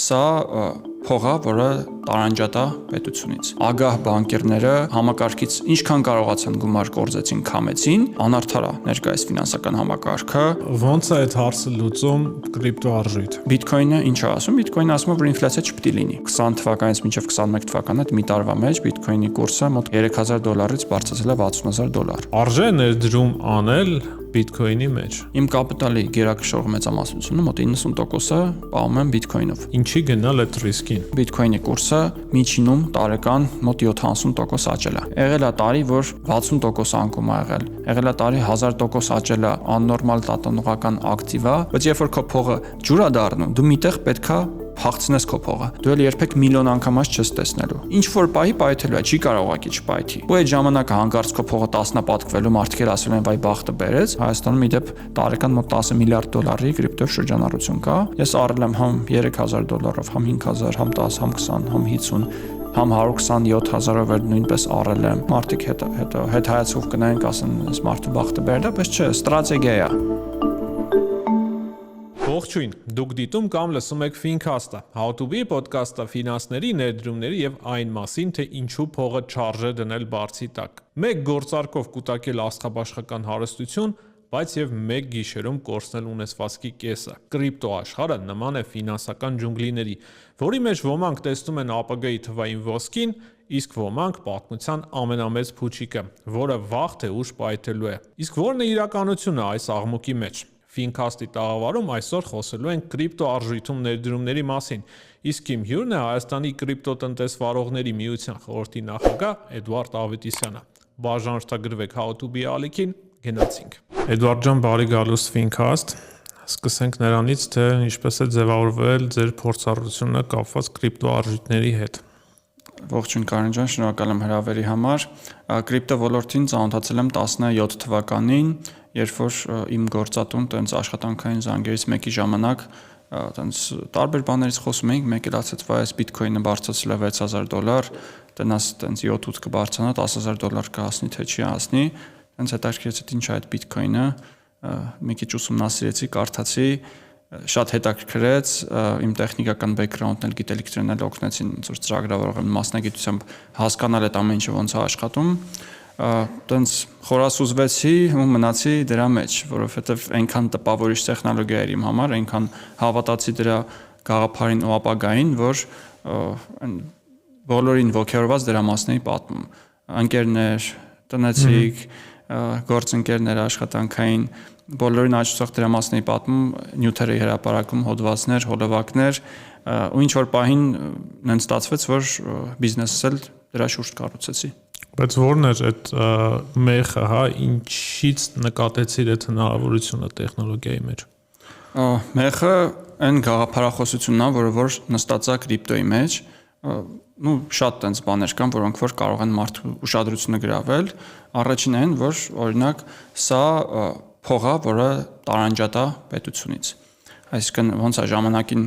սա փողա, որը տարանջատա պետությունից։ Ագահ բանկերները համակարգից ինչքան կարողացան գումար կորզեցին, քամեցին, անարդար է ներկայիս ֆինանսական համակարգը։ Ոնց է այդ հարցը լուծում կրիպտոարժույթ։ Բիտքոյնը ինչ է ասում։ Բիտքոյնը ասում է, որ ինֆլյացիա չպետք է լինի։ 20 թվականից մինչև 21 թվականը այդ մի տարվա մեջ բիտքոյնի կուրսը մոտ $3000-ից բարձրացել է $60000։ Արժե ներդրում անել բիտքոյնի մեջ։ Իմ կապիտալի գերակշռող մեծամասնությունը մոտ 90%-ը պահում եմ բիտքոյնով։ Ինչի գնալ այդ ռիսկին։ Բիտքոյնի կուրսը միջինում տարեկան մոտ 70% աճել է։ Եղել է տարի, որ 60% անկում ա եղել։ Եղել է տարի 1000% աճել է աննորմալ տատանողական ակտիվ է, բայց երբ որ քո փողը ջուր է դառնում, դու միտեղ պետքա փախցնես քո փողը։ Դու էլ երբեք միլիոն անգամած չես տեսնելու։ Ինչ որ պահի պայթելու է, չի կարող ակի չպայթի։ Ու այդ ժամանակը հանկարծ քո փողը տասնապատկվելու մարդիկ էլ ասում են, վայ բախտը բերեց։ Հայաստանում ի դեպ տարեկան մոտ $10 միլիարդ կրիպտո շրջանառություն կա։ Ես առել եմ համ $3000, համ 5000, համ 10, համ 20, համ 50, համ 127000-ով էլ նույնպես առել եմ։ Մարդիկ հետ հայացքով կնայեն, ասեն, այս մարդու բախտը բերել է, բայց չէ, ստրատեգիա է։ Ողջույն, դուք դիտում կամ լսում եք Fincast-ը, How to Be ոդքասթը ֆինանսների, ներդրումների եւ այն մասին, թե ինչու փողը չարժե դնել բարձի տակ։ Մեկ գործարկով կուտակել աստղաբաշխական հարստություն, բայց եւ մեկ գիշերում կորցնել ունեցվածքի կեսը։ Կրիպտո աշխարհը նման է ֆինանսական ջունգլիների, որի մեջ ոմանք տեսնում են ԱՊԳ-ի թվային ոսկին, իսկ ոմանք պատմության ամենամեծ փուչիկը, որը վաղ թե ուշ պայթելու է։ Իսկ ո՞րն է իրականությունը այս աղմուկի մեջ։ Fincast-ի տաղավարում այսօր խոսելու ենք կրիպտոարժույթում ներդրումների մասին, իսկ իմ հյուրն է Հայաստանի կրիպտոտնտեսվարողների միության խորհրդի նախագահ Էդվարդ Ավետիսյանը։ Բաժանորդագրվեք How to Be ալիքին, գնացինք։ Էդվարդ ջան, բարի գալուս Fincast։ Սկսենք նրանից, թե ինչպես է ձևավորվել ձեր փորձառությունը կապված կրիպտոարժույթների հետ։ Ողջույն Կարեն ջան, շնորհակալ եմ հրավերի համար։ Կրիպտո ոլորտին ծանոթացել եմ 17 թվականին, երբ որ իմ գործատուն տենց աշխատանքային զանգերից մեկի ժամանակ տենց տարբեր բաներից խոսում էինք, մեկ էլ ասեց, վայ, այս բիտքոյնը բարձրացել է $6000, տնաս տենց 7-8 կբարձրանա, $10000 կհասնի, թե չի հասնի։ Տենց հետաքրքրեց, ինչ է այդ բիտքոյնը, մի քիչ ուսումնասիրեցի, կարդացի, շատ հետաքրքրեց, իմ տեխնիկական բեքգրաունդն էլ գիտելիքներն էլ օգնեցին ծուր ծրագրավորող մասնագիտությամբ հասկանալ այդ ամեն ինչը ոնց է աշխատում, տենց խորասուզվեցի ու մնացի դրա մեջ, որովհետև այնքան տպավորիչ տեխնոլոգիա էր իմ համար, այնքան հավատացի դրա գաղափարին ու ապագային, որ բոլորին ոգևորված դրա մասն էի պատմում։ Ընկերներ, տնեցիք, գործընկերներ, աշխատանքային բոլորին աճեցող դրա մասն էի պատմում, նյութեր էի հրապարակում, հոդվածներ, հոլովակներ, ու ինչ որ պահին նենց ստացվեց, որ բիզնեսս էլ դրա շուրջ կառուցեցի։ Բայց ո՞րն էր այդ մեխը, հա, ինչից նկատեցիր այդ հնարավորությունը տեխնոլոգիայի մեջ։ Մեխը այն գաղափարախոսությունն է, որը նստած է կրիպտոյի մեջ, շատ տենց բաներ կան, որոնք որ կարող են մարդու ուշադրությունը գրավել։ Առաջինն այն, որ օրինակ սա փողա, որը տարանջատա պետությունից։ Այսինքն ոնց է ժամանակին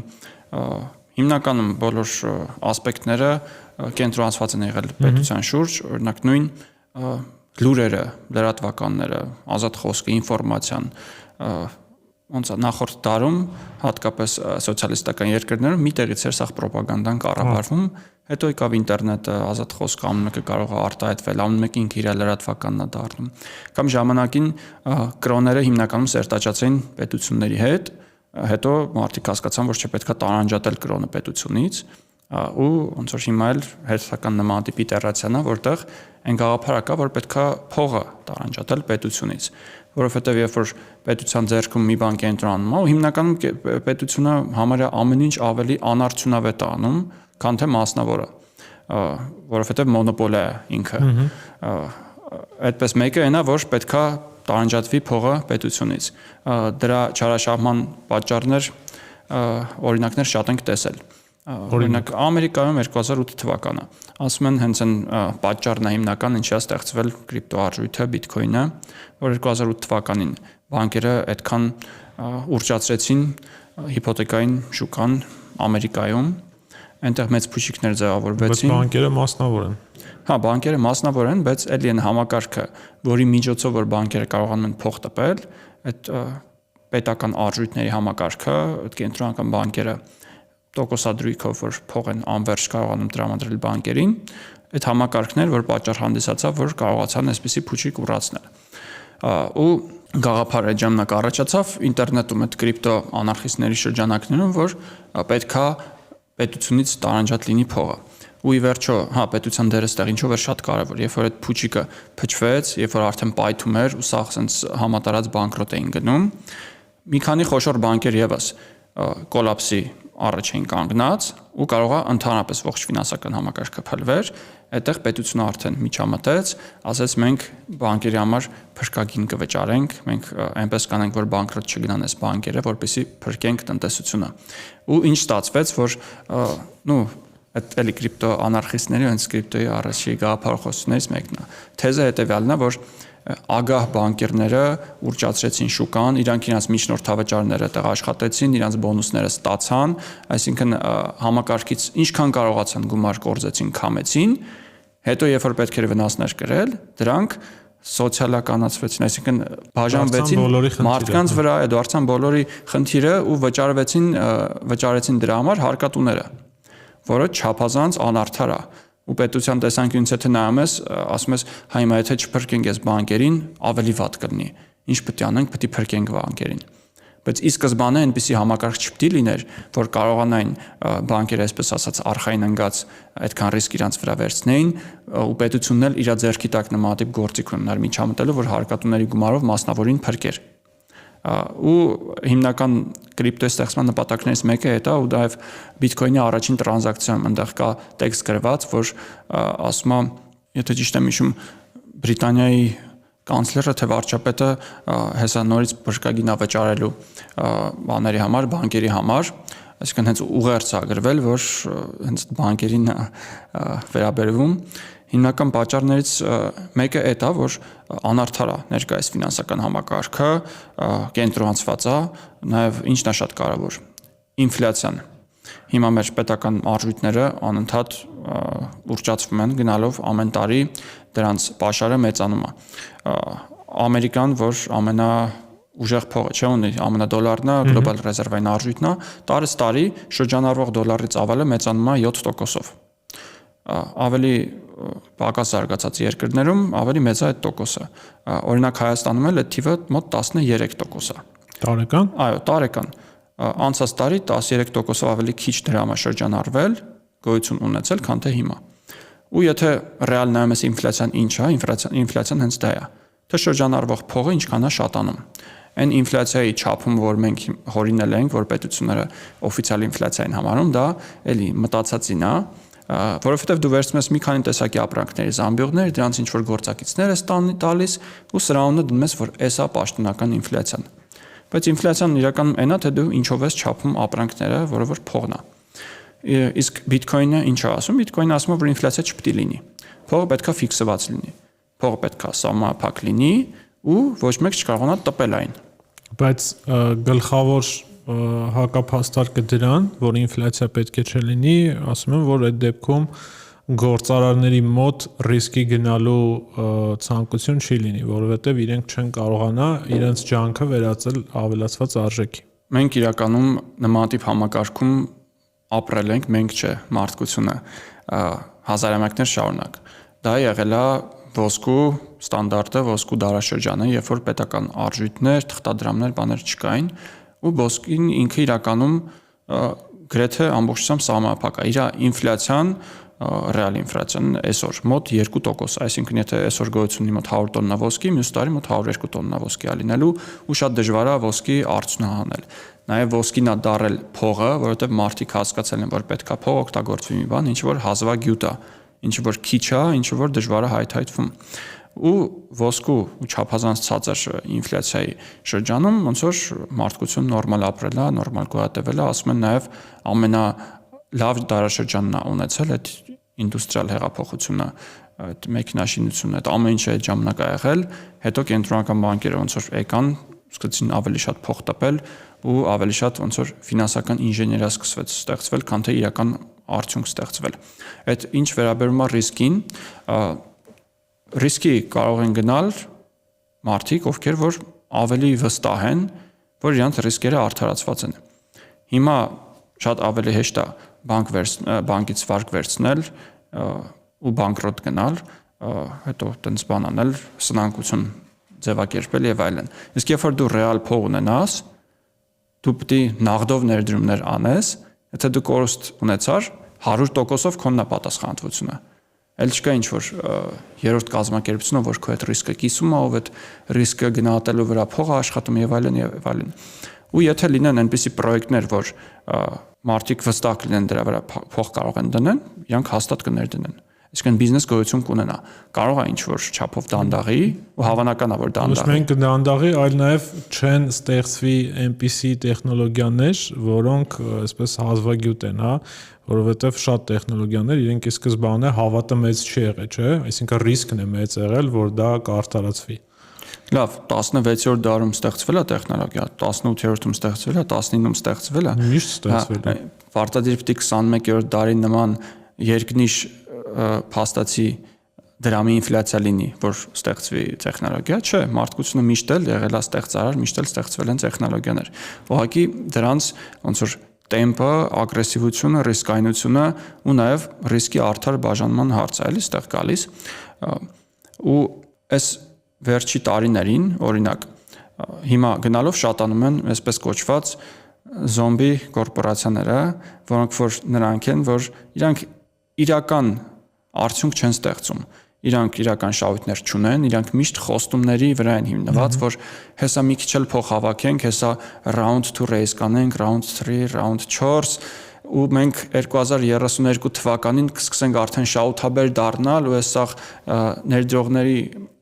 հիմնականում բոլոր ասպեկտները կենտրոնացված են եղել պետության շուրջ, օրինակ նույն լուրերը, լրատվականները, ազատ խոսքը, ինֆորմացիան, ոնց է նախորդ դարում, հատկապես սոցիալիստական երկրներում մի տեղից էր սա ռոպագանդան կառավարվում, հետո եկավ ինտերնետը, ազատ խոսքը, ամեն մեկը կարող է արտահայտվել, ամեն մեկը ինքը իր լրատվականն է դառնում։ Կամ ժամանակին կրոները հիմնականում սերտաճած էին պետությունների հետ, հետո մարդիկ հասկացան, որ չպետք է տարանջատել կրոնը պետությունից, ու ոնց որ հիմա էլ հերթական նմանատիպ իտերացիան է, որտեղ այն գաղափարը կա, որ պետք է փողը տարանջատել պետությունից, որովհետև երբ որ պետության ձեռքում մի բան կենտրոնանում է, ու հիմնականում պետությունը համարյա ամեն ինչ ավելի անարդյունավետ է անում, քան թե մասնավորը, որովհետև մոնոպոլիա է ինքը։ Այդպես մեկը այնա, որ պետք է տարանջատվի փողը պետությունից։ Դրա չարաշահման պատճառներ, օրինակներ շատ ենք տեսել։ Օրինակ Ամերիկայում 2008 թվականը ասում են հենց այն պատճառն է հիմնական ինչի է ստեղծվել կրիպտոարժույթը բիտքոյնը, որ 2008 թվականին բանկերը այդքան ուռճացրեցին հիփոթեկային շուկան Ամերիկայում, այնտեղ մեծ փուշիկներ ձևավորվեցին։ Բայց բանկերը մասնավոր են։ Հա, բանկերը մասնավոր են, բայց էլի են համակարգը, որի միջոցով որ բանկերը կարողանում են փող տպել, այդ պետական արժույթների համակարգը, այդ կենտրոնական բանկերը տոկոսադրույքով, որ փող են անվերջ կարողանում տրամադրել բանկերին, այդ համակարգն էր, որ պատճառ հանդիսացավ, որ կարողացան այսպիսի փուչիկ ուռացնել։ Ու գաղափարը այդ ժամանակ առաջացավ ինտերնետում այդ կրիպտո անարխիստների շրջանակներում, որ պետքա պետությունից տարանջատ լինի փողը։ Ու ի վերջո, պետության դերը ստեղ ինչով էր շատ կարևոր, երբ որ այդ փուչիկը փչվեց, երբ որ արդեն պայթում էր ու սա ասենց համատարած բանկրոտ էին գնում, մի քանի խոշոր բանկեր եւս կոլապսի առաջ էին կանգնած ու կարողա ընդհանրապես ողջ ֆինանսական համակարգը փլվեր, այդտեղ պետությունը արդեն միջամտեց, ասեց մենք բանկերի համար փրկագին կվճարենք, մենք այնպես կանենք, որ բանկրոտ չգնան այս բանկերը, որպեսզի փրկենք տնտեսությունը։ Ու ինչ ստացվեց, որ այդ էլի կրիպտո անարխիստների հենց կրիպտոյի առաջի գաղափարախոսություններից մեկն է։ Թեզը հետևյալն է, որ ագահ բանկերները ուրճացրեցին շուկան, իրանք իրենց միջնորդավճարները տեղ աշխատեցին, իրենց բոնուսները ստացան, այսինքն համակարգից ինչքան կարողացան գումար կորզեցին, քամեցին, հետո երբ որ պետք էր վնասներ կրել, դրանք սոցիալականացվեցին, այսինքն բաժանվեցին մարդկանց վրա, դարձան բոլորի խնդիրը ու վճարեցին դրա համար հարկատուները, որը չափազանց անարդար է։ Ու պետության տեսանկյունից եթե նայում ես, ասում ես, հիմա եթե չփրկենք այս բանկերին, ավելի վատ կլինի։ Ինչ պետք է անենք, պետք է փրկենք բանկերին։ Բայց ի սկզբանե այնպիսի համակարգ չպետք է լիներ, որ կարողանային բանկերը, այսպես ասած, արխային ընկած այդքան ռիսկ իրանց վրա վերցնեին, ու պետությունն էլ իր ձեռքի տակ նմանատիպ գործիք ուներ միջամտելու, որ հարկատուների գումարով մասնավորին փրկեր։ Ու հիմնական կրիպտոյի ստեղծման նպատակներից մեկը դա ու դա բիտկոյնի առաջին տրանզակցիայում այնտեղ կա տեքստ գրված, որ ասում է, եթե ճիշտ եմ հիշում, Բրիտանիայի կանցլերը թե վարչապետը հեսա նորից փրկագին վճարելու բաների համար, բանկերի համար, այսինքն հենց ուղերձ է գրվել, որ հենց բանկերին վերաբերվում հիմնական պատճառներից մեկը դա է, որ անարդար է ներկայիս ֆինանսական համակարգը, կենտրոնացված է, նաև ինչն է շատ կարևոր, ինֆլյացիան։ Հիմա մեր պետական արժույթները անընդհատ ուռճացվում են գնալով ամեն տարի դրանց պաշարը մեծանում է։ Ամերիկան, որ ամենաուժեղ փողը չէ ունի, ամենադոլարն է, գլոբալ ռեզերվային արժույթն է, տարի շրջանառվող դոլարից ավելը մեծանում է 7%-ով։ Ավելի պակաս զարգացած երկրներում ավելի մեծ է այդ տոկոսը։ Օրինակ Հայաստանում էլ այդ թիվը մոտ 13% է։ Տարեկան։ Այո, տարեկան։ Անցած տարի 13%-ով ավելի քիչ դրամ է շրջանառվել, գոյություն ունեցել, քան թե հիմա։ Ու եթե ռեալ նայում ես ինֆլյացիան ինչ է, ինֆլյացիան հենց դա է։ Թե շրջանառվող փողը ինչքան է շատանում։ Այն ինֆլյացիայի չափում, որ մենք հորինել ենք, որ պետությունները օֆիցիալ ինֆլյացիային համարում, դա էլի մտածածին է, որովհետև դու վերցնում ես մի քանի տեսակի ապրանքների զամբյուղներ, դրանց ինչ որ գործակիցներ ես տալիս ու սրանունը դնում ես, որ էսա պաշտոնական ինֆլյացիան։ Բայց ինֆլյացիան իրականում այնա, թե դու ինչով ես չափում ապրանքները, որը որ փողն է։ Իսկ բիտկոինը ինչ է ասում։ Բիտկոինը ասում է, որ ինֆլյացիա չպետք է լինի։ Փողը պետքա ֆիքսված լինի։ Փողը պետքա սահմանափակ լինի ու ոչ մեկ չկարողանա տպել այն։ Բայց գլխավոր հակափաստարկը դրան, որ ինֆլյացիա պետք է չլինի, ասում եմ, որ այդ դեպքում գործարարների մոտ ռիսկի գնալու ցանկություն չի լինի, որովհետև իրենք չեն կարողանա իրենց ջանքը վերածել ավելացված արժեքի։ Մենք իրականում նմանատիպ համակարգում ապրել ենք, մենք չէ, մարդկությունը հազարամյակներ շարունակ։ Դա եղել է ոսկու ստանդարտը, ոսկու դարաշրջանը, երբ որ պետական արժույթներ, թղթադրամներ, բաներ չկային, ու ոսկին ինքը իրականում գրեթե ամբողջությամբ սահմանափակ է։ Իր ինֆլյացիան, ռեալ ինֆլյացիան այսօր մոտ 2%, այսինքն եթե այսօր գոյություն ունի մոտ 100 տոննա ոսկի, մյուս տարի մոտ 102 տոննա ոսկի է լինելու ու շատ դժվար է ոսկի արդյունահանել։ Նաև ոսկին է դարել փողը, որովհետև մարդիկ հասկացել են, որ պետքա փող օգտագործվի մի բան, ինչ որ հազվագյուտ է, ինչ որ քիչ է, ինչ որ դժվար է հայթայթվում։ Ու ոսկու ու չափազանց ցածր ինֆլյացիայի շրջանում ոնց որ մարդկություն նորմալ ապրել է, նորմալ գոյատևել է, ասում են նաև ամենալավ դարաշրջանն է ունեցել այդ ինդուստրիալ հեղափոխությունը, այդ մեքենաշինությունը, այդ ամեն ինչը այդ ժամանակ է եղել, հետո կենտրոնական բանկերը ոնց որ եկան, սկսեցին ավելի շատ փող տպել ու ավելի շատ ոնց որ ֆինանսական ինժեներիա սկսվեց ստեղծվել, քան թե իրական արդյունք ստեղծվել։ Այդ ինչ վերաբերում է ռիսկին, ռիսկի կարող են գնալ մարդիկ, ովքեր որ ավելի վստահ են, որ իրենց ռիսկերը արդարացված են։ Հիմա շատ ավելի հեշտ է բանկից վարկ վերցնել ու բանկրոտ գնալ, հետո տենց բան անել, սնանկություն ձևակերպել եւ այլն։ Իսկ երբ որ դու ռեալ փող ունենաս, դու պետք է նաղդով ներդրումներ անես, եթե դու կորուստ ունեցար, 100%-ով քոնն է պատասխանատվությունը։ Էլ չկա ինչ որ երրորդ կազմակերպությունը, որ քո այդ ռիսկը կիսում է, ով այդ ռիսկը գնահատելու վրա փող է աշխատում եւ այլն եւ այլն։ Ու եթե լինեն այնպիսի պրոյեկտներ, որ մարդիկ վստահ լինեն դրա վրա փող կարող են դնել, իրանք հաստատ կներդնեն։ Այսինքն բիզնես գոյություն կունենա։ Կարող է ինչ որ չափով դանդաղի ու հավանական է որ դանդաղի։ Ոչ միայն կդանդաղի, այլ նաև չեն ստեղծվի այնպիսի տեխնոլոգիաներ, որոնք այսպես հազվագյուտ են, հա, որովհետև շատ տեխնոլոգիաներ իրենք ի սկզբանե հավատը մեծ չի եղել, չէ՞, այսինքն ռիսկն է մեծ եղել, որ դա կարտարացվի։ Լավ, 16-րդ դարում ստեղծվել է տեխնոլոգիա, 18-րդում ստեղծվել է, 19-ում ստեղծվել է։ Միշտ ստեղծվել է։ Պարտադիր պետք է 21-րդ դարի նման երկնիշ փաստացի դրամի ինֆլյացիա լինի, որ ստեղծվի տեխնոլոգիա, չէ, մարդկությունը միշտ էլ եղել է ստեղծարար, միշտ էլ ստեղծվել են տեխնոլոգիաներ։ Ուղղակի դրանց ոնց որ տեմպը, ագրեսիվությունը, ռիսկայնությունը ու նաև ռիսկի արդար բաժանման հարցը էլի ստեղ գալիս։ Ու այս վերջի տարիներին, օրինակ, հիմա գնալով շատանում են այսպես կոչված զոմբի կորպորացիաները, որոնք որ նրանք են, որ իրանք իրական արդյունք չեն ստեղծում։ Իրանք իրական շահույթներ չունեն, իրանք միշտ խոստումների վրա են հիմնված, որ հեսա մի քիչ էլ փող հավաքենք, հեսա round 2 raise կանենք, round 3, round 4 ու մենք 2032 թվականին կսկսենք արդեն շահութաբեր դառնալ ու այս սաղ ներդրողների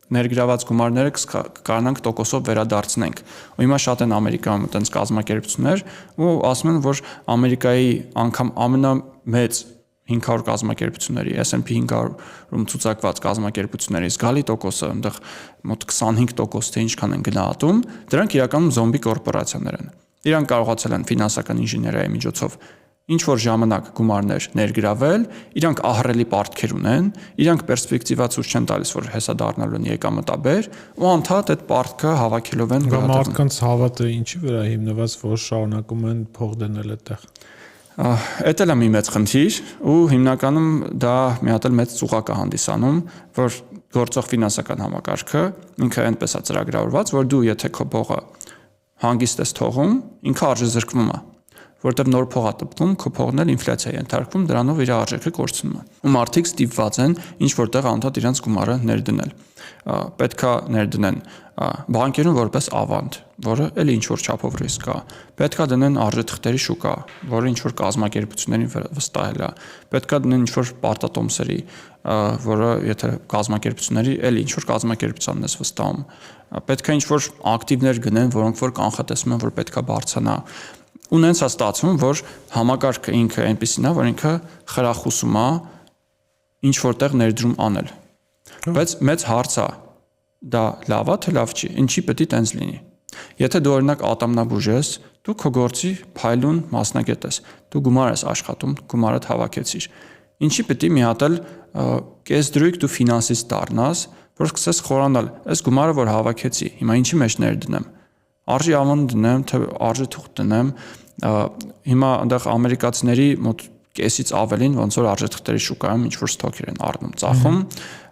ներգրաված գումարները կկարողանանք տոկոսով վերադարձնենք։ Ու հիմա շատ են Ամերիկայում այդպես կազմակերպություններ ու ասում են, որ Ամերիկայի անգամ ամենամեծ 500 կազմակերպությունների S&P 500-ում ցուցակված կազմակերպությունների զգալի տոկոսը, այնտեղ մոտ 25% թե ինչքան են գնահատում, դրանք իրականում զոմբի կորպորացիաներ են։ Իրանք կարողացել են ֆինանսական ինժեներիայի միջոցով ինչ որ ժամանակ գումարներ ներգրավել, իրանք ահռելի պարտքեր ունեն, իրանք պերսպեկտիվա ցույց չեն տալիս, որ հեսա դառնալու են եկամտաբեր, ու անդադ այդ պարտքը հավաքելով են գնահատում։ Մարդկանց հավատը ինչի վրա հիմնված, որ շարունակում են փող դնել այդտեղ։ Էդ էլ է մի մեծ խնդիր ու հիմնականում դա մի հատ էլ մեծ ծուղակ է հանդիսանում, որ գործող ֆինանսական համակարգը ինքը այնպես է ծրագրավորված, որ դու եթե քո փողը հանգիստ ես թողում, ինքը արժեզրկվում է, որտեղ նոր փող է տպվում, քո փողն էլ ինֆլյացիայի է ենթարկվում, դրանով իր արժեքը կորցնում է։ Ու մարդիկ ստիպված են ինչ որտեղ անդադ իրենց գումարը ներդնել։ Պետքա ներդնեն բանկերում որպես ավանդ, որը էլի ինչ որ չափով ռիսկ է։ Պետքա դնեն արժեթղթերի շուկա, որը ինչ որ կազմակերպություններին վստահել է։ Պետքա դնեն ինչ որ պարտատոմսերի, որը եթե կազմակերպությունների էլի ինչ որ կազմակերպությանն ես վստահում։ Պետքա ինչ որ ակտիվներ գնեն, որոնք որ կանխատեսում են, որ պետքա բարձրանա։ Ու նենց է ստացվում, որ համակարգը ինքը այնպեսին է, որ ինքը խրախուսում է ինչ որտեղ ներդրում անել։ Բայց մեծ հարց է, դա լավ է թե լավ չի, ինչի պետք է տենց լինի։ Եթե դու օրինակ ատամնաբուժ ես, դու քո գործի փայլուն մասնագետ ես, դու գումար ես աշխատում, գումարդ հավաքեցիր։ Ինչի պետք է մի հատ էլ կեսդրույթ դու ֆինանսիստ դառնաս, որ սկսես խորանալ, այս գումարը որ հավաքեցի, հիմա ինչի մեջ ներդնեմ։ Արժի ավանդ դնեմ, թե արժի թուղթ դնեմ, հիմա այնտեղ ամերիկացիների մոտ կեսից ավելին ոնց որ արժեթղթերի շուկայում ինչ որ ստոքեր են առնում, ծախում,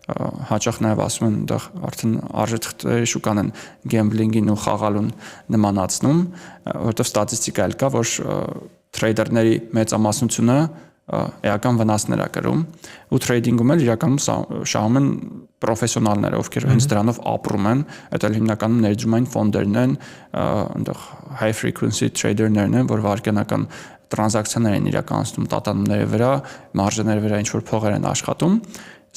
հաճախ նաև ասում են այնտեղ արդեն արժեթղթերի շուկան են գեմբլինգին ու խաղալուն նմանացնում, որովհետև ստատիստիկա էլ կա, որ թրեյդերների մեծամասնությունը էական վնասներ է կրում ու թրեյդինգում էլ իրականում շահում են պրոֆեսիոնալները, ովքեր հենց դրանով ապրում են, այդ էլ հիմնականում ներդրումային ֆոնդերն են, այնտեղ high frequency trader-ներն են, որ վարկյանական տրանզակցիաներ են իրականացնում տատանումների վրա, մարժաների վրա ինչ որ փողեր են աշխատում,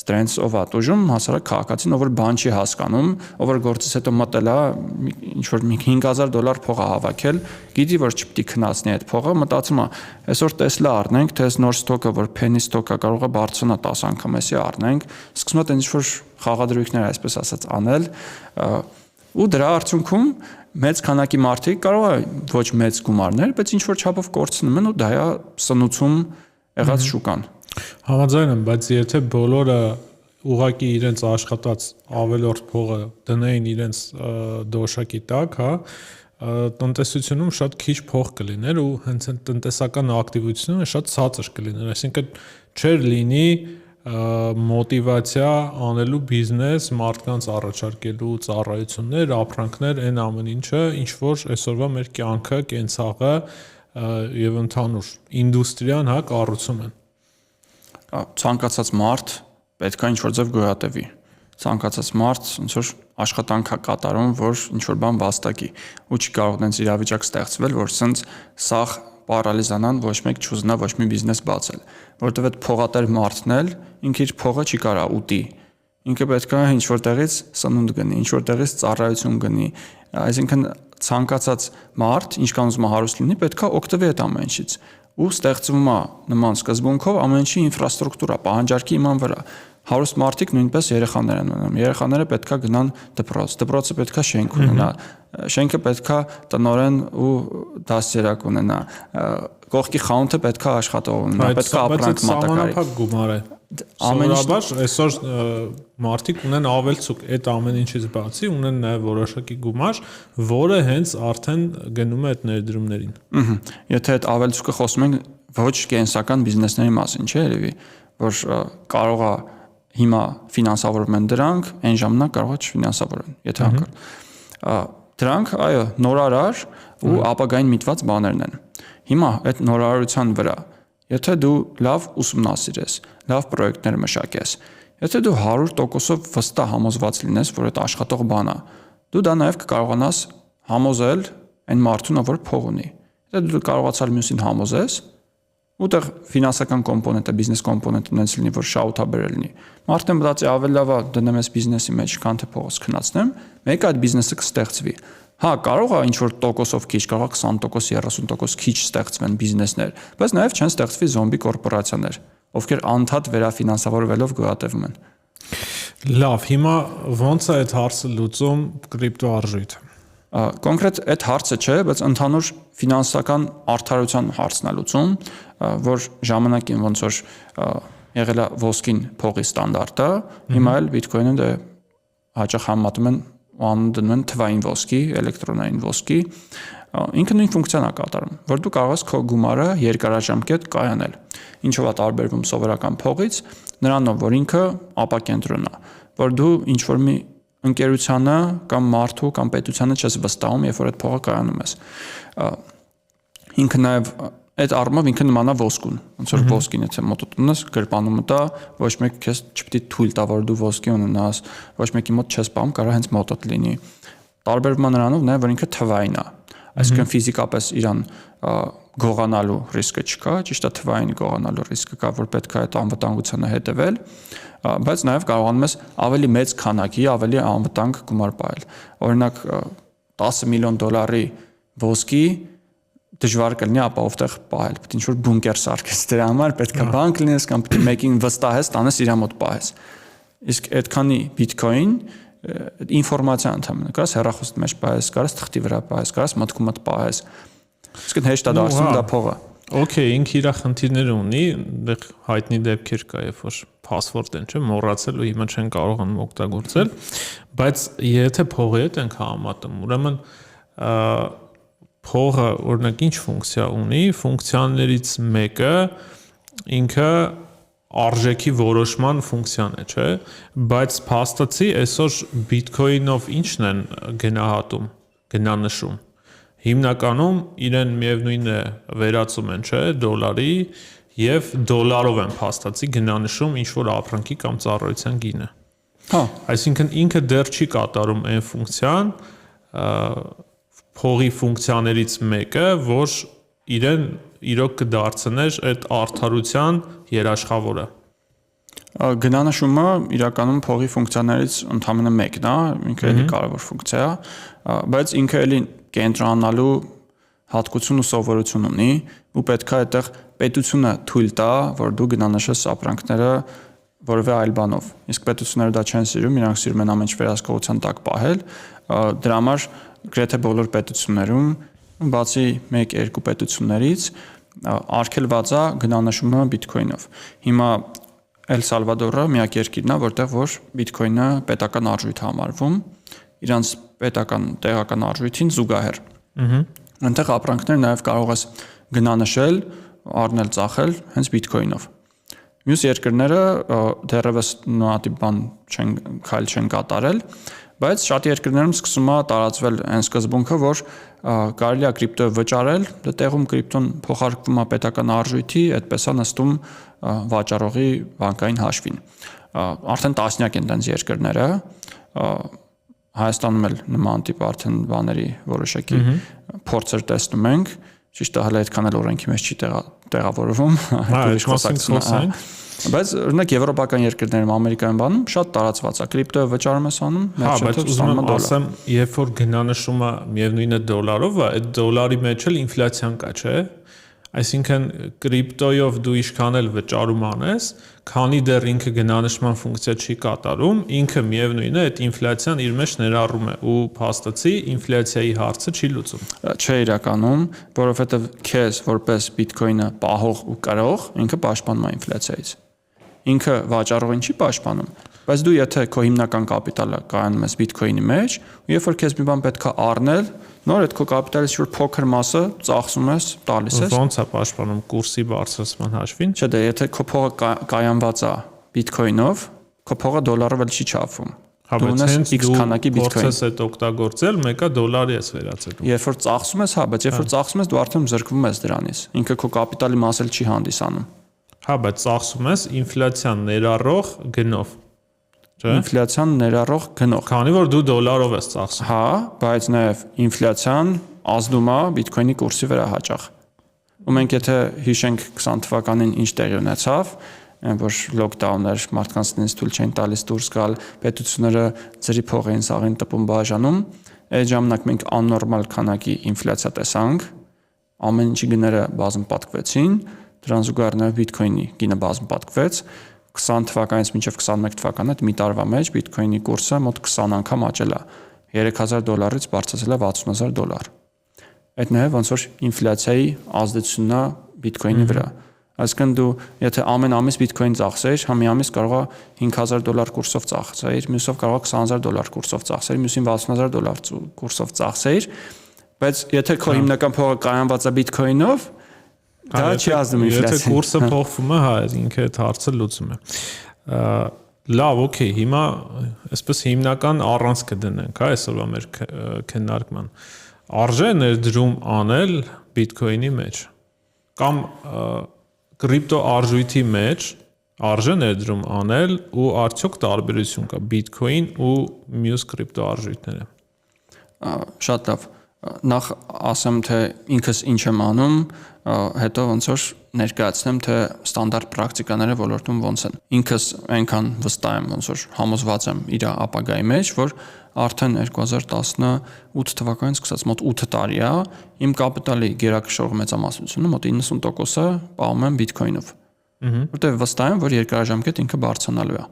դրանց ով է տուժում, հասարակ քաղաքացին, ով որ բան չի հասկանում, ով որ գործից հետո մտել է, ինչ որ $5000 փող է հավաքել, գիտի որ չպետք է քնացնի այդ փողը, մտածում է, այսօր Tesla առնենք, թե այս նոր ստոկը, որ penny stock-ը կարող է բարձրանա 10 անգամ էսի առնենք, սկսում է տենց ինչ որ խաղադրույքներ այսպես ասած անել, ու դրա արդյունքում մեծ քանակի մարդիկ կարող է ոչ մեծ գումարներ, բայց ինչ որ չափով կորցնում են ու դա է սնուցում եղած շուկան։ Համաձայն եմ, բայց եթե բոլորը ուղղակի իրենց աշխատած ավելորդ փողը դնեին իրենց դոշակի տակ, հա, տնտեսությունում շատ քիչ փող կլիներ ու հենց այն տնտեսական ակտիվությունը շատ ցածր կլիներ, այսինքն չէր լինի մոտիվացիա անելու բիզնես, մարդկանց առաջարկելու ծառայություններ, ապրանքներ, այն ամեն ինչը, ինչ որ այսօրվա մեր կյանքը, կենցաղը եւ ընդհանուր ինդուստրիան կառուցում են։ Ցանկացած մարդ պետք է ինչ-որ ձև գոյատևի։ Ցանկացած մարդ ոնց որ աշխատանք է կատարում, որ ինչ-որ բան վաստակի, ու չի կարող դենց իրավիճակ ստեղծվել, որ սենց սաղ պարալիզանան, ոչ մեկ չուզնա ոչ մի բիզնես բացել, որովհետև այդ փողատեր մարդն էլ ինքը իր փողը չի կարա ուտի։ Ինքը պետք է ինչ-որ տեղից սնունդ գնի, ինչ-որ տեղից ծառայություն գնի, այսինքն ցանկացած մարդ, ինչքան ուզում է հարուստ լինի, պետք է օգտվի այդ ամեն ինչից։ Ու ստեղծվում է նման սկզբունքով ամեն ինչի ինֆրաստրուկտուրա, պահանջարկի իման վրա։ Հարուստ մարդիկ նույնպես երեխաներ են ունենում։ Երեխաները պետք է գնան դպրոց, դպրոցը պետք է շենք ունենա, շենքը պետք է տնօրեն ու դասերակ ունենա, կողքի խանութը պետք է աշխատող ունենա, պետք է ապրանք մատակարարի։ Սահմանափակ գումար է։ Սովորաբար այսօր մարդիկ ունեն ավելցուկ այդ ամեն ինչից բացի ունեն նաև որոշակի գումար, որը հենց արդեն գնում է այդ ներդրումներին։ Եթե այդ ավելցուկը խոսում ենք ոչ կենսական բիզնեսների մասին, չէ՞ երևի, որ կարող է հիմա ֆինանսավորվում են դրանք, այն ժամանակ կարող է չֆինանսավորեն, եթե հանկարծ։ Դրանք, այո, նորարար ու ապագային միտված բաներն են։ Հիմա այդ նորարարության վրա, եթե դու լավ ուսումնասիրես, լավ պրոյեկտներ մշակես, եթե դու 100%-ով վստահ համոզված լինես, որ այդ աշխատող բան է, դու դա նաև կկարողանաս համոզել այն մարդուն, որ փող ունի։ Եթե դու կարողացար մյուսին համոզես, ուտեղ ֆինանսական կոմպոնենտը, բիզնես կոմպոնենտը ունես լինի, որ շահութաբեր լինի։ Մարդը մտածի ավելի լավ է դնեմ այս բիզնեսի մեջ, քան թե փողս քնացնեմ, մեկ այդ բիզնեսը կստեղծվի։ Հա, կարող է ինչ-որ տոկոսով քիչ, կարող է 20%, 30% քիչ ստեղծվեն բիզնեսներ, բայց նաև չեն ստեղծվի զոմբի կորպորացիաներ, ովքեր անդադ վերաֆինանսավորվելով գոյատևում են։ Լավ, հիմա ո՞նց է այդ հարցը լուծում կրիպտոարժույթը։ Կոնկրետ այդ հարցը չէ, բայց ընդհանուր ֆինանսական արդարության հարցն է լուծում, որ ժամանակին ոնց որ եղել է ոսկին փողի ստանդարտը, հիմա էլ բիթքոյնը դե հաճախ համատում են ու անուն դնում են թվային ոսկի, էլեկտրոնային ոսկի, ինքը նույն ֆունկցիան է կատարում, որ դու կարող ես քո գումարը երկարաժամկետ կայանել։ Ինչով է տարբերվում սովորական փողից, նրանով, որ ինքը ապակենտրոն է, որ դու ինչ որ մի ընկերությանը կամ մարդու կամ պետությանը չես վստահում, երբ որ այդ փողը կայանում ես։ Ինքը նաև այդ առումով ինքը նման է ոսկուն։ Ոնց որ ոսկին եթե մոտդ ունես, գրպանումը տա, ոչ մեկ քեզ չպետք է թույլ տա, որ դու ոսկի ունենաս, ոչ մեկի մոտ չես պահում, կարող հենց մոտդ լինի։ Տարբերվում է նրանով նաև, որ ինքը թվային է։ Այսինքն ֆիզիկապես իրան գողանալու ռիսկը չկա, ճիշտ է, թվային գողանալու ռիսկը կա, որ պետք է այդ անվտանգությանը հետևել, բայց նաև կարողանում ես ավելի մեծ քանակի, ավելի անվտանգ գումար պահել։ Օրինակ 10 միլիոն դոլարի ոսկի դժվար կլինի ապահով տեղ պահել, պետք է ինչ-որ բունկեր սարքես դրա համար, պետք է բանկ լինես կամ պետք է մեկին վստահես, տանես իր մոտ պահես։ Իսկ այդքանի բիթքոին ինֆորմացիա ընդհանրապես կարաս հեռախոսի մեջ պահես, կարաս թղթի վրա պահես, կարաս մտքումդ պահես։ Իսկ հեշտ է դարձնում դա փողը։ Okay, ինքը իր խնդիրները ունի, այնտեղ հայտնի դեպքեր կա, երբ որ password են, չէ՞, մոռացել ու հիմա չեն կարողանում օգտագործել, բայց եթե փողի հետ ենք համատում, ուրեմն փողը օրինակ ինչ ֆունկցիա ունի, ֆունկցիաներից մեկը ինքը արժեքի որոշման ֆունկցիան է, չէ՞, բայց փաստացի այսօր բիթքոինով ինչն են գնահատում, գնանշում։ Հիմնականում իրեն միևնույն է վերածում են, չէ, դոլարի եւ դոլարով են փաստացի գնանշում ինչ որ ապրանքի կամ ծառայության գինը։ Հա, այսինքն ինքը դեռ չի կատարում այն ֆունկցիան, փողի ֆունկցիաներից մեկը, որ իրեն իրոք կդարձներ այդ արդարության երաշխավորը։ Գնանշումը իրականում փողի ֆունկցիաներից ընդհանրապես մեկն է, ինքը էլի կարևոր ֆունկցիա է, բայց ինքը էլի կենտրոնանալու հատկություն ու սովորություն ունի ու պետք է այդտեղ պետությունը թույլ տա, որ դու գնանշես ապրանքները որևէ այլ բանով։ Իսկ պետությունները դա չեն սիրում, իրանք սիրում են ամեն ինչ վերահսկողության տակ պահել։ Դրա համար գրեթե բոլոր պետություններում, բացի 1-2 պետություններից, արգելված է գնանշումը բիթքոինով։ Հիմա Էլ Սալվադորը միակ երկիրն է, որտեղ որ բիթքոինը պետական արժույթ է համարվում, իրանց պետական տեղական արժույթին զուգահեռ։ Այնտեղ ապրանքներ նաև կարող ես գնանշել, առնել, ծախել հենց Bitcoin-ով։ Մյուս երկրները դեռևս նույնատիպ բան չեն կատարել, բայց շատ երկրներում սկսում է տարածվել այն սկզբունքը, որ կարելի է կրիպտոյը վճարել, դա տեղում կրիպտոն փոխարկվում է պետական արժույթի, այդպես է նստում վաճառողի բանկային հաշվին։ Արդեն տասնյակ են դրանց երկրները, Հայաստանում էլ նման տիպ արդեն բաների որոշակի փորձեր տեսնում ենք, ճիշտ է հələ այդքան էլ օրենքի մեջ չի տեղավորվում, բայց օրինակ եվրոպական երկրներում, Ամերիկայում բանում շատ տարածված է, կրիպտոյը վճարում ես անում, բայց ուզում եմ ասեմ, երբ որ գնանշումը միևնույնն է դոլարով, այդ դոլարի մեջ էլ ինֆլյացիան կա, չէ՞։ Այսինքն կրիպտոյով դու ինչքան էլ վճարում անես, քանի դեռ ինքը գնանշման ֆունկցիա չի կատարում, ինքը միևնույնն է, այդ ինֆլյացիան իր մեջ ներառում է ու փաստացի ինֆլյացիայի հարցը չի լուծում։ Չէ իրականում, որովհետև քեզ որպես Bitcoin-ը պահող ու կրող, ինքը պաշտպանում է ինֆլյացիայից։ Ինքը վաճառողին չի պաշտպանում, բայց դու եթե քո հիմնական կապիտալը կայանում ես Bitcoin-ի մեջ, ու երբ որ քեզ մի բան պետք է առնել, նոր այդ քո կապիտալից շուտ փոքր մասը ծախսում ես, տալիս ես։ Ոնց է պաշտպանում կուրսի բարձրացման հաշվին։ Չէ, դե եթե քո փողը կայանված է Bitcoin-ով, քո փողը դոլարով էլ չի չափվում։ Դու ունես X քանակի Bitcoin։ Փորձես այդ օգտագործել, մեկը դոլարի ես վերածելու։ Երբ որ ծախսում ես, հա, բայց երբ որ ծախսում ես, դու արդեն զրկվում ես դրանից։ Ինքը քո կապիտալի մաս էլ չի հանդիսանում։ Հա, բայց ծախսում ես ինֆլյացիան ներառող գնով։ Չէ՞։ Ինֆլյացիան ներառող գնով։ Քանի որ դու դոլարով ես ծախսում։ Հա, բայց նաև ինֆլյացիան ազդում է Bitcoin-ի կուրսի վրա հաճախ։ Ու մենք եթե հիշենք 20 թվականին ինչ տեղի ունեցավ, որ լոկդաուններ մարդկանց դից թույլ չեն տալիս դուրս գալ, պետությունները ծրի փող էին սաղին տպում բաժանում, այդ ժամանակ մենք աննորմալ քանակի ինֆլյացիա տեսանք, ամեն ինչի գները բազմապատկվեցին, դրան զուգահեռ նաև Bitcoin-ի գինը բազմապատկվեց, 20 թվականից մինչև 21 թվականը այդ մի տարվա մեջ Bitcoin-ի կուրսը մոտ 20 անգամ աճել է, $3000-ից բարձրացել է $60000։ Այդ նաև ոնց որ ինֆլյացիայի ազդեցությունն է Bitcoin-ի վրա։ Այսինքն դու եթե ամեն ամիս Bitcoin ծախսեիր, հա մի ամիս կարող է $5000 կուրսով ծախսեիր, մյուսով կարող է $20000 կուրսով ծախսեիր, մյուսին $60000 կուրսով ծախսեիր, բայց եթե քո հիմնական փողը կայանված է Bitcoin-ով, դա չի ազդում ինֆլյացիային։ Եթե կուրսը փոխվում է, հա, ինքը այդ հարցը լուծում է։ Լավ, օքեյ, հիմա այսպես հիմնական առանց կդնենք, հա, այսօրվա մեր քննարկման։ Արժե ներդրում անել Bitcoin-ի մեջ կամ կրիպտո արժույթի մեջ արժե ներդրում անել ու արդյոք տարբերություն կա Bitcoin ու մյուս կրիպտո արժույթները։ Շատ լավ։ Նախ ասեմ թե ինքս ինչ եմ անում, հետո ոնց որ ներկայացնեմ թե ստանդարտ պրակտիկաները ոլորտում ոնց են։ Ինքս այնքան վստահ եմ, ոնց որ համոզված եմ իր ապագայի մեջ, որ արդեն 2018 թվականից սկսած մոտ 8 տարի է, իմ կապիտալի գերակշռող մեծամասնությունը մոտ 90%-ը պահում եմ Bitcoin-ով։ Որտեղ վստահ եմ, որ երկարաժամկետ ինքը բարձրանալու է։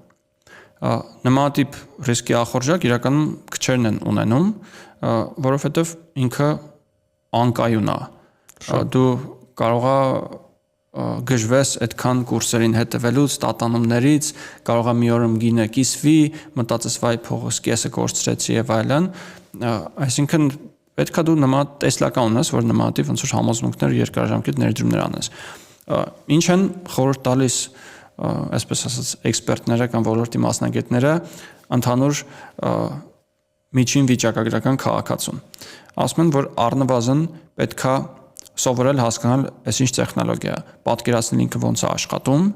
Նմանատիպ ռիսկի ախորժակ իրականում քչերն են ունենում, որովհետև ինքը անկայուն է։ Դու կարող ես գժվես այդքան կուրսերին հետևելուց, տատանումներից, կարող է մի օրում գինը կիսվի, մտածես վայ փողս կեսը կորցրեցի եւ այլն, այսինքն պետքա դու նման տեսլական ունես, որ նմանատիպ ոնց որ համոզմունքներ երկարաժամկետ ներդրումներ անես։ Ինչ են խորհուրդ տալիս, այսպես ասած, էքսպերտները կամ ոլորտի մասնագետները ընդհանուր միջին վիճակագրական քաղաքացուն։ Ասում են, որ առնվազն պետքա սովորել հասկանալ այսինչ տեխնոլոգիա, պատկերացնել ինքը ոնց է աշխատում,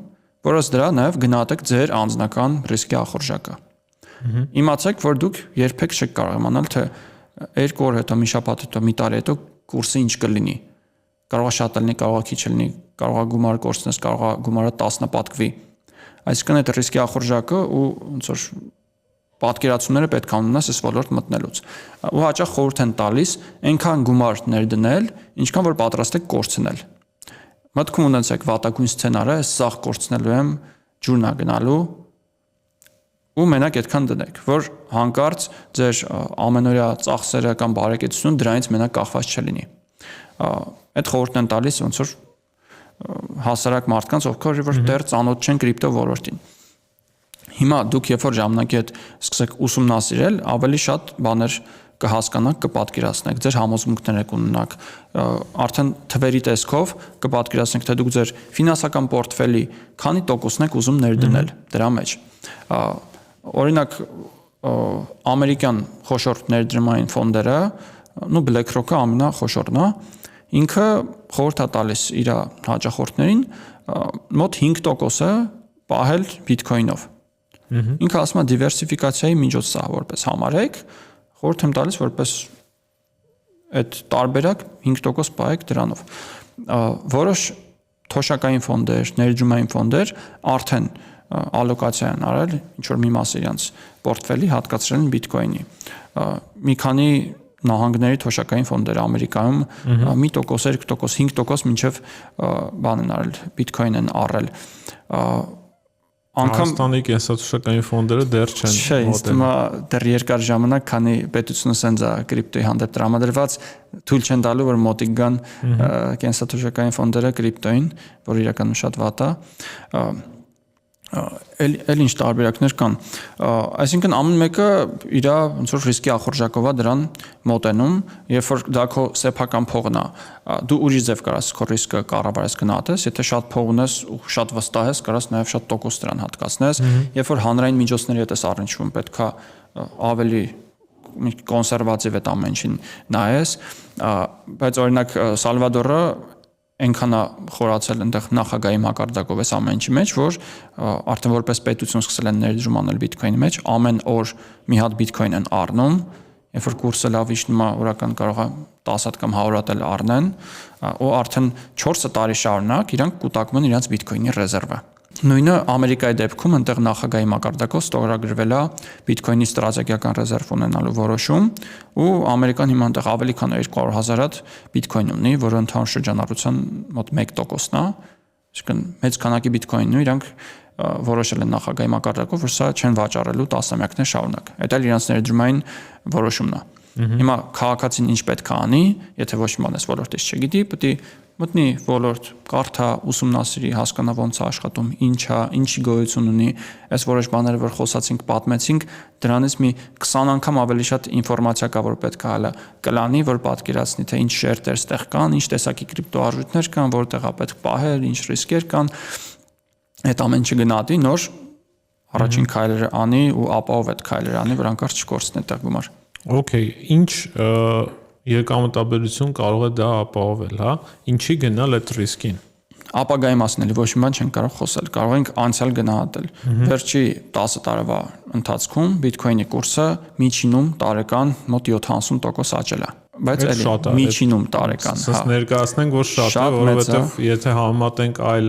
որից դրա նաև գնահատեք ձեր անձնական ռիսկի ախորժակը։ Իմացեք, որ դուք երբեք չեք կարող իմանալ, թե 2 օր հետո, մի շաբաթ հետո, մի տարի հետո կուրսը ինչ կլինի։ Կարող է շատ լինի, կարող է քիչ լինի, կարող է գումար կորցնես, կարող է գումարը 10 պատկվի։ Այսինքն այդ ռիսկի ախորժակը ու ոնց որ պատկերացումները պետք է ունենաս այս ոլորտ մտնելուց։ Ու հաճախ խորհուրդ են տալիս այնքան գումար ներդնել, ինչքան որ պատրաստ եք կորցնել։ Մտքում ունեցեք վատագույն սցենարը, սաղ կորցնելու եմ, ջուրն է գնալու, ու մենակ այդքան դնեք, որ հանկարծ ձեր ամենօրյա ծախսերը կամ բարեկեցությունը դրանից մենակ կախված չլինի։ Այդ խորհուրդն են տալիս ոնց որ հասարակ մարդկանց, ովքեր որ դեռ ծանոթ չեն կրիպտո ոլորտին։ Հիմա դուք երբ որ ժամանակի հետ սկսեք ուսումնասիրել, ավելի շատ բաներ կհասկանաք, կպատկերացնեք, ձեր համոզմունքները կունենաք, արդեն թվերի տեսքով կպատկերացնեք, թե դուք ձեր ֆինանսական պորտֆելի քանի տոկոսն եք ուզում ներդնել դրա մեջ։ Օրինակ ամերիկյան խոշոր ներդրումային ֆոնդերը, BlackRock-ը ամենախոշորն է, ինքը խորհուրդ է տալիս իր հաճախորդներին մոտ 5%-ը պահել բիթքոյնով։ Ինքը ասում է դիվերսիֆիկացիայի միջոց է, որպես համարեք, խորհուրդ եմ տալիս, որպես այդ տարբերակ 5% պահեք դրանով։ Որոշ թոշակային ֆոնդեր, ներդրումային ֆոնդեր արդեն ալոկացիա են արել, ինչ որ մի մասը իրենց պորտֆելի հատկացրել են բիթքոյնի։ Մի քանի նահանգների թոշակային ֆոնդեր Ամերիկայում 1%, 2%, 5% մինչև բան են արել, բիթքոյն են առել։ Հայաստանի կենսաթոշակային ֆոնդերը դեռ չեն Չէ, ինձ թվում է դեռ երկար ժամանակ, քանի պետությունը սենց է կրիպտոյի հանդեպ տրամադրված, թույլ չեն տալու, որ մոտիկ գան կենսաթոշակային ֆոնդերը կրիպտոյին, որ իրականում շատ վատ է։ Էլ ինչ տարբերակներ կան, այսինքն ամեն մեկը իր ոնց որ ռիսկի ախորժակով է դրան մոտենում, երբ որ դա քո սեփական փողն է, դու ուրիշ ձև կարաս քո ռիսկը կառավարես գնահատես, եթե շատ փող ունես ու շատ վստահ ես, կարաս նաև շատ տոկոս դրան հատկացնես, երբ որ հանրային միջոցների հետ ես առնչվում, պետքա ավելի կոնսերվատիվ այդ ամեն ինչին նայես, բայց օրինակ Սալվադորը այնքան է խորացել այնտեղ նախագահի մակարդակով այս ամեն ինչի մեջ, որ արդեն որպես պետություն սկսել են ներդրում անել բիթքոյնի մեջ, ամեն օր մի հատ բիթքոյն են առնում, երբ որ կուրսը լավ իջնում է, օրական կարող է 10 հատ կամ 100 հատ էլ առնեն, ու արդեն 4 տարի շարունակ իրանք կուտակում են իրենց բիթքոյնի ռեզերվը։ Նույնը Ամերիկայի դեպքում այնտեղ նախագահի մակարդակով ստորագրվել է բիթքոյնի ստրատեգիական ռեզերվ ունենալու որոշում, ու Ամերիկան հիմա այնտեղ ավելի քան 200,000 հատ բիթքոյն ունի, որը ընդհանուր շրջանառության մոտ 1%-ն է, այսինքն մեծ քանակի բիթքոյնն ու իրանք որոշել են նախագահի մակարդակով, որ սա չեն վաճառելու տասնամյակներ շարունակ։ Այդ էլ իրենց ներդրումային որոշումն է։ Հիմա քաղաքացին ինչ պետք է անի, եթե ոչ մի բան այս ոլորտից չգիտի, պետք է մտնի ոլորտ, կարդա, ուսումնասիրի, հասկանա ոնց է աշխատում, ինչ է, ինչի գոյություն ունի, այս որոշ բաները, որ խոսացինք, պատմեցինք, դրանից մի 20 անգամ ավելի շատ ինֆորմացիա կա, որ պետք է հələ կլանի, որ պատկերացնի, թե ինչ շերտեր ստեղ կան, ինչ տեսակի կրիպտոարժույթներ կան, որտեղ է պետք պահել, ինչ ռիսկեր կան, այդ ամեն ինչը գնահատի, նոր առաջին քայլերը անի ու ապահով այդ քայլերը անի, որ հանկարծ չկորցնի այդտեղ գումար։ Okay, ինչ եկամտաբերություն կարող է դա ապահովել, հա? Ինչի գնալ այդ ռիսկին։ Ապագայի մասին էլ ոչ մի բան չեն կարող խոսել, կարող ենք անցյալ գնահատել։ Վերջի 10 տարվա ընթացքում բիթքոյնի կուրսը միջինում տարեկան մոտ 70% աճել է։ Բայց էլ միջինում տարեկան, հա։ Ներկայացնենք, որ շատ է, որովհետև եթե համեմատենք այլ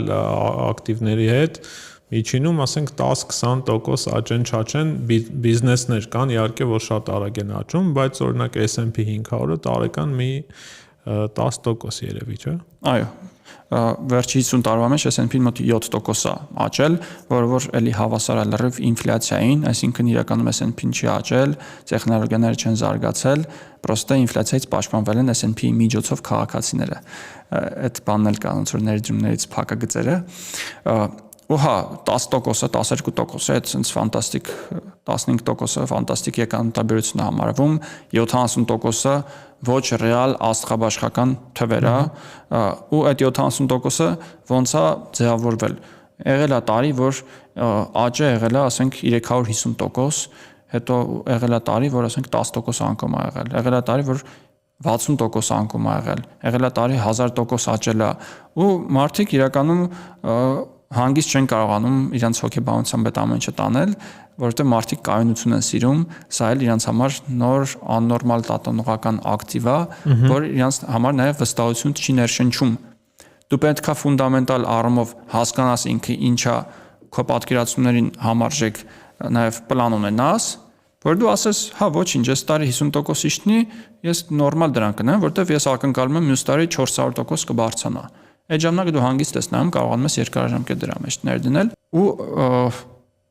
ակտիվների հետ, միջինում ասենք 10-20% աճեն բիզնեսներ կան, իհարկե որ շատ արագ են աճում, բայց օրինակ S&P 500-ը տարեկան մի 10% երևի, չէ՞։ Այո։ Վերջի 50 տարվա մեջ S&P-ն մոտ 7% է աճել, որը որ էլի հավասար է լրիվ ինֆլյացիային, այսինքն իրականում S&P-ն չի աճել, տեխնոլոգիաները չեն զարգացել, պրոստը ինֆլյացիայից պաշտպանվել են S&P-ի միջոցով քաղաքացիները։ Այդ բանն էլ կա, ոնց որ ներդրումներից փակագծերը։ Ու հա 10%-ը, 12%-ը այդ sense ֆանտաստիկ, 15%-ը ֆանտաստիկ եկամտաբերություն է համարվում, 70%-ը ոչ ռեալ աստղաբաշխական թվեր է, ու այդ 70%-ը ոնց է ձևավորվել։ Եղել է տարի, որ աճը եղել է, ասենք 350%, հետո եղել է տարի, որ ասենք 10% անկում է եղել։ Եղել է տարի, որ 60% անկում է եղել։ Եղել է տարի 1000% աճել է, ու մարդիկ իրականում հանգիստ չեն կարողանում իրենց հոգեբանությամբ այդ ամեն ինչը տանել, որովհետև մարդիկ կայունություն են սիրում, սա էլ իրենց համար նոր աննորմալ տատանողական ակտիվ է, որ իրենց համար նաև վստահություն չի ներշնչում։ Դու պետք է ֆունդամենտալ առումով հասկանաս ինքը ինչա, քո պատկերացումներին համարժեք նաև պլան ունենաս, որ դու ասես, հա ոչինչ, այս տարի 50% իշտնի, ես նորմալ դրան կնեմ, որովհետև ես ակնկալում եմ մյուս տարի 400% կբարձրանա։ Այդ ժամանակ դու հանգիստ ես նայում, կարողանում ես երկարաժամկետ դրա մեջ ներդնել, ու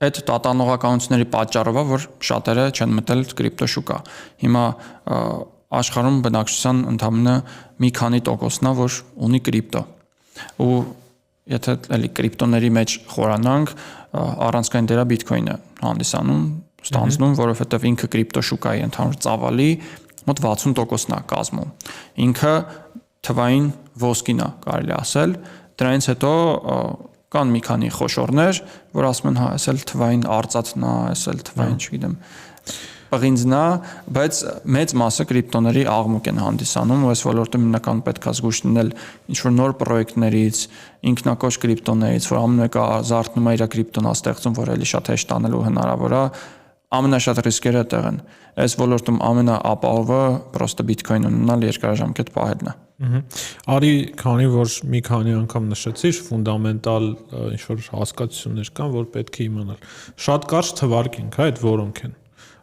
այդ տատանողականությունների պատճառով է, որ շատերը չեն մտել կրիպտո շուկա։ Հիմա աշխարհում բնակչության ընդամենը մի քանի տոկոսն է, որ ունի կրիպտո։ Ու եթե էլի կրիպտոների մեջ խորանանք, առանցքային դերը բիթքոյնը հանդիսանում, ստանձնում, որովհետև ինքը կրիպտո շուկայի ընդհանուր ծավալի մոտ 60%-ն է կազմում։ Ինքը թվային ոսկին է, կարելի ասել։ Դրանից հետո կան մի քանի խոշորներ, որ ասում են, հա, այս էլ թվային արծաթն է, այս էլ թվային, չգիտեմ, պղինձն է, բայց մեծ մասը կրիպտոների աղմուկ են հանդիսանում, ու այս ոլորտում հիմնականում պետք է զգույշ լինել ինչ-որ նոր պրոյեկտներից, ինքնակոչ կրիպտոներից, որ ամեն մեկը զարթնում է իր կրիպտոն ստեղծում, որ էլի շատ հեշտ անելու հնարավոր է, ամենաշատ ռիսկերը տեղ են։ Այս ոլորտում ամենաապահովը պրոստը բիթքոին ունենալ երկարաժամկետ պահելն է։ Արի, քանի որ մի քանի անգամ նշեցիր, ֆունդամենտալ ինչ-որ հասկացություններ կան, որ պետք է իմանալ։ Շատ կարճ թվարկենք, հա, այդ որոնք են։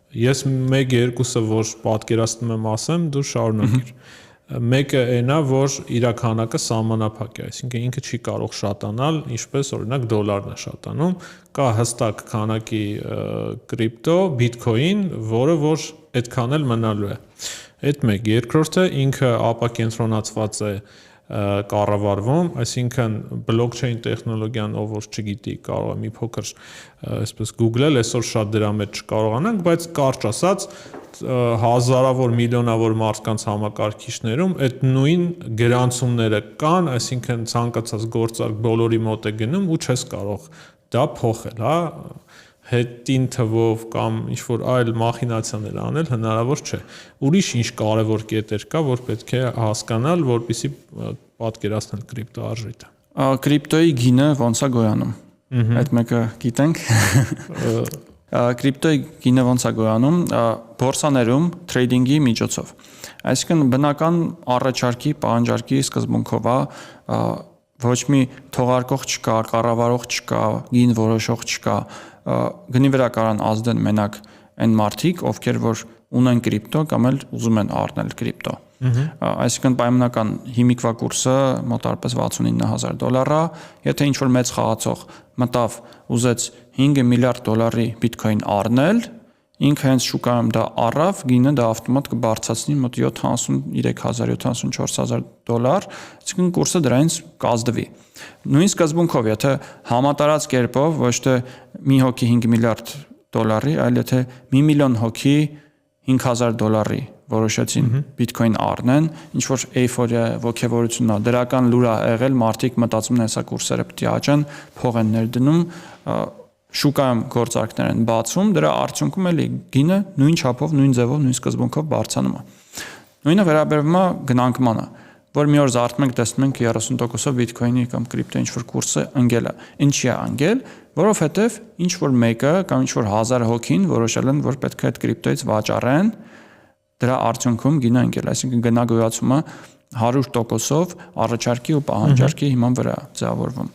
Ես 1-2-ը, որ պատկերացնում եմ ասեմ, դու շարունակիր։ Մեկը այն է, որ իր քանակը սահմանափակ է, այսինքն ինքը չի կարող շատանալ, ինչպես օրինակ դոլարն է շատանում, կա հստակ քանակի կրիպտո, բիթքոին, որը որ այդքան էլ մնալու է։ Այդ մեկ, երկրորդը ինքը ապակենտրոնացված է կառավարվում, այսինքն բլոկչեյն տեխնոլոգիան, ով որ չգիտի, կարող է մի փոքր այսպես Google-ել, այսօր շատ դրա մեջ չկարողանանք, բայց կարճ ասած հազարավոր, միլիոնավոր մարդկանց համակարգիչներում այդ նույն գրանցումները կան, այսինքն ցանկացած գործարք բոլորի մոտ է գնում ու չես կարող դա փոխել, հա, հետին թվով կամ ինչ-որ այլ մախինացիաներ անել հնարավոր չէ։ Ուրիշ ինչ կարևոր կետեր կա, որ պետք է հասկանալ, որպեսզի պատկերացնել կրիպտո արժույթը։ Կրիպտոյի գինը ոնց է գոյանում։ Այդ մեկը գիտենք։ Կրիպտոյի գինը ոնց է գոյանում, բորսաներում թրեյդինգի միջոցով։ Այսինքն բնական առաջարկի, պահանջարկի սկզբունքով է, ոչ մի թողարկող չկա, կառավարող չկա, գին որոշող չկա, գնի վրա կարան ազդեն մենակ այն մարդիկ, ովքեր որ ունեն կրիպտո կամ էլ ուզում են առնել կրիպտո։ Այսինքն պայմանական հիմիկվա կուրսը մոտարպես $69,000 է, եթե ինչ-որ մեծ խաղացող մտավ ուզեց $5 միլիարդ բիթքոին առնել, ինքը հենց շուկայում դա առավ, գինը դա ավտոմատ կբարձրացնի մոտ $73,000-$74,000, այսինքն կուրսը դրանից կազդվի։ Նույն սկզբունքով, եթե համատարած կերպով ոչ թե մի հոգի $5 միլիարդ, այլ եթե 1 միլիոն հոգի $5,000 որոշեցին բիթքոին առնեն, ինչ որ էյֆորիա, ոգևորությունն է, դրական լուր է եղել, մարդիկ մտածում են հեսա կուրսերը պետք է աճեն, փող են ներդնում, շուկայում գործարքներ են բացում, դրա արդյունքում էլի գինը նույն չափով, նույն ձևով, նույն սկզբունքով բարձրանում է։ Նույնը վերաբերվում է գնանկմանը, որ մի օր զարթում ենք, տեսնում ենք 30%-ով բիթքոինի կամ կրիպտո ինչ-որ կուրսը ընկել է։ Ինչի է ընկել, որովհետև ինչ-որ մեկը կամ ինչ-որ 1000 հոգին որոշել են, որ պետք է այդ կրիպտոից վաճառեն, դրա արդյունքում գինը ընկել, այսինքն գնագոյացումը 100%-ով առաջարկի ու պահանջարկի հիման վրա ձևավորվում։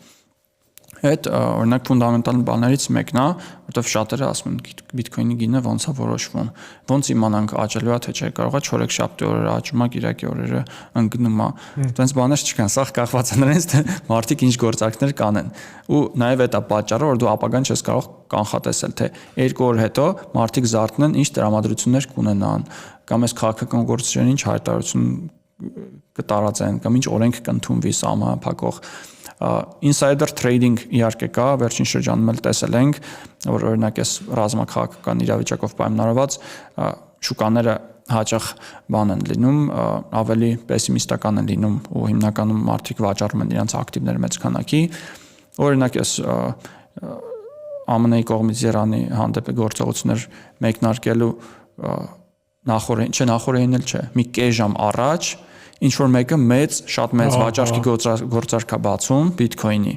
Այդ օրինակ ֆունդամենտալ բաներից մեկն է, որտեղ շատերը ասում են բիթքոինի գինը ոնց է որոշվում, ոնց իմանանք աճելու է թե չէ, կարող է չորեքշաբթի օրերը աճում է, կիրակի օրերը ընկնում է։ Այդպես բաներ չկան, սա կախված է նրանից, թե մարդիկ ինչ գործարքներ կանեն։ Ու նաև այդ է պատճառը, որ դու ապագան չես կարող կանխատեսել, թե 2 օր հետո մարդիկ զարթնեն, ինչ տրամադրություններ կունենան, կամ այս քաղաքական գործիչերին ինչ հայտարարություն կտարածեն, կամ ինչ օրենք կընդունվի սահմանափակող։ Insider trading իհարկե կա, վերջին շրջանում էլ տեսել ենք, որ օրինակ այս ռազմաքաղաքական իրավիճակով պայմանավորված շուկաները հաճախ բան են լինում, ավելի պեսիմիստական են լինում ու հիմնականում մարդիկ վաճառում են իրենց ակտիվներ մեծ քանակի։ Օրինակ այս ԱՄՆ-ի կողմից Իրանի հանդեպ գործողություններ մեկնարկելու նախորդին էլ չէ, մի կես ժամ առաջ ինչ որ մեկը շատ մեծ վաճառքի գործարք է բացում բիթքոինի։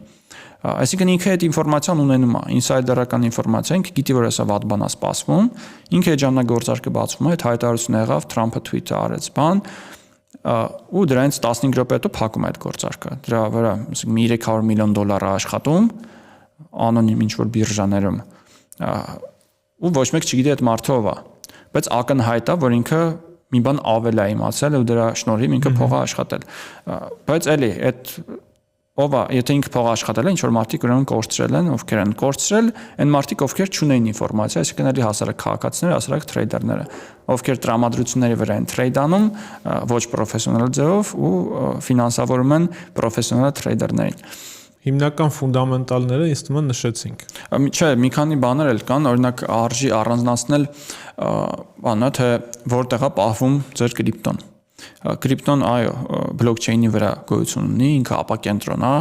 Այսինքն ինքը այդ ինֆորմացիան ունենում է, ինսայդերական ինֆորմացիա, ինքը գիտի, որ հեսա վատ բան է սպասվում, ինքը այդ ժամանակ գործարքը բացվում է, այդ հայտարարությունը եղավ, Թրամփը թվիթը արեց բան, ու դրանից 15 րոպե հետո փակում է այդ գործարքը։ Դրա վրա $300 միլիոն աշխատում, անոնիմ ինչ որ բիրժաներում, ու ոչ մեկ չգիտի այդ մարդը ով է, բայց ակնհայտ է, որ ինքը մի բան ավել է իմացել ու դրա շնորհիվ ինքը փող է աշխատել։ Բայց էլի այդ ով է, եթե ինքը փող աշխատել է, ինչ որ մարդիկ ուրեմն կորցրել են, ովքեր են կորցրել, այն մարդիկ ովքեր չունեին ինֆորմացիա, այսինքն էլի հասարակ քաղաքացիները, հասարակ թրեյդերները, ովքեր տրամադրությունների վրա են թրեյդանում, ոչ պրոֆեսիոնալ ձևով ու ֆինանսավորում են պրոֆեսիոնալ թրեյդերներին։ Հիմնական ֆունդամենտալները ինձ թվում է նշեցինք։ Չէ, մի քանի բաներ էլ կան, օրինակ արժի առանձնացնել բանը, թե որտեղ է պահվում ձեր կրիպտոն։ Կրիպտոն այո, բլոկչեյնի վրա գոյություն ունի, ինքը ապակենտրոն է,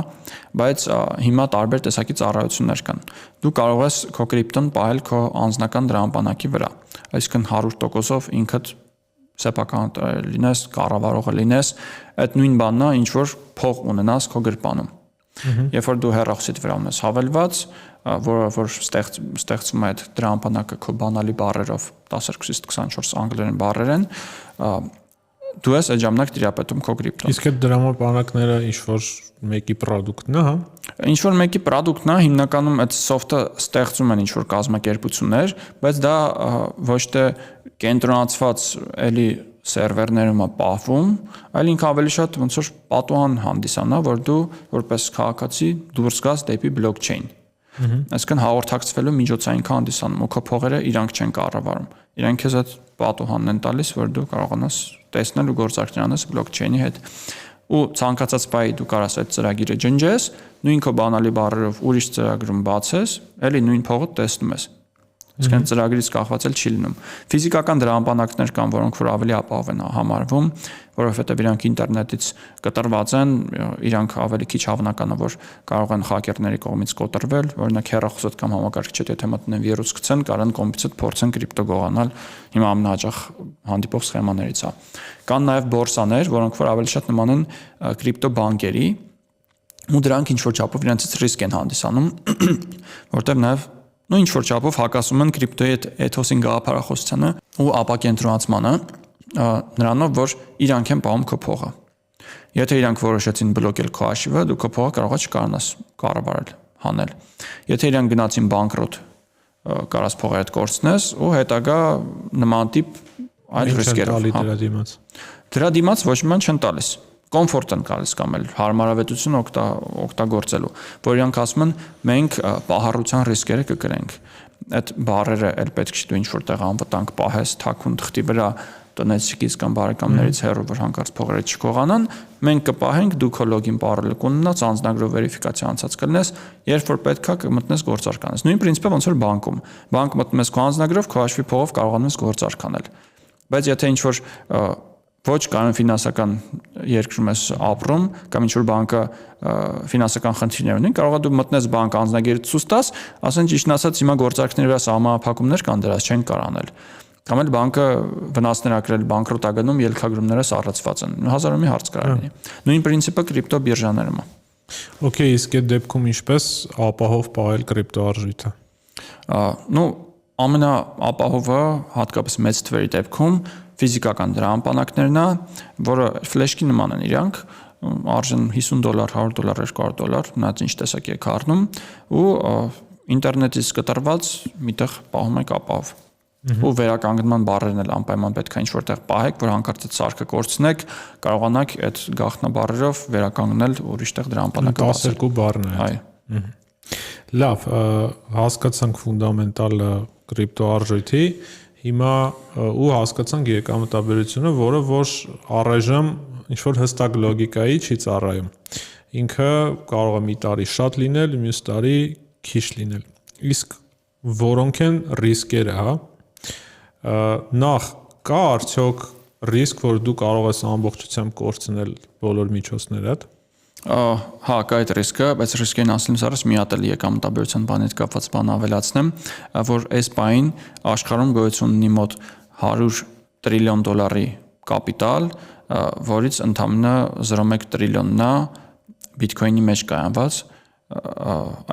բայց հիմա տարբեր տեսակի ծառայություններ կան։ Դու կարող ես քո կրիպտոն պահել քո անձնական դրամապանակի վրա, այսինքն 100%-ով ինքդ սեփական լինես, կառավարողը լինես, այդ նույն բանն է, ինչ որ փող ունենաս քո գրպանում։ Երբ որ դու հեռախոսիդ վրա ունես հավելված, որ ստեղծում է այդ դրամապանակը քո բանալի բառերով 12-ից 24 անգլերեն բառեր են, դու ես այդ ժամանակ տիրապետում քո կրիպտոն։ Իսկ այդ դրամապանակները ինչ որ մեկի product-ն է, հա։ Ինչ որ մեկի product-ն է, հիմնականում այդ soft-ը ստեղծում են ինչ որ կազմակերպություններ, բայց դա ոչ թե կենտրոնացված էլի սերվերներում է պահվում, այլ ինքը ավելի շատ ոնց որ պատուհան հանդիսանա, որ դու որպես քաղաքացի դուրս գաս դեպի բլոկչեյն։ Այսինքն հաղորդակցվելու միջոցային հանդիսանում ու քո փողերը իրանք չեն կառավարում։ Իրանք քեզ այդ պատուհանն են տալիս, որ դու կարողանաս տեսնել ու գործարկներ անես բլոկչեյնի հետ։ Ու ցանկացած բայ դու կարաս այդ ծրագիրը ջնջես, նույն քո բանալի բառերով ուրիշ ծրագրում բացես, էլի նույն փողը տեսնում ես։ Իսկ այն ծրագրից կախված էլ չի լինում։ Ֆիզիկական դրամապանակներ կան, որոնք որ ավելի ապահով են համարվում, որովհետև իրանք ինտերնետից կտրված են, իրանք ավելի քիչ հավանական է, որ կարող են հակերների կողմից կոտրվել, օրինակ հեռախոսդ կամ համակարգիչդ եթե մտնեն վիրուս գցեն, կարան կոմպյուտերդ փորձեն կրիպտո գողանալ, հիմա ամենահաճախ հանդիպող սխեմաներից է։ Կան նաև բորսաներ, որոնք որ ավելի շատ նման են կրիպտո բանկերի, ու դրանք ինչ որ չափով իրենցից ռիսկ են հանդիսանում, որտեղ նաև նույն ինչ որ չափով հակասում են կրիպտոյի էթոսին գաղափարախոսությանը ու ապակենտրոնացմանը, նրանով որ իրանք են պահում քո փողը։ Եթե իրանք որոշեցին բլոկել քո հաշիվը, դու քո փողը կարող ես չկարողանաս կառավարել, հանել։ Եթե իրանք գնացին բանկրոտ, կարաս փողերդ կորցնես ու հետագա նման տիպ այլ ռիսկերով։ Դրա դիմաց ոչ մի բան չեն տալիս։ Կոմֆորտ են գալիս կամ էլ հարմարավետություն օգտագործելու, որ իրանք ասում են մենք պահառության ռիսկերը կկրենք։ Այդ բառերը էլ պետք չի դու ինչ որտեղ անվտանգ պահես թաքուն թղթի վրա տնեցիկից կամ բարեկամներից հեռու, որ հանկարծ փողերը չկողանան, մենք կպահենք, դու քո լոգին բառերը կունենաս, անձնագրով վերիֆիկացիա անցած կլինես, երբ որ պետքա կմտնես գործարկանես։ Նույն պրինցիպը ոնց որ բանկում։ Բանկ մտնում ես քո անձնագրով, քո հաշվի փողով կարողանում ես գործարկանել։ Բայց եթե ինչ որ ոչ կայուն ֆինանսական երկրում ես ապրում կամ ինչ որ բանկը ֆինանսական խնդիրներ ունի, կարող է դու մտնես բանկ անձնագիրը ցույց տաս, ասեն ճիշտն ասած հիմա գործարքների վրա սահմանափակումներ կան դրանց չեն կարանել։ Կամ էլ բանկը վնասներ ակրել բանկրոտագնում ելքագրումները սառեցված են։ 1000 մի հարց կարող լինի։ Նույն պրինցիպը կրիպտո բիրժաներում է։ Okay, իսկ այդ դեպքում ինչպես ապահով պահել կրիպտոարժույթը։ Ну, ամենաապահովը հատկապես մեծ թվերի դեպքում ֆիզիկական դրամապանակներն է, որը ֆլեշկի նման են իրանք, արժեն $50, $100, $200, մնաց ինչ տեսակ եք առնում ու ինտերնետից կտրված միտեղ պահում եք ապահով։ Ու վերականգնման բառերն էլ անպայման պետք է ինչ որտեղ պահեք, որ հանկարծ այդ սարքը կորցնեք, կարողանաք այդ գաղտնաբառերով վերականգնել ուրիշտեղ դրամապանակը բացել։ 12 բառն է։ Այո։ Լավ, հասկացանք ֆունդամենտալ կրիպտոարժույթի, հիմա ու հասկացանք եկամտաբերությունը, որը որ առայժմ ինչ որ հստակ լոգիկայի չի ծառայում։ Ինքը կարող է մի տարի շատ լինել, մյուս տարի քիչ լինել։ Իսկ որոնք են ռիսկերը, հա։ Նախ կա արդյոք ռիսկ, որ դու կարող ես ամբողջությամբ կորցնել բոլոր միջոցներդ։ Հա, կա այդ ռիսկը, բայց ռիսկերն ասելուց առաջ մի հատ էլ եկամտաբերության բանի հետ կապված բան ավելացնեմ, որ այս պահին աշխարհում գոյություն ունի մոտ $100 տրիլիոն կապիտալ, որից ընդամենը 0.1 տրիլիոնն է բիթքոյնի մեջ կայանված,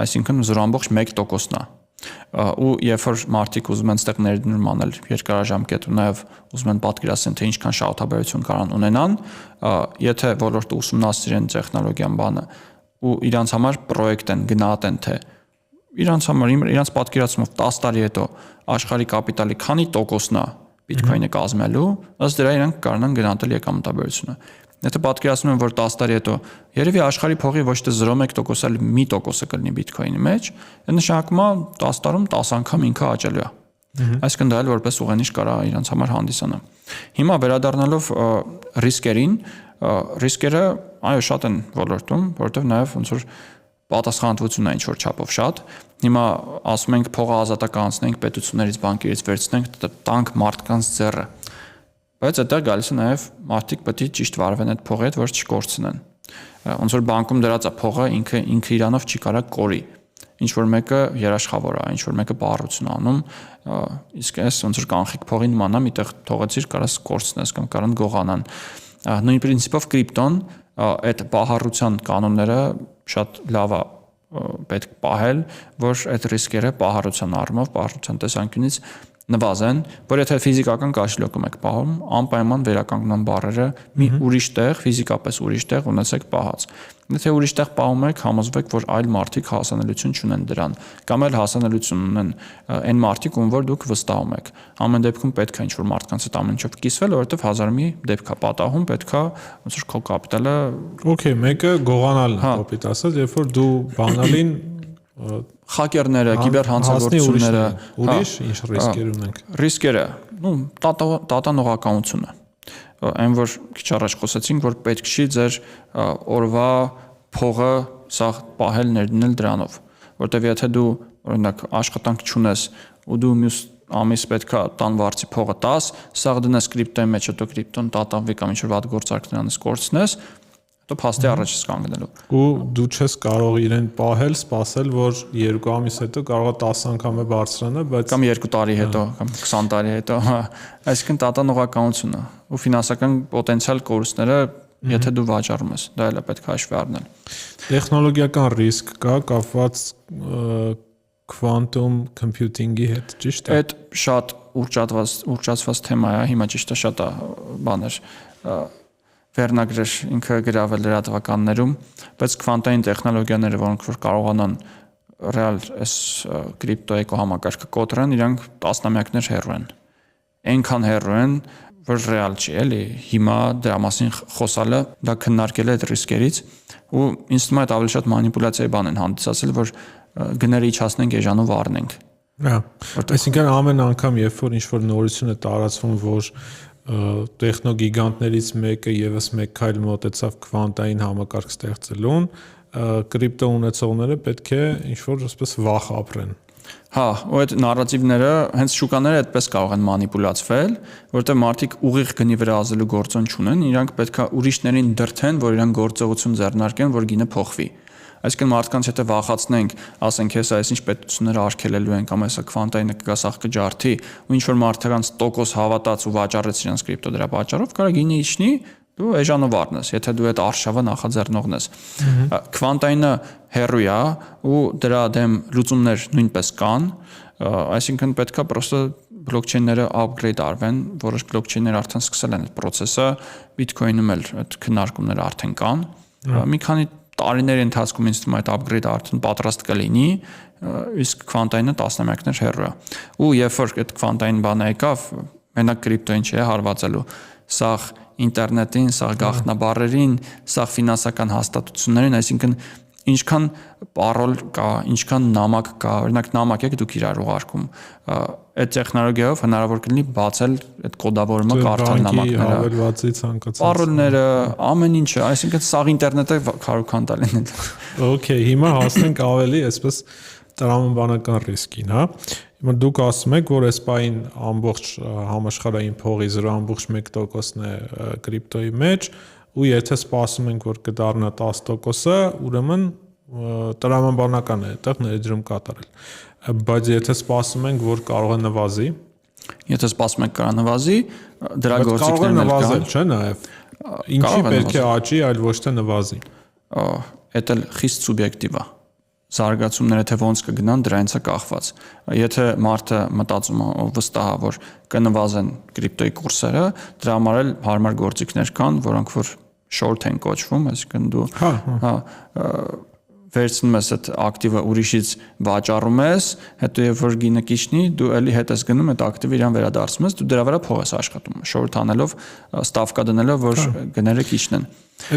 այսինքն 0.1%-ն է։ Ու երբ որ մարդիկ ուզում են ստեղ ներդրում անել երկարաժամկետ ու նաև ուզում են պատկերացնել թե ինչքան շահութաբերություն կարան ունենան, եթե ոլորտը ուսումնասիրեն տեխնոլոգիան բանը ու իրանց համար պրոյեկտ են գնահատեն թե իրանց համար իրանց պատկերացումով 10 տարի հետո աշխարհի կապիտալի քանի տոկոսն է բիթքոյնը կազմելու, ըստ դրա իրանք կարողան գնահատել եկամտաբերությունը։ Եթե պատկերացնում են, որ 10 տարի հետո երևի աշխարհի փողի ոչ թե 0.1%, այլ 1% կլինի բիթքոյնի մեջ, այդ նշանակում է 10 տարում 10 անգամ ինքը աճելու է։ Այսինքն դա էլ որպես ուղենիշ կարա իրանց համար հանդիսանա։ Հիմա վերադառնալով ռիսկերին, ռիսկերը այո շատ են ոլորտում, որովհետև նաև ոնց որ պատասխանատվություն է ինչ որ չափով շատ։ Հիմա ասում ենք փողը ազատականացնենք, պետություններից, բանկերից վերցնենք, տանք մարդկանց ձեռը։ Բայց դա գալիս է նաև մարդիկ պետք է ճիշտ վարվեն այդ փողի հետ, որ չկորցնեն։ Ոնց որ բանկում դրած է փողը ինքը իրանով չի կարա կորի։ Ինչ որ մեկը երաշխավոր է, ինչ որ մեկը բառություն անում, իսկ այս ոնց որ կանխիկ փողի նման է, միտեղ թողեցիր կարաս կորցնես կամ կարան գողանան։ Նույն պրինցիպով կրիպտոն այդ պահառության կանոնները շատ լավ է պետք պահել, որ այդ ռիսկերը պահառության առումով, պահառության տեսանկյունից նվազեն, որ եթե ֆիզիկական կաշելոկում եք պահում, անպայման վերականգնման բառերը մի ուրիշ տեղ, ֆիզիկապես ուրիշ տեղ ունեցեք պահած։ Եթե ուրիշ տեղ պահում եք, համոզվեք, որ այլ մարդիկ հասանելիություն չունեն դրան, կամ էլ հասանելիություն ունեն այն մարդիկ, ում որ դուք վստահում եք։ Ամեն դեպքում պետք է ինչ-որ մարդկանց հետ ամեն ինչով կիսվել, որովհետև հազար մի դեպք է պատահում, պետք է ոնց որ քո կապիտալը Okay, մեկը գողանալն է, կոպիտ ասած, երբ որ դու բանալին խակերները, կիբերհանցագործությունները, ուրիշ ինչ ռիսկեր ունենք։ Ռիսկերը, տատանողականությունը։ Այն որ քիչ առաջ խոսեցինք, որ պետք չի ձեր օրվա փողը սաղ պահել ներդնել դրանով, որտեվ եթե դու օրինակ աշխատանք չունես ու դու մյուս ամիս պետքա տան վարձի փողը տաս, սաղ դնես կրիպտոյի մեջ, հետո կրիպտոն տատանվի կամ ինչ-որ վատ գործարք նրանից կորցնես, հետո փաստի առաջ ես կանգնելու։ Ու դու չես կարող իրեն պահել, սпасել, որ 2 ամիս հետո կարող է 10 անգամ է բարձրանա, բայց կամ 2 տարի հետո, կամ 20 տարի հետո, այսինքն տատանողականությունը ու ֆինանսական պոտենցիալ կորուստները, եթե դու վաճառում ես, դա էլ է պետք է հաշվի առնել։ Տեխնոլոգիական ռիսկ կա կապված quantum computing-ի հետ, ճիշտ է։ Այդ շատ ուռճացված թեմա է, հիմա ճիշտ է շատ է բաներ վերնագրեր ինքը գրավել լրատվականներում, բայց քվանտային տեխնոլոգիաները, որոնք որ կարողանան ռեալ այս կրիպտո էկոհամակարգը կոտրեն, իրանք տասնամյակներ հեռու են։ Այնքան հեռու են, որ ռեալ չի, էլի։ Հիմա դրա մասին խոսալը, դա քննարկել է այդ ռիսկերից, ու ինձ թվում է այդ ավելի շատ մանիպուլյացիայի բան են հանդիսացել, որ գները իջացնենք, էժանով առնենք։ Հա։ Այսինքն ամեն անգամ, երբ որ ինչ-որ նորություն է տարածվում, որ տեխնոգիգանտներից մեկը եւս մեկ քայլ մոտեցավ քվանտային համակարգ ստեղծելուն, կրիպտո ունեցողները պետք է ինչ-որ այսպես վախ ապրեն։ Հա, ու այդ նարատիվները, հենց շուկաները այդպես կարող են մանիպուլացվել, որտեղ մարդիկ ուղիղ գնի վրա ազելու գործոն չունեն, իրանք պետք է ուրիշներին դրթեն, որ իրանք գործողություն ձեռնարկեն, որ գինը փոխվի։ Այսինքն մարդկանց եթե վախացնենք, ասենք հեսա այս ինչ պետությունները արգելելու են կամ հեսա քվանտայինը կգա սաղ կջարդի, ու ինչ որ մարդկանց տոկոս հավատաց ու վաճառեց իրենց կրիպտո դրա պատճառով, կարող գինը իջնի, դու էժանով առնես, եթե դու այդ արշավը նախաձեռնողն ես։ Քվանտայինը հեռու է ու դրա դեմ լուծումներ նույնպես կան, այսինքն պետքա պրոստը բլոկչեյնները upgrade արվեն, որոշ բլոկչեյններ արդեն սկսել են այդ process-ը, Bitcoin-ում էլ այդ քննարկումները արդեն կան։ Մի քանի տարիների ընթացքում ինձ թվում է այդ upgrade-ը արդեն պատրաստ կլինի, իսկ քվանտայինը տասնամյակներ հեռու է։ Ու երբ որ այդ քվանտային բանը եկավ, մենակ կրիպտոին չի հարվածելու, սաղ ինտերնետին, սաղ գաղտնաբառերին, սաղ ֆինանսական հաստատություններին, այսինքն ինչքան parol կա, ինչքան նամակ կա, օրինակ նամակ եք դուք իրար ուղարկում, այդ տեխնոլոգիայով հնարավոր կլինի բացել այդ կոդավորումը կարդալ նամակները, հավելվածի ցանկացած parol-ները, ամեն ինչը, այսինքն սաղ ինտերնետը քարոքանտալ են։ Okay, հիմա հասնենք ավելի այսպես տրամաբանական ռիսկին, հա։ Հիմա դուք ասում եք, որ այս պահին ամբողջ համաշխարհային փողի 0.1%-ն է կրիպտոյի մեջ, ու եթե սպասում ենք, որ կդառնա 10%-ը, ուրեմն տրամաբանական է այդտեղ ներդրում կատարել։ Բայց եթե սպասում ենք, որ կարող է նվազի, եթե սպասում եք կարող նվազի, դրա կարող գործիքներն է նվազել, չէ՞ նաև։ Ինչի պետք է աճի, այլ ոչ թե նվազի։ Դա էլ խիստ սուբյեկտիվ է։ Զարգացումները թե ոնց կգնան, դրանից է կախված։ Եթե մարդը մտածում է ու վստահ է, որ կնվազեն կրիպտոյի կուրսերը, դրա համար էլ հարմար գործիքներ կան, որոնք որ short են կոչվում, այսինքն դու վերցնում ես այդ ակտիվը ուրիշից վաճառում ես, հետո երբ որ գինը կիջնի, դու էլի հետ ես գնում այդ ակտիվը իրան վերադարձնում ես, դու դրա վրա փող ես աշխատում, short անելով, ստավկա դնելով, որ գները կիջնեն։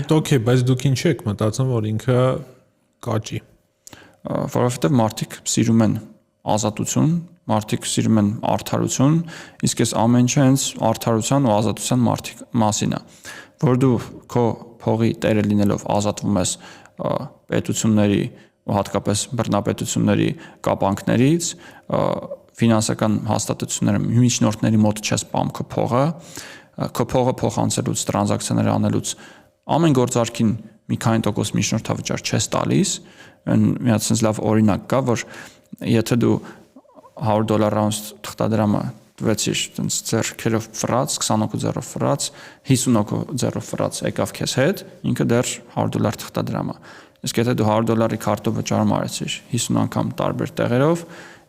Այդ okay, բայց դուք ինչ եք մտածում, որ ինքը կաճի։ Որովհետև մարդիկ սիրում են ազատություն, մարդիկ սիրում են արդարություն, իսկ այս ամեն ինչը հենց արդարության ու ազատության մասին է, որ դու քո փողի տերը լինելով ազատվում ես պետությունների ու հատկապես բռնապետությունների կապանքներից, ֆինանսական հաստատությունները միջնորդների մոտ չես պամ քո փողը փոխանցելուց, տրանզակցիաներ անելուց ամեն գործարքին մի քանի տոկոս միջնորդավճար չես տալիս, մի հատ sense լավ օրինակ կա, որ եթե դու $100 թղթադրամը տվեցիր տենց ձեռքերով ֆրած, 20 հոգու ձեռով ֆրած, 50 հոգու ձեռով ֆրած եկավ քեզ հետ, ինքը դեռ $100 թղթադրամ է։ Իսկ եթե դու $100 քարտով վճարում արեցիր 50 անգամ տարբեր տեղերով,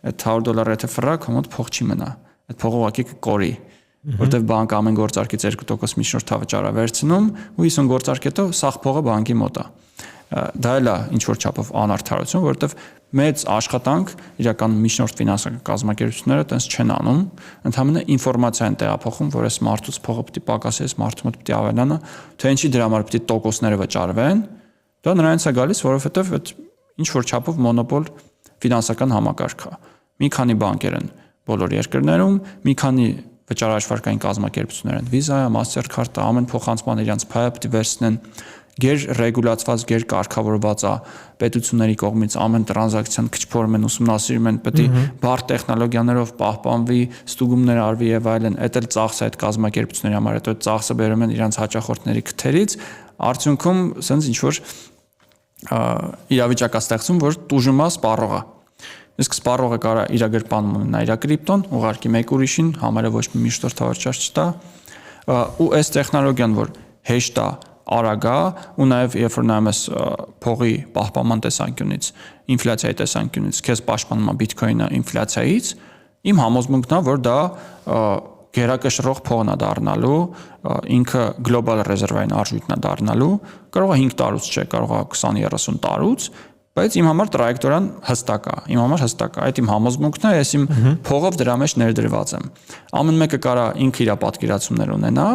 այդ $100 եթե ֆրա, քո մոտ փող չի մնա։ Այդ փողը ուղղակի կկորի, որտեվ բանկը ամեն գործարքից 2% միջնորդավճար է վերցնում, ու 50 գործարք հետո սաղ փողը բանկի մոտ է։ Դա էլ է ինչ որ չափով անարդարություն, որովհետև մեծ աշխատանք իրական միջնորդ ֆինանսական կազմակերպությունները տենց չեն անում, ընդհանրապես ինֆորմացիա են տեղափոխում, որ այս մարդուց փողը պետք է պակասի, այս մարդու մոտ պետք է ավելանա, թե ինչի դրա համար պետք է տոկոսները վճարվեն, դա նրանից է գալիս, որովհետև այդ ինչ որ չափով մոնոպոլ ֆինանսական համակարգ է։ Մի քանի բանկեր են բոլոր երկրներում, մի քանի վճարաշվարկային կազմակերպություններ են, Visa-ը, Mastercard-ը, ամեն փոխանցման իրենց փայը պետք է վերցնեն, գերռեգուլացված, գերկարգավորված է պետությունների կողմից ամեն տրանզակցիան քչփորում են, ուսումնասիրում են, պետք է բարդ տեխնոլոգիաներով պահպանվի, ստուգումներ արվի եւ այլն, այդ էլ ծախս է այդ կազմակերպությունների համար, այդ ծախսը բերում են իրենց հաճախորդների քթերից, արդյունքում ասենց ինչ որ իրավիճակ է ստեղծում, որ տուժում է սպառողը։ Իսկ սպառողը կարա իր գրպանում ունենա իր կրիպտոն, ուղարկի մեկ ուրիշին, համարը ոչ մի միջնորդավճար չտա, ու այս տեխնոլոգիան, որ հեշտ է, արագ է, ու նաև երբ որ նայում ես փողի պահպանման տեսանկյունից, ինֆլյացիայի տեսանկյունից, քեզ պաշտպանում է բիթքոինը ինֆլյացիայից, իմ համոզմունքն է, որ դա գերակշռող փողն է դառնալու, ինքը գլոբալ ռեզերվային արժույթն է դառնալու, կարող է 5 տարուց չէ, կարող է 20-30 տարուց, բայց իմ համար տրայեկտորիան հստակ է, իմ համար հստակ է, այդ իմ համոզմունքն է, ես իմ փողով դրա մեջ ներդրված եմ։ Ամեն մեկը կարա ինքը իր պատկերացումներ ունենա,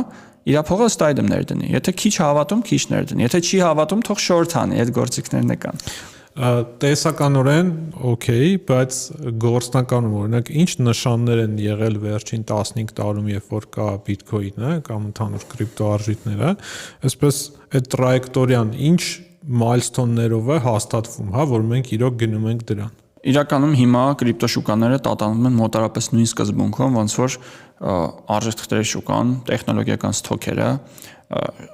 իր փողը ստայդեմ ներդնի։ Եթե քիչ հավատում, քիչ ներդնի։ Եթե չի հավատում, թող շորթ անի, այդ գործիքներն կան։ Տեսականորեն օքեյ, բայց գործնականում օրինակ ինչ նշաններ են եղել վերջին 15 տարում, երբ որ կա բիթքոինը կամ ընդհանուր կրիպտոարժույթները, այսպես այդ տրայեկտորիան ինչ milestone-ներով է հաստատվում, հա, որ մենք իրոք գնում ենք դրան։ Իրականում հիմա կրիպտոշուկաները տատանում են մոտարապես նույն սկզբունքով, ոնց որ արժեթղթերի շուկան, տեխնոլոգիական սթոքերը,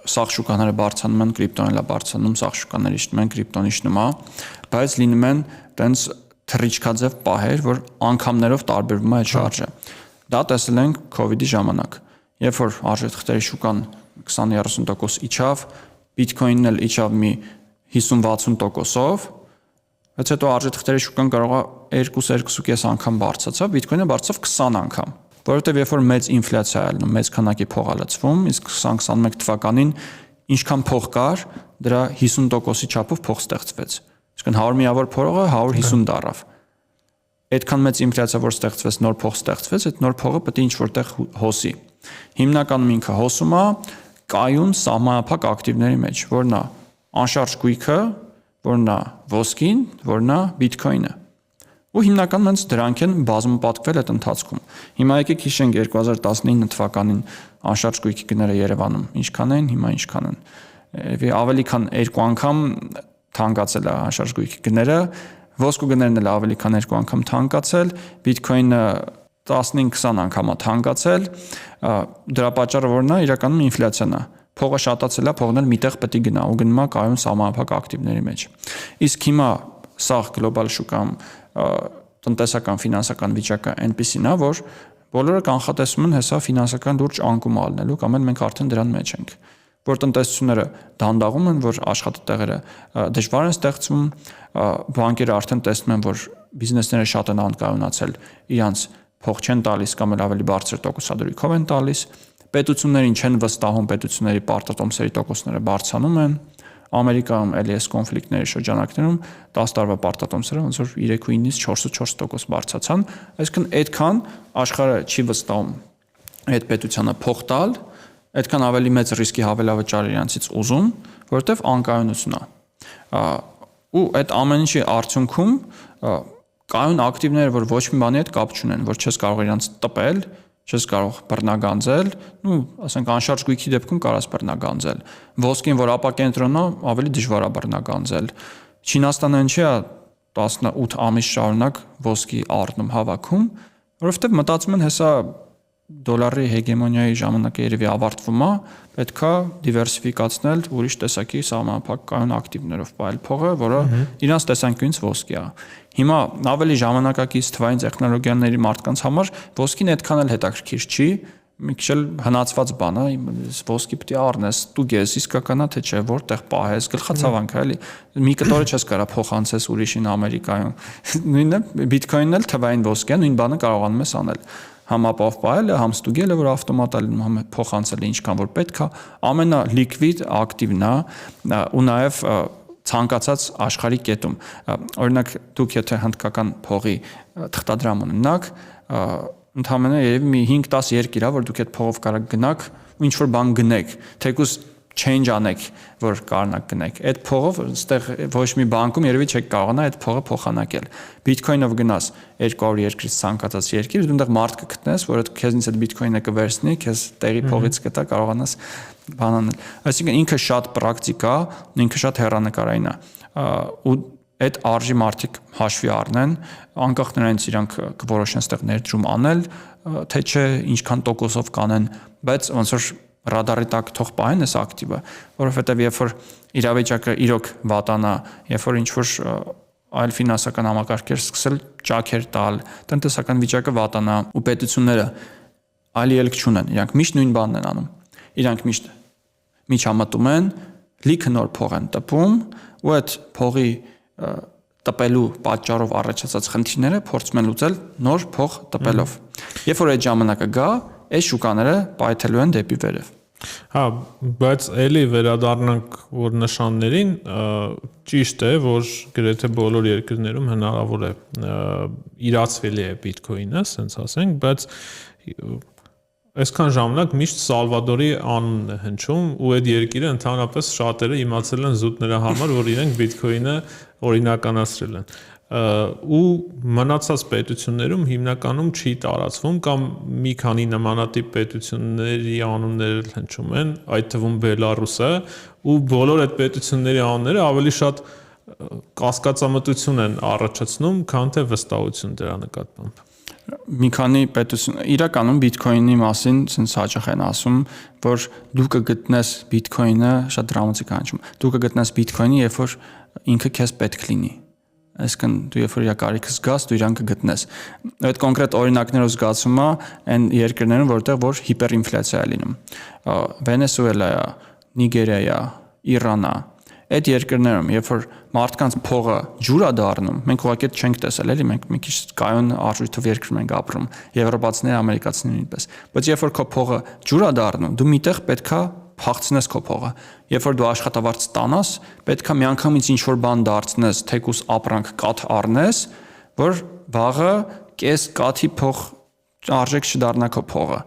սաղ շուկաները բարձրանում են, կրիպտոն էլ է բարձրանում, սաղ շուկաները իջնում են, կրիպտոն իջնում է, բայց լինում են տենց թռիչքաձև պահեր, որ անգամներով տարբերվում է այդ շարժը։ Դա տեսել ենք COVID-ի ժամանակ, երբ որ արժեթղթերի շուկան 20-30% իջավ, բիթքոինն էլ իջավ մի 50-60%-ով, բայց հետո արժեթղթերի շուկան կարող է 2-2.5 անգամ բարձրացավ, բիթքոինը բարձրացավ 20 անգամ, որովհետև երբ որ մեծ ինֆլյացիա է ալնում, մեծ քանակի փող է լցվում, իսկ 2021 թվականին ինչքան փող կար, դրա 50%-ի չափով փող ստեղծվեց։ Իսկն 100 միավոր փողը 150 դառավ։ Այդքան մեծ ինֆլյացիա որ ստեղծվեց, նոր փող ստեղծվեց, այդ նոր փողը պետք է ինչ-որտեղ հոսի։ Հիմնականում ինքը հոսում է կայուն սահմանափակ ակտիվների մեջ, որն է անշարժ գույքը, որն է ոսկին, որն է բիթքոինը։ Ու հիմնականում հենց դրանք են բազմապատկվել այդ ընթացքում։ Հիմա եկեք հիշենք 2019 թվականին անշարժ գույքի գները Երևանում ինչքան են, հիմա ինչքան են։ Ավելի քան 2 անգամ թանկացել է անշարժ գույքի գները, ոսկու գներն էլ ավելի քան 2 անգամ թանկացել, բիթքոինը 15-20 անգամ է թանկացել, դրա պատճառը որն է, իրականում ինֆլյացիան է։ Փողը շատացել է, փողն էլ միտեղ պետք է գնա, ու գնում է կայուն սահմանափակ ակտիվների մեջ։ Իսկ հիմա սա գլոբալ շուկայում տնտեսական ֆինանսական վիճակը այնպեսին է, որ բոլորը կանխատեսում են հեսա ֆինանսական լուրջ անկում ալնելու, կամ մենք արդեն դրան մեջ ենք, որ տնտեսությունները դանդաղում են, որ աշխատատեղերը դժվար են ստեղծվում, բանկերը արդեն տեսնում են, որ բիզնեսները շատ են անկայունացել, իրանց փող չեն տալիս կամ էլ ավելի բարձր տոկոսադրույքով են տալիս, պետություններին չեն վստահում, պետությունների պարտատոմսերի տոկոսները բարձրանում են, Ամերիկայում LS կոնֆլիկտների շրջանակներում 10 տարվա պարտատոմսերը ոնց որ 3.9-ից 4.4% բարձրացան, այսինքն այդքան աշխարհը չի վստահում այդ պետությանը փող տալ, այդքան ավելի մեծ ռիսկի հավելավճար իրանցից ուզում, որովհետև անկայունություն է։ Ու այդ ամեն ինչի արդյունքում կայուն ակտիվները, որ ոչ մի բանի հետ կապ չունեն, որ չես կարող իրանց տպել, չես կարող բռնագանձել, ասենք անշարժ գույքի դեպքում կարաս բռնագանձել։ Ոսկին, որ ապակենտրոնն է, ավելի դժվար է բռնագանձել։ Չինաստանը ինչի է 18 ամիս շարունակ ոսկի առնում հավաքում, որովհետև մտածում են հեսա դոլարի հեգեմոնիայի ժամանակը երևի ավարտվում է, պետքա դիվերսիֆիկացնել ուրիշ տեսակի սահմանափակական ակտիվներով պայել փողը, որը իրանց տեսանկյունից ոսկի է։ Հիմա ավելի ժամանակակից թվային տեխնոլոգիաների մարդկանց համար ոսկին այդքան էլ հետաքրքիր չի, մի քիչ էլ հնացված բան է, ոսկի պետք է առնես, տուգես, իսկականա թե չէ, որտեղ պահես, գլխացավանք է, էլի։ Մի կտորը չես կարա փոխանցես ուրիշին Ամերիկայում։ Նույնը բիթքոինն էլ թվային ոսկի է, նույն բանը կարողանում ես անել։ Համապահով պահելը, համ ստուգելը, որ ավտոմատալ համ փոխանցելը ինչքան որ պետք է, ամենալիկվիդ ակտիվն է ու նաև ցանկացած աշխարհի կետում։ Օրինակ դուք եթե հնդկական փողի թղթադրամ ունենաք, ընդհանրապես երևի մի 5-10 երկիր է, որ դուք այդ փողով կարող գնաք ու ինչ որ բան գնեք, թեկուզ change անեք, որ կարողանաք գնեք։ Այդ փողով այստեղ ոչ մի բանկում երևի չեք կարողանա այդ փողը փոխանակել։ Բիթքոինով գնաս 200 երկրից ցանկացած երկիր, դու այնտեղ մարդ կգտնես, որ քեզնից այդ բիթքոինը կվերցնի, քեզ տեղի փողից կտա, կարողանաս բան անել։ Այսինքն ինքը շատ պրակտիկ է, ինքը շատ հեռանկարային է։ Ու այդ արժի մարդիկ հաշվի առնեն, անկախ նրանից իրանք կորոշեն այդտեղ ներդրում անել, թե չէ, ինչքան տոկոսով կանեն, բայց ոնց որ ռադարի տակ թող պահեն այս ակտիվը, որովհետև երբ որ իրավիճակը իրոք վատանա, երբ որ ինչ որ այլ ֆինանսական համակարգեր սկսել ճաքեր տալ, տնտեսական վիճակը վատանա ու պետությունները այլ ելք չունեն, իրանք միշտ նույն բանն են անում։ Իրանք միշտ միջամտում են, լիքը նոր փող են տպում ու այդ փողի տպելու պատճառով առաջացած խնդիրները փորձում են լուծել նոր փող տպելով։ Երբ որ այդ ժամանակը գա, այս շուկաները պայթելու են դեպի վերև։ Հա, բայց էլի վերադառնանք որ նշաններին, ճիշտ է, որ գրեթե բոլոր երկրներում հնարավոր է իրացվելի է բիթքոինը, ասենց ասենք, բայց այսքան ժամանակ միշտ Սալվադորի անունն է հնչում ու այդ երկիրը ընդհանրապես շատերը իմացել են զուտ նրա համար, որ իրենք բիթքոինը օրինականացրել են։ Ու մնացած պետություններում հիմնականում չի տարածվում կամ մի քանի նմանատիպ պետությունների անուններ հնչում են, այդ թվում Բելարուսը, ու բոլոր այդ պետությունների անունները ավելի շատ կասկածամտություն են առաջացնում, քան թե վստահություն դրա նկատմամբ։ Մի քանի պետություն իրականում բիթքոինի մասին ցենց հաճախ են ասում, որ դու կգտնես բիթքոինը, շատ դրամատիկ անջում։ Դու կգտնես բիթքոինը, երբ որ ինքը քեզ պետք լինի։ Այսինքն դու երբ որ իր կարիքը զգաս, դու իրան կգտնես։ Այդ կոնկրետ օրինակներով զգացումը այն երկրներում, որտեղ որ հիպերինֆլյացիա է լինում։ Վենեսուելա, Նիգերիա, Իրանա, այդ երկրներում, երբ որ մարդկանց փողը ջուր է դառնում, մենք ուղղակի չենք տեսել, էլի մենք մի քիչ կայուն արժույթով երկրում ենք ապրում, եվրոպացիները, ամերիկացիները նույնպես։ Բայց երբ որ քո փողը ջուր է դառնում, դու միտեղ պետքա փախցնես քո փողը։ Երբ որ դու աշխատավարձ ստանաս, պետքա միանգամից ինչ որ բան դարձնես, թեկուս ապրանք կաթ առնես, որ վաղը կես կաթի փող արժեք չդառնա քո փողը։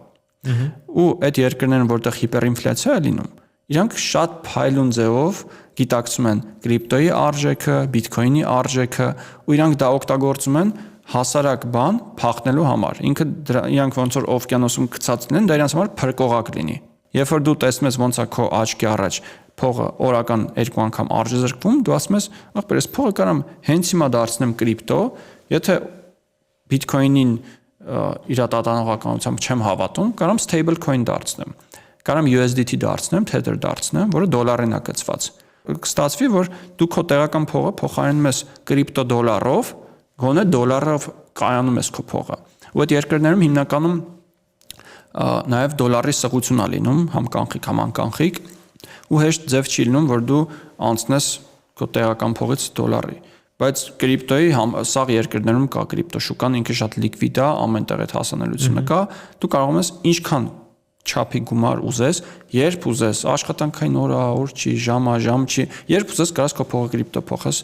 Ու այդ երկրներում, որտեղ հիպերինֆլյացիա է լինում, իրանք շատ փայլուն ձևով գիտակցում են կրիպտոյի արժեքը, բիթքոինի արժեքը, ու իրանք դա օգտագործում են հասարակ բան փախնելու համար։ Ինքը իրանք ոնց որ օվկիանոսում գցած լինեն, դա իրանք համար փրկողակ լինի։ Երբ որ դու տեսնում ես ոնց է քո աչքի առաջ փողը օրական 2 անգամ արժի զրկվում, դու ասում ես, ախպեր, ես փողը կարամ հենց հիմա դարձնեմ կրիպտո, եթե բիթքոինին իր տատանողականությամբ չեմ հավատում, կարամ stable coin դարձնեմ։ Կարամ USDT դարձնեմ, Tether դարձնեմ, որը դոլարին է գծված։ Կստացվի, որ դու քո տեղական փողը փոխարինում ես կրիպտո դոլարով, գոնե դոլարով կայանում ես քո փողը։ Ու այդ երկրներում հիմնականում նաև դոլարի սղություն է լինում, համ կանխիկ, համ անկանխիկ, ու հեշտ ձև չի լինում, որ դու անցնես քո տեղական փողից դոլարի։ Բայց կրիպտոյի սաղ երկրներում կա կրիպտո շուկան, ինքը շատ լիկվիդ է, ամենտեղ այդ հասանելիությունը կա, դու կարող ես ինչքան չափի գումար ուզես, երբ ուզես, աշխատանքային օր չի, ժամ չի, երբ ուզես կարաս քո փողը կրիպտո փոխես,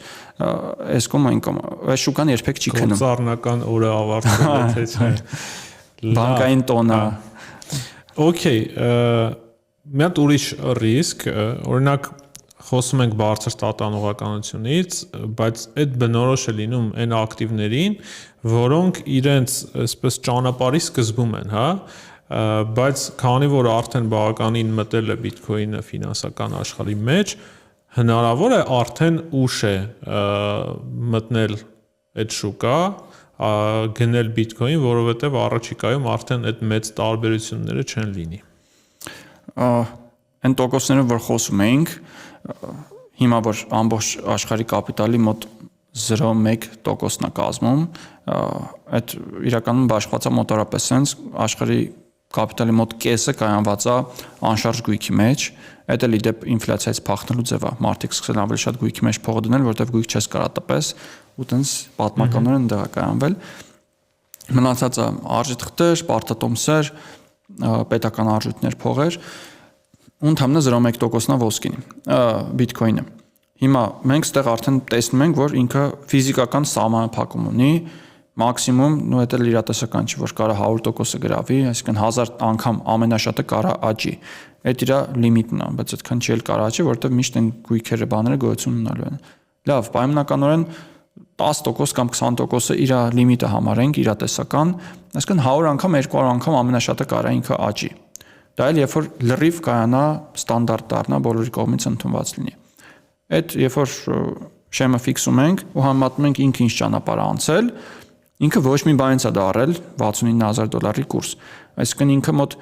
այս կոմ այն կոմ, այս շուկան երբեք չի քնում։ Գործառնական օրը ավարտվել թե չէ։ Բանկային տոնը։ Okay, մի հատ ուրիշ ռիսկ, օրինակ խոսում ենք բարձր տատանողականությունից, բայց այդ բնորոշ է լինում այն ակտիվներին, որոնք իրենց այսպես ճանապարհի սկզբում են, հա, բայց քանի որ արդեն բավականին մտել է բիթքոինը ֆինանսական աշխարհի մեջ, հնարավոր է արդեն ուշ է մտնել այդ շուկա, գնել Bitcoin, որովհետև առաջիկայում արդեն այդ մեծ տարբերությունները չեն լինի։ Այն տոկոսները, որ խոսում էինք, հիմա որ ամբողջ աշխարհի կապիտալի մոտ 0.1%-ն է կազմում, այդ իրականում բաշխվածա մոտավորապես sense աշխարհի կապիտալի մոտ կեսը կայանված է անշարժ գույքի մեջ, այդ էլ իդեպ ինֆլյացիայից փախնելու ձև է, մարդիկ սկսել ավելի շատ գույքի մեջ փող դնել, որտեղ գույք չես կարա տպես, ու տենց պատմականորեն դեռ է կայանվել։ Մնացածը արժեթղթեր, պարտատոմսեր, պետական արժույթներ, փողեր, ու ընդհանրապես 0.1%-ն է ոսկին, Bitcoin-ը։ Հիմա մենք ստեղ արդեն տեսնում ենք, որ ինքը ֆիզիկական սահմանափակում ունի, մաքսիմում, ու դա էլ իրատեսական չի, որ կարա 100%-ը գրավի, այսինքն 1000 անգամ ամենաշատը կարա աճի։ Այդ իր լիմիտն է, բայց այդքան չի էլ կարա աճի, որովհետև միշտ այն գույքերը բաները գոյություն ունենալու են։ Լավ, պայմանականորեն 10% կամ 20%-ը իր լիմիտը համարենք, իրատեսական, այսինքն 100 անգամ, 200 անգամ ամենաշատը կարա ինքը աճի։ Դա էլ երբ որ լրիվ կայանա ստանդարտ դառնա, բոլորի կողմից ընդունված լինի։ Այդ երբ որ շեմը ֆիքսում ենք ու համեմատում ենք ինքը ինչ ճանապարհ անցել, ինքը ոչ մի բանից է դարել $69000 կուրս։ Այսինքն ինքը մոտ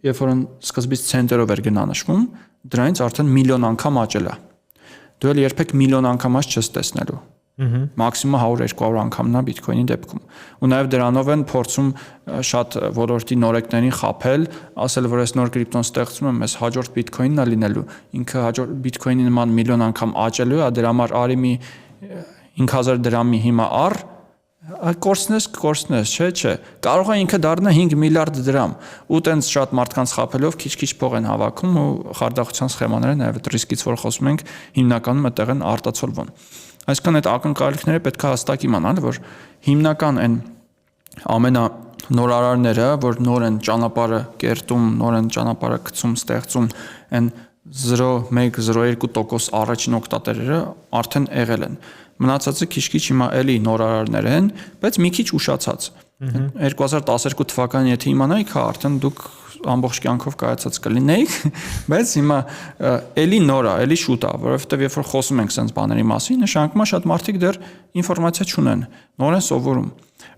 երբ որ սկզբից ցենտերով էր գնանշվում, դրանից արդեն միլիոն անգամ աճել է։ Դու էլ երբեք միլիոն անգամ աճ չես տեսնելու։ Մաքսիմում 100-200 անգամն է Bitcoin-ի դեպքում։ Ու նաև դրանով են փորձում շատ ոլորտի նորեկներին խաբել, ասել որ այս նոր կրիպտոն ստեղծում եմ, այս հաջորդ Bitcoin-ն է լինելու։ Ինքը հաջորդ Bitcoin-ի նման միլիոն անգամ աճելու է, դրա համար արի մի 5000 դրամի հիմա առ, կորցնես, չէ։ Կարող է ինքը դառնա 5 միլիարդ դրամ, ու տենց շատ մարդկանց խաբելով քիչ-քիչ փող են հավաքում ու խարդախության սխեմաները նաև այդ ռիսկից, որ խոսում ենք, հիմնականում այդտեղ են արտացոլվում։ Այսինքն այդ ակնկալիքները պետք է հստակ իմանալ, որ հիմնական այն ամենանորարարները, որ նոր են ճանապարհը կերտում, նոր են ճանապարհը գցում, ստեղծում, այն 0.1-0.2% առաջին օգտատերերը արդեն եղել են։ Մնացածը քիչ-քիչ հիմա էլի նորարարներ են, բայց մի քիչ ուշացած։ 2012 թվականին եթե իմանայիք, արդեն դուք ամբողջ կյանքով կայացած կլինեիք, բայց հիմա էլի նոր է, էլի շուտ է, որովհետև երբ որ խոսում ենք sense բաների մասին, նշանակում է շատ մարդիկ դեռ ինֆորմացիա չունեն, նոր են սովորում։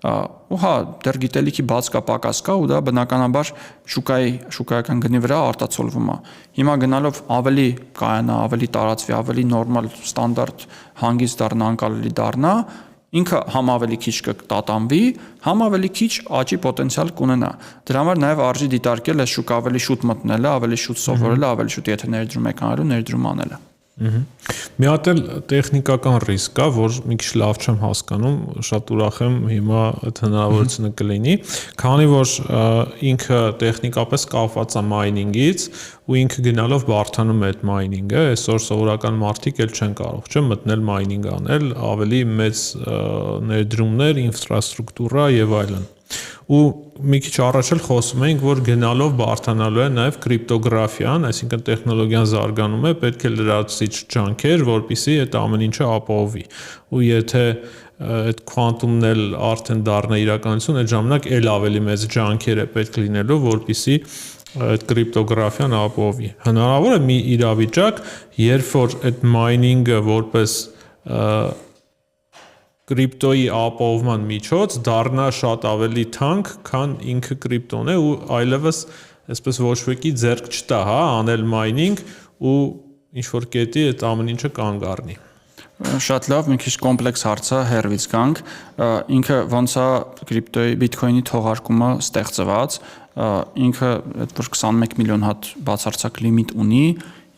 Ու հա, դեռ գիտելիքի բաց կա, պակաս կա, ու դա բնականաբար շուկայական գնի վրա արտացոլվում է։ Հիմա գնալով ավելի կայանա, ավելի տարածվի, ավելի նորմալ, ստանդարտ հանգիստ դառնա, անկալելի դառնա, ինքը համ ավելի քիչ կտատանվի, համ ավելի քիչ աճի պոտենցիալ կունենա։ Դրա համար նաև արժի դիտարկել այս շուկա ավելի շուտ մտնելը, ավելի շուտ սովորելը, ավելի շուտ եթե ներդրում եք անելու, ներդրում անելը։ Մի հատ էլ տեխնիկական ռիսկ կա, որ մի քիչ լավ չեմ հասկանում, շատ ուրախ եմ հիմա այդ հնարավորությունը կլինի, քանի որ ինքը տեխնիկապես կապված է մայնինգից ու ինքը գնալով բարթանում է այդ մայնինգը, այսօր սովորական մարդիկ էլ չեն կարող, չէ՞, մտնել մայնինգ անել, ավելի մեծ ներդրումներ, ինֆրաստրուկտուրա եւ այլն։ Ու մի քիչ առաջ էլ խոսում էինք, որ գնալով բարթանալու է նաև կրիպտոգրաֆիան, այսինքն տեխնոլոգիան զարգանում է, պետք է լրացուցիչ ջանքեր, որպեսզի այդ ամեն ինչը ապահովի։ Ու եթե այդ քվանտումն էլ արդեն դառնա իրականություն, այդ ժամանակ էլ ավելի մեծ ջանքեր է պետք լինելու, որպեսզի այդ կրիպտոգրաֆիան ապահովի։ Հնարավոր է մի իրավիճակ, երբ որ այդ մայնինգը որպես կրիպտոյի ապահովման միջոց դառնա շատ ավելի թանկ, քան ինքը կրիպտոն է ու այլևս այսպես ոչ մեկի ձեռք չտա, հա, անել մայնինգ ու ինչ որ կետի այդ ամեն ինչը կանգ առնի։ Շատ լավ, մի քիչ կոմպլեքս հարց է, հերվից գանք։ Ինքը ոնց է կրիպտոյի Bitcoin-ի թողարկումը ստեղծված, ինքը այդ որ 21 միլիոն հատ բացարձակ լիմիտ ունի,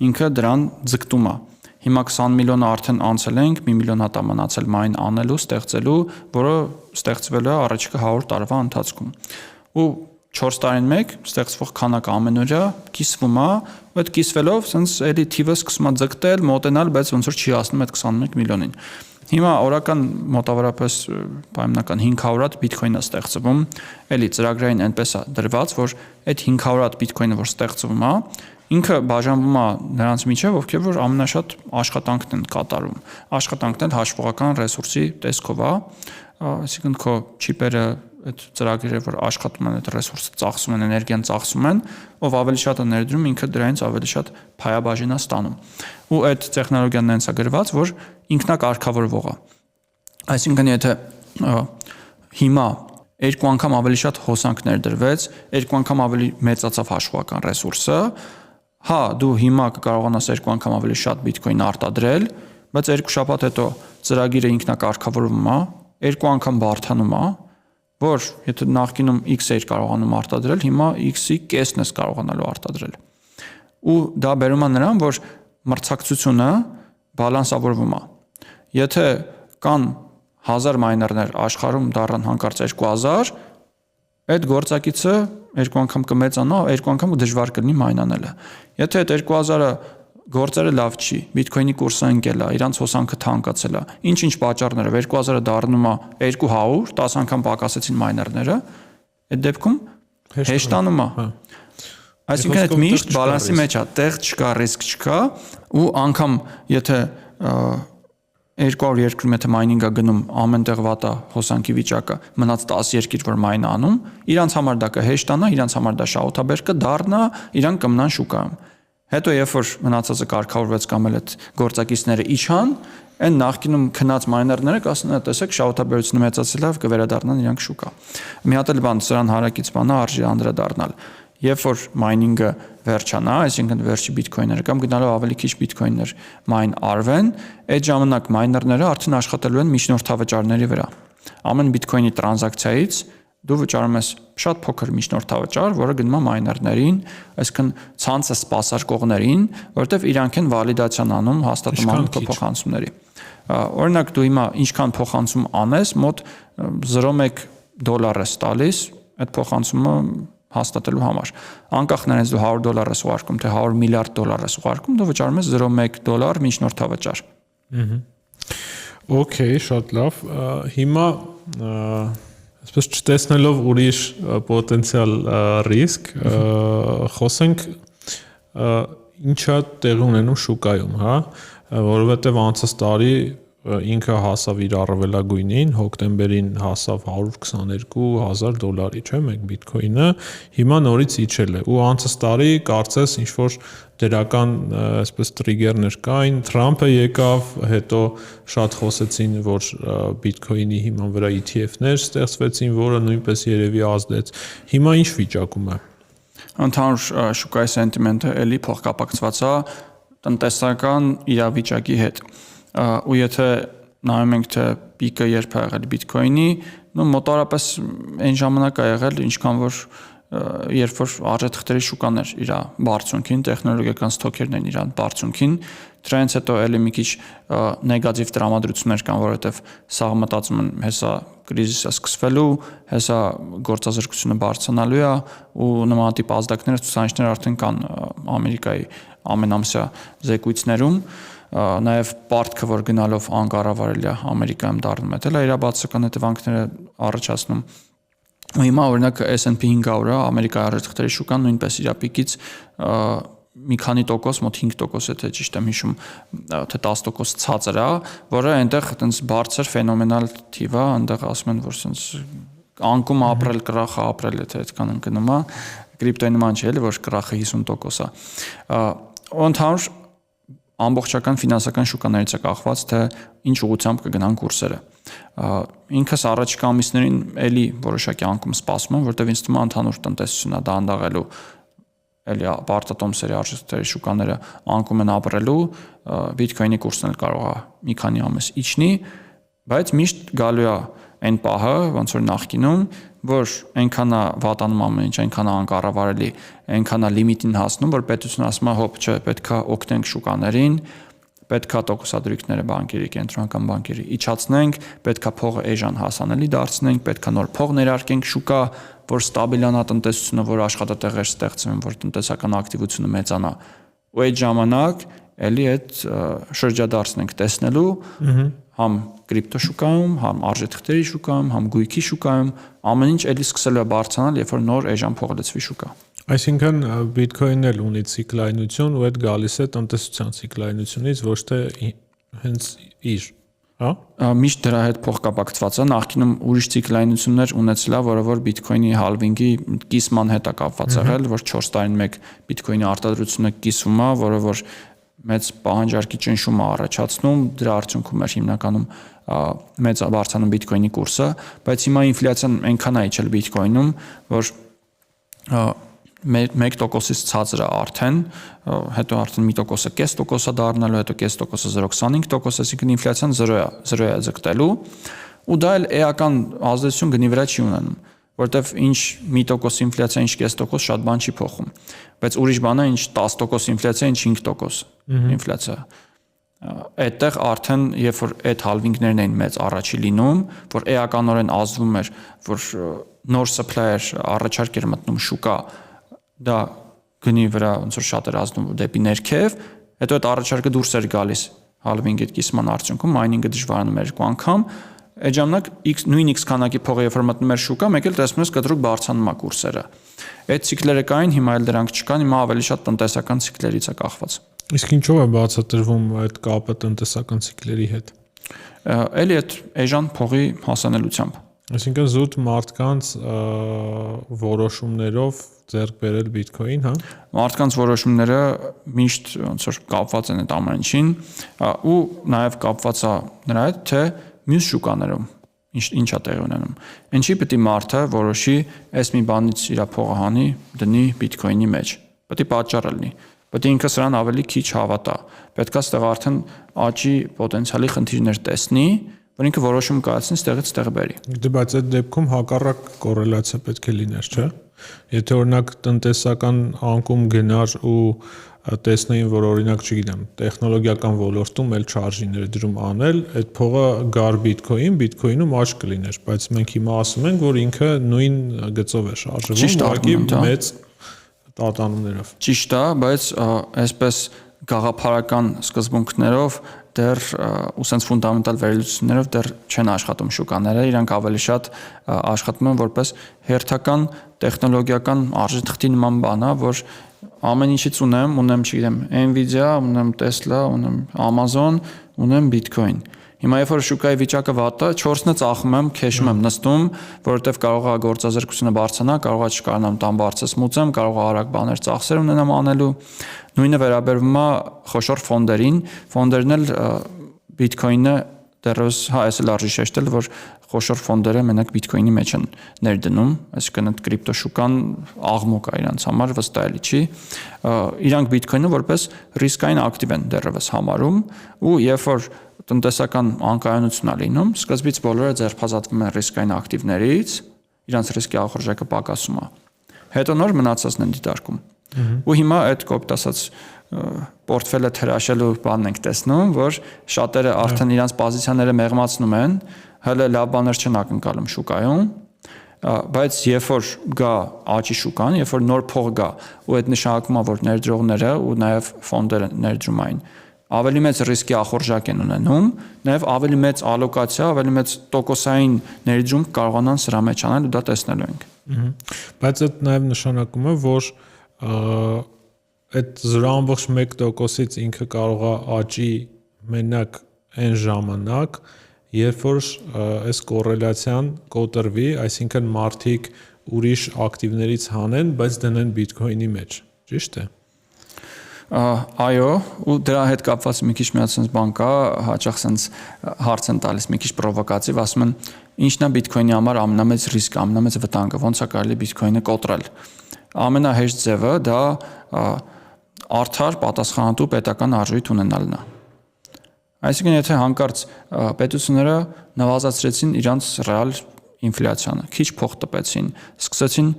ինքը դրան ձգտում է։ Հիմա 20 միլիոնը արդեն անցել ենք, 1 միլիոն հատ մնացել մայն անելու, ստեղծելու, որը ստեղծվելու է առաջիկա 100 տարվա ընթացքում։ Ու 4 տարին մեկ ստեղծվող քանակը ամենօրյա կիսվում է, ու այդ կիսվելով sense էլի թիվը սկսում է ձգտել, մոտենալ, բայց ոնց որ չի հասնում այդ 21 միլիոնին։ Հիմա օրական մոտավորապես պայմանական 500 հատ Bitcoin է ստեղծվում, էլի ծրագրային այնպես է դրված, որ այդ 500 հատ Bitcoin-ը որ ստեղծվում է, ինքը բաժանվում է նրանց միջև, ովքեր որ ամենաշատ աշխատանքն են կատարում։ Աշխատանքն էլ հաշվողական ռեսուրսի տեսքով է, այսինքն քո չիպերը, այդ ծրագիրը, որ աշխատում են, այդ ռեսուրսը ծախսում են, էներգիան ծախսում են, ով ավելի շատ է ներդրում, ինքը դրանից ավելի շատ փայաբաժին է ստանում։ Ու այդ տեխնոլոգիան այնց է գրված, որ ինքնակարգավորվող է։ Այսինքն եթե հիմա 2 անգամ ավելի շատ հոսանք ներդրվեց, 2 անգամ ավելի մեծացավ հաշվական ռեսուրսը, հա, դու հիմա կկարողանաս 2 անգամ ավելի շատ բիթքոին արտադրել, բայց 2 շաբաթ հետո ծրագիրը ինքնակարգավորվում է, 2 անգամ բարդանում է, որ եթե նախկինում X էր կարողանում արտադրել, հիմա X-ի կեսն ես կարողանալու արտադրել։ Ու դա բերում է նրան, որ մրցակցությունը բալանսավորվում է։ Եթե կան 1000 մայներներ աշխարհում դառան հանկարծ 2000, այդ գործակիցը 2 անգամ կմեծանա, 2 անգամ դժվար կլինի մայնանելը։ Եթե այդ 2000-ը գործերը լավ չի, բիթքոինի կուրսը ընկել է, իրանց հոսանքը թանկացել է, ինչ-ինչ պատճառներով 2000-ը դառնում է 200, 10 անգամ պակասեցին մայներները, այդ դեպքում հեշտանում է։ Այսինքն այդ միշտ բալանսի մեջ է, տեղ չկա, ռիսկ չկա, ու անգամ եթե 200 երկրում եթե մայնինգա գնում ամեն տեղ վատա հոսանքի վիճակը, մնաց 10 երկիր որ մայն անում, իրանց համար դա կհեշտանա, իրանց համար դա շահութաբեր կդառնա, իրանք կմնան շուկայում։ Հետո երբ որ մնացածը կարգավորվեց կամ էլ այդ գործակիցները իջան, այն նախկինում քնած մայներները կասեն, տեսեք, շահութաբերությունը մեծացել է, կվերադառնան իրանք շուկա։ Մի հատ էլ բան, սրան հարակից բան է, արժի անդրադառնալ։ Երբ որ մայնինգը վերջանա, այսինքն վերջի բիթքոինները կամ գնալով ավելի քիչ բիթքոիններ մայն արվեն, այդ ժամանակ մայներները արդեն աշխատելու են միջնորդավճարների վրա։ Ամեն բիթքոինի տրանզակցիայից դու վճարում ես շատ փոքր միջնորդավճար, որը գնում է մայներներին, այսինքն ցանցը սպասարկողներին, որովհետև իրանք են վալիդացիան անում, հաստատում անում քո փոխանցումների։ Օրինակ դու հիմա ինչքան փոխանցում անես, մոտ 0.1 դոլար ես տալիս այդ փոխանցումը հաստատելու համար։ Անկախ նրանից դու $100 ես ուղարկում, թե $100 միլիարդ ես ուղարկում, դու վճարում ես 0.1 դոլար միջնորդավճար։ Okay, շատ լավ։ Հիմա այսպես չտեսնելով ուրիշ պոտենցիալ ռիսկ, խոսենք ինչա տեղի ունենում շուկայում, հա, որովհետև անցած տարի ինքը հասավ իր առավելագույնին, հոկտեմբերին հասավ $122,000, չէ՞, մեկ բիթքոինը, հիմա նորից իջել է։ Ու անցած տարի կարծես ինչ որ դրական այսպես տրիգերներ կային, Թրամփը եկավ, հետո շատ խոսեցին, որ բիթքոինի հիման վրա ETF-ներ ստեղծվեցին, որը նույնպես երևի ազդեց։ Հիմա ինչ վիճակում է։ Ընդհանուր շուկայի սենտիմենտը էլի փոխկապակցված է տնտեսական իրավիճակի հետ։ Ու եթե նայում ենք թե պիկը երբ է եղել բիթքոինի, մոտավորապես այն ժամանակ է եղել, ինչքան որ երբ որ արժեթղթերի շուկան էր իր բարձունքին, տեխնոլոգիական ստոքերն են իր բարձունքին, դրանից հետո էլի մի քիչ նեգատիվ տրամադրություններ կան, որովհետև սա մտածում են հեսա կրիզիսը սկսվելու, հեսա գործազրկությունը բարձրանալու է ու նմանատիպ ազդակներ, ցուցանիշներ արդեն կան Ամերիկայի ամենամսյա զեկույցներում, նաև պարտքը, որ գնալով անկառավարելի է Ամերիկայում դառնում է, դա իր բացասական հետևանքները առաջացնում։ Ու հիմա օրինակ S&P 500-ը Ամերիկայի արժեթղթերի շուկան նույնպես իր պիկից մի քանի տոկոս, մոտ 5%, եթե ճիշտ եմ հիշում, թե 10% ցածր է, որը այնտեղ այտենց բարձր ֆենոմենալ թիվ է, այնտեղ ասում են, որ sense անկում ապրել, կրախը ապրել, եթե այդքան ընկնում է, կրիպտոյի նման չէ, էլի որ կրախը 50% է։ Ընդհանուր ամբողջական ֆինանսական շուկաներից է կախված, թե ինչ ուղղությամբ կգնան կուրսերը։ Ինքս առաջիկա ամիսներին էլի որոշակի անկում սպասում եմ, որտեղ ինձ թվում է ընդհանուր տնտեսությունն է դանդաղելու, էլի պարտատոմսերի արժեթղթերի շուկաները անկում են ապրելու, բիթքոինի կուրսն էլ կարող է մի քանի ամիս իջնի, բայց միշտ գալու է այն պահը, ոնց որ նախկինում, որ այնքան է վատանում ամեն ինչ, այնքան է անկառավարելի, այնքան է լիմիտին հասնում, որ պետությունը ասում է, հոп, չէ, պետքա օգնենք շուկաներին, պետքա տոկոսադրույքները բանկերի, կենտրոնական բանկերի իջացնենք, պետքա փողը էժան հասանելի դարձնենք, պետքա նոր փող ներարկենք շուկա, որ ստաբիլանա տնտեսությունը, որ աշխատատեղեր ստեղծվեն, որ տնտեսական ակտիվությունը մեծանա։ Ու այդ ժամանակ էլի այդ շրջադարձն ենք տեսնելու, համ կրիպտո շուկայում, համ արժեթղթերի շուկայում, համ գույքի շուկայում, ամեն ինչ էլի սկսելու է բարձրանալ, երբ որ նոր էժան փող լցվի շուկա։ Այսինքն բիթքոինն էլ ունի ցիկլայնություն ու այդ գալիս է տնտեսության ցիկլայնությունից, ոչ թե հենց իր։ հա։ Միշտ դրա հետ փոխկապակցված է, նախկինում ուրիշ ցիկլայնություններ ունեցել է, որը որ Bitcoin-ի halving-ի կիսման հետ է կապված եղել, որ 4 տարին մեկ Bitcoin-ի արտադրությունը կիսվում է, որը որ մեծ պահանջարկի ճնշում է առաջացնում, դրա արդյունքում էր հիմնականում մեծ բարձրանում Bitcoin-ի կուրսը, բայց հիմա ինֆլյացիան այնքան է իջել Bitcoin-ում, որ 1%-ից ցածր է արդեն, հետո արդեն 1%-ը դառնալու, հետո 0.5%-ը 0.25%, այսինքն ինֆլյացիան 0 է ձգտելու, ու դա էլ էական ազդեցություն գնի վրա չի ունենում, որտեվ ինչ 1% ինֆլյացիա, ինչ 0.5% շատ բան չի փոխում, բայց ուրիշ բան է, ինչ 10% ինֆլյացիա, ինչ 5% ինֆլյացիա։ Այդտեղ արդեն երբ որ այդ halving-ներն էին մեծ առաջի լինում, որ էականորեն ազդվում էր, որ նոր supply-եր առաջարկ էր մտնում շուկա, դա գնի վրա ոնց որ շատ էր ազդում դեպի ներքև, հետո այդ առաջարկը դուրս էր գալիս halving-ի կիսման արդյունքում, mining-ը դժվարանում էր 2 անգամ, այդ ժամանակ նույն x քանակի փողը երբ որ մտնում էր շուկա, մեկ էլ տեսնում ես կտրուկ բարձրանում է կուրսերը։ Այդ ցիկլերը կային, հիմա էլ դրանք չկան, հիմա ավելի շատ տնտեսական ցիկլերից է կախված։ Իսկ ինչով է բացատրվում այդ կապը տնտեսական ցիկլերի հետ։ Էլի այդ էժան փողի հասանելիությամբ։ Այսինքն զուտ մարդկանց որոշումներով ձեռք բերել Bitcoin, հա։ Մարդկանց որոշումները միշտ ոնց որ կապված են այդ ամեն ինչին, ու նաև կապված է նրա հետ, թե մյուս շուկաներում ինչա տեղի ունենում։ Ինչի պետք է մարդը որոշի այս մի բանից իր փողը հանի, դնի Bitcoin-ի մեջ։ Պետք է պատճառը լինի։ Պետք է ինքը սրան ավելի քիչ հավատա։ Պետք է ստեղ արդեն աճի պոտենցիալի խնդիրներ տեսնի, որ ինքը որոշում կայացնի ստեղից ստեղ բերի։ Դե բայց այդ դեպքում հակառակ կորելացիա պետք է լիներ, չէ՞։ Եթե օրինակ տնտեսական անկում գնար ու տեսնեին, որ օրինակ, չգիտեմ, տեխնոլոգիական ոլորտում էլ չարժիներ դրում անել, այդ փողը գար Bitcoin-ում աճ կլիներ, բայց մենք հիմա ասում ենք, որ ինքը նույն գծով է շարժվում, ուղղակի մեծ տատանումներով։ Ճիշտ է, բայց այսպես գաղափարական սկզբունքներով դեռ ու sense ֆունդամենտալ վերլուծություններով դեռ չեն աշխատում շուկաները, իրանք ավելի շատ աշխատում են որպես հերթական տեխնոլոգիական արժեթղթի նման բան է, որ ամեն ինչից ունեմ, չգիտեմ, Nvidia, ունեմ Tesla, ունեմ Amazon, ունեմ Bitcoin։ Հիմա երբ որ շուկայի վիճակը վատ է, 4-ը ծախում եմ, քեշում եմ նստում, որովհետև կարող է գործազրկությունը բարձրանա, կարող է չկարողանամ տան բարձր սմուծեմ, կարող է արագ բաներ ծախսեր ունենամ անելու։ Նույնը վերաբերվում է խոշոր ֆոնդերին, ֆոնդերն էլ Bitcoin-ը դեռևս, հա, այս էլ արժի շեշտել, որ խոշոր ֆոնդերը մենակ Bitcoin-ի մեջ են ներդնում, այսինքն այդ կրիպտո շուկան աղմուկ է իրանց համար, վստահելի չի։ Իրանք Bitcoin-ը որպես ռիսկային ակտիվ են դեռևս համարում, ու երբ որ տնտեսական անկայունություն է լինում, սկզբից բոլորը ձերբազատվում են ռիսկային ակտիվներից, իրանց ռիսկի ախորժակը պակասում է։ Հետո նոր մնացածն են դիտարկում։ Ու հիմա այդ կոպիտ ասած պորտֆելը հրաշելու բանն ենք տեսնում, որ շատերը արդեն իրանց պոզիցիաները մեղմացնում են, հələ լավ բաներ չեն ակնկալում շուկայում, բայց երբ որ գա աճի շուկան, երբ որ նոր փող գա, ու այդ նշանակում է, որ ներդրողները ու նաև ֆոնդերը ներդրումային ավելի մեծ ռիսկի ախորժակ են ունենում, նաև ավելի մեծ ալոկացիա, ավելի մեծ տոկոսային ներդրում կարողանան սրա մեջ անել ու դա տեսնելու ենք։ Բայց այդ նաև նշանակում է, որ այդ 0.1%-ից ինքը կարող է աճի մենակ այն ժամանակ, երբ որ այս կոռելացիան կոտրվի, այսինքն մարդիկ ուրիշ ակտիվներից հանեն, բայց դնեն Bitcoin-ի մեջ, ճիշտ է։ Այո, ու դրա հետ կապված մի քիչ միած sense բան կա, հաճախ sense հարց են տալիս մի քիչ պրովոկատիվ, ասում են, ինչն է Bitcoin-ի համար ամենամեծ ռիսկը, ամենամեծ վտանգը, ոնց է կարելի Bitcoin-ը կոտրել։ Ամենահեշտ ձևը դա արդար պատասխանատու պետական արժույթ ունենալն է։ Այսինքն, եթե հանկարծ պետությունները նվազեցրեցին իրանց ռեալ ինֆլյացիանը, քիչ փող տպեցին, սկսեցին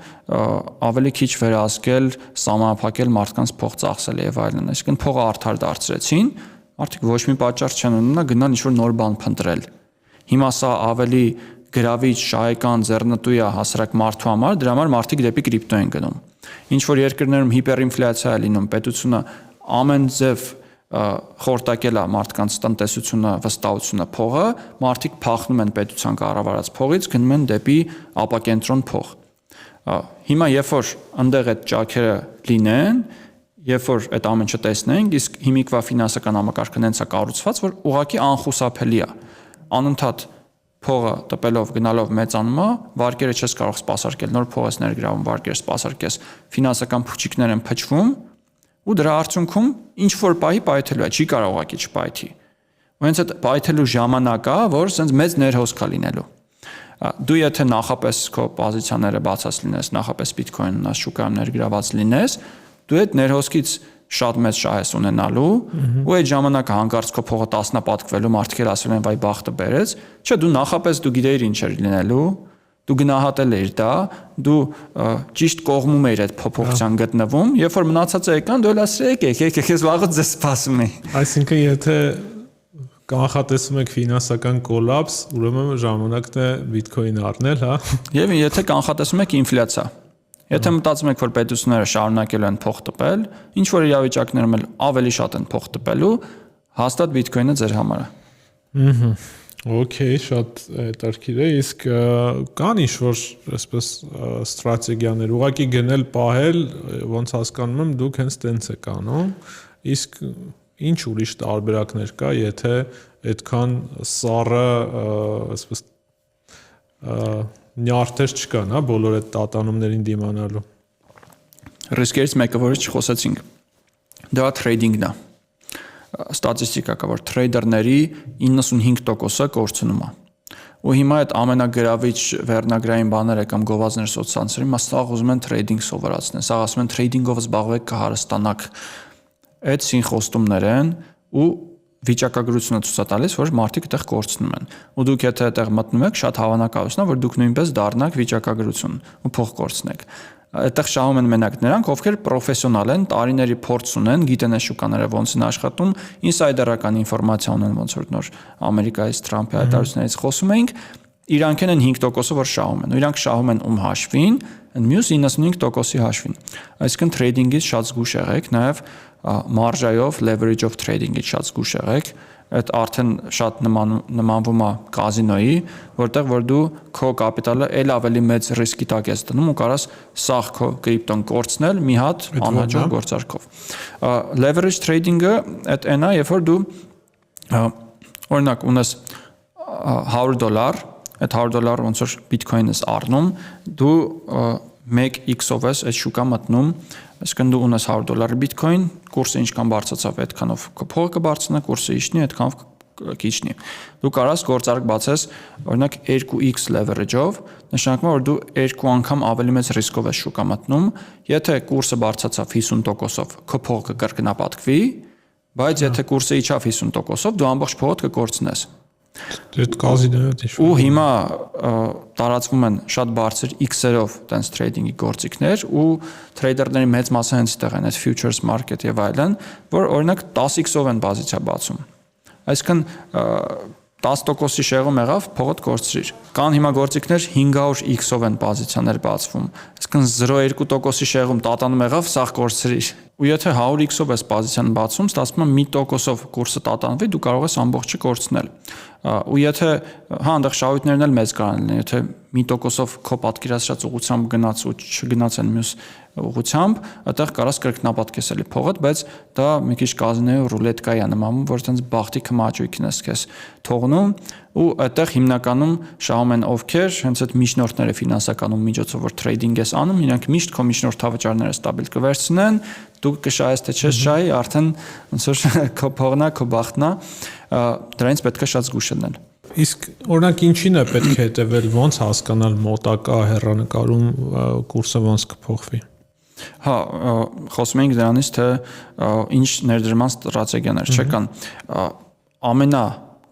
ավելի քիչ վերահսկել, սահմանափակել մարդկանց փող ծախսել եւ այլն, այսինքն փողը արդար դարձրեցին, մարդիկ ոչ մի պատճառ չեն ունենա գնալ ինչ-որ նոր բան փնտրել։ Հիմա սա ավելի գրավիչ, շահեկան, ձեռնտու է հասարակ մարդու համար, դրա համար մարդիկ դեպի կրիպտո են գնում։ Ինչ որ երկրներում հիպերինֆլյացիա է լինում, պետությունը ամեն ձև խորտակել է մարդկանց տնտեսությունը, վստահությունը, փողը, մարդիկ փախնում են պետության կառավարած փողից, գնում են դեպի ապակենտրոն փող։ Հիմա երբ որ այնտեղ այդ ճաքերը լինեն, երբ որ այդ ամենը տեսնենք, իսկ հիմիկվա ֆինանսական համակարգը նենց է կառուցված, որ ուղղակի անխուսափելի է։ անընդհատ փողը տպելով գնալով մեծանում է, վարկերը չես կարող սպասարկել, նոր փող ես ներգրավում, վարկեր սպասարկես, ֆինանսական փուչիկներ են փչվում, ու դրա արդյունքում ինչ որ պահի պայթելու է, չի կարող ուղղակի չպայթի։ Ու հենց այդ պայթելու ժամանակը, որ ասենց մեծ ներհոսք է լինելու։ Դու եթե նախապես քո պոզիցիաները բացած լինես, նախապես Bitcoin ունես շուկայում ներգրաված լինես, դու այդ ներհոսքից շատ մեծ շահ ես ունենալու, ու այդ ժամանակը հանկարծ քո փողը տասնապատկվելու, մարդիկ էլ ասել են վայ բախտը բերեց, չէ, դու նախապես դու գիտեիր ինչ էր լինելու, դու գնահատել էիր դա, դու ճիշտ կողմում էիր այդ փոփոխության գտնվում, երբ որ մնացածը եկան, դու էլ ասել եկեք, ես վաղուց ձեզ սպասում էի։ Այսինքն եթե կանխատեսում եք ֆինանսական կոլապս, ուրեմն ժամանակն է Bitcoin առնել, հա։ Եվ եթե կանխատեսում եք ինֆլյացիա, եթե մտածում եք, որ պետությունները շարունակելու են փող տպել, ինչ որ իրավիճակներում էլ ավելի շատ են փող տպելու, հաստատ Bitcoin-ը ձեր համար է։ Okay, շատ հետաքրքիր է, իսկ կան ինչ-որ այսպես ստրատեգիաներ, ուղղակի գնել, պահել, ոնց հասկանում եմ, դուք հենց տենց եք անում, իսկ ինչ ուրիշ տարբերակներ կա, եթե այդքան սառը, այսպես նյարդեր չկան, հա, բոլոր այդ տատանումներին դիմանալու։ Ռիսկերից մեկը, որից չխոսեցինք, դա թրեյդինգն է։ Ստատիստիկա կա, որ թրեյդերների 95%-ը կորցնում է։ Ու հիմա այդ ամենագրավիչ վերնագրային բաները կամ գովազդներ սոցցանցերում, սաղ ուզում են թրեյդինգ սովորացնել։ Սաղ ասում են թրեյդինգով զբաղվեք կհարստանաք։ Այդ սինխոստումներ են ու վիճակագրությունը ցույց է տալիս, որ մարդիկ այդտեղ կորցնում են։ Ու դուք եթե այդտեղ մտնում եք, շատ հավանականություն է, որ դուք նույնպես դառնաք վիճակագրություն ու փող կորցնեք։ Այդտեղ շահում են մենակ նրանք, ովքեր պրոֆեսիոնալ են, տարիների փորձ ունեն, գիտեն այս շուկաները ոնց են աշխատում, ինսայդերական ինֆորմացիա ունեն, ոնց որ նոր Ամերիկայից Թրամփի հայտարարություններից խոսում էինք, իրանք են 5%-ը, որ շահում են։ Ու իրանք շահում են ում հաշվին, մյուս 95%-ի հաշվին։ Այսինքն թրեյդինգից շատ զգուշ եղեք, նաև մարժայով, leverage-ով թրեյդինգից շատ զգուշ եղեք։ Այդ արդեն շատ նմանվում է կազինոյի, որտեղ որ դու քո կապիտալը ել ավելի մեծ ռիսկի տակ ես դնում ու կարաս սաղ քո կրիպտոն կորցնել մի հատ անհաջող գործարքով։ Leverage trading-ը այդ այն է, երբ որ դու օրինակ ունես $100, այդ $100 ոնց որ Bitcoin ես առնում, դու 1x-ով ես այդ շուկա մտնում, այսինքն դու ունես $100 Bitcoin, կուրսը ինչքան բարձրացավ, այդքանով քո փողը կբարձրանա, կուրսը իջնի, այդքանով կիջնի։ Դու կարաս գործարք բացես, օրինակ 2x leverage-ով, նշանակում է, որ դու 2 անգամ ավելի մեծ ռիսկով ես շուկա մտնում, եթե կուրսը բարձրացավ 50%-ով, քո փողը կկրկնապատկվի, բայց եթե կուրսը իջավ 50%-ով, դու ամբողջ փողդ կկորցնես։ Այդ կազինոյը դիշ։ Ու հիմա տարածվում են շատ բարձր X-երով տենց թրեյդինգի գործիքներ ու թրեյդերների մեծ մասը հենց այդտեղ են, այս futures market եւ այլն, որ օրինակ 10x-ով են պոզիցիա բացում։ Այսինքն 10%-ի շեղում եղավ, փողդ կորցրիր։ Կան հիմա գործիքներ 500x-ով են պոզիցիաներ բացվում։ Այսինքն 0.2%-ի շեղում տատանում եղավ, սաղ կորցրիր։ Ու եթե 100x-ով ես պոզիցիան բացում, ստացվում է 1%-ով կուրսը տատանվի, դու կարող ես ամբողջը կորցնել։ Ու եթե հա այնտեղ շահույթներն էլ մեծ կարող են լինել, եթե 1%-ով քո պատկերացրած ուղղությամբ գնաց ու չգնաց են մյուս ուղղությամբ, այդտեղ կարաս կրկնապատկես էլի փողդ, բայց դա մի քիչ կազինոյի ռուլետկայի է նմանում, որ այդպես բախտի քմաճույքն ես քեզ թողնում, ու այդտեղ հիմնականում շահում են ովքեր, հենց այդ միջնորդները ֆինանսական միջոցով որ թրեյդինգ ես անում, իրանք միշտ քո միջնորդավճարները ստաբիլ կվերցնեն, դու կշահես թե չես շահի, արդեն ոնց որ քո փողն է, քո բախտն է, դրանից պետք է շատ զգուշ լինել։ Իսկ օրինակ ինչին է պետք է հետևել, ոնց հասկանալ մոտակա հեռանկարում կուրսը ոնց կփոխվի։ Հա, խոսում ենք դրանից, թե ինչ ներդրման ստրատեգիաներ չկան։ Ամենա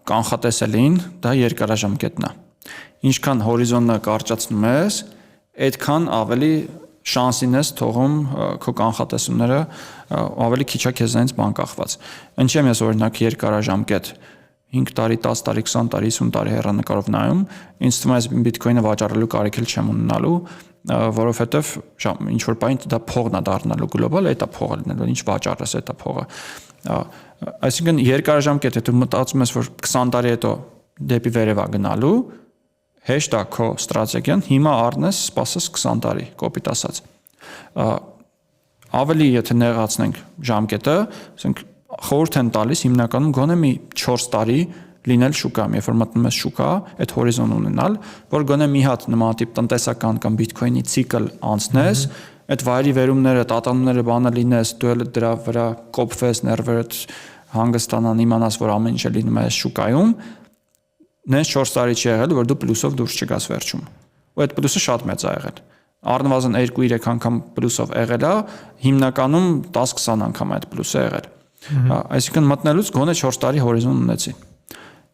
կանխատեսելին դա երկարաժամկետն է։ Ինչքան հորիզոնը կարճացնում ես, այդքան ավելի շանսին ես թողում քո կանխատեսումները ավելի քիչ է քեզանից բան կախված։ Ինչի՞ եմ ես օրինակ երկարաժամկետ 5 տարի, 10 տարի, 20 տարի, 50 տարի հեռանկարով նայում, ինձ թվում է այս Bitcoin-ը վաճառելու կարիք էլ չեմ ունենալու, որովհետև ինչ որ բան դա փողն է դառնալու գլոբալ, այդ է փողը լինելու, ինչ վաճառես, այդ է փողը։ Այսինքն երկարաժամկետ եթե մտածում ես, որ 20 տարի հետո դեպի վերև է գնալու, հեշտ է քո ստրատեգիան, հիմա առնես, սպասես 20 տարի, կոպիտ ասած։ Ավելի եթե նեղացնենք ժամկետը, ասենք խորհուրդ են տալիս հիմնականում գոնե մի 4 տարի լինել շուկայում, երբ որ մտնում ես շուկա, այդ հորիզոն ունենալ, որ գոնե մի հատ նմանատիպ տնտեսական կամ բիթքոյնի ցիկլ անցնես, այդ վայրի վերումները, տատանումները բանը լինես, դու էլ դրա վրա կոփվես, ներվերդ հանգստանան, իմանաս, որ ամեն ինչ է լինում է շուկայում, նենց 4 տարի չի եղել, որ դու պլյուսով դուրս չգաս վերջում։ Ու այդ պլյուսը շատ մեծ է եղել։ Առնվազն 2-3 անգամ պլյուսով եղել է, հիմնականում 10-20 անգամ այդ պլյուսը եղել։ Այսինքն մտնելուց գոնե 4 տարի հորիզոն ունեցի։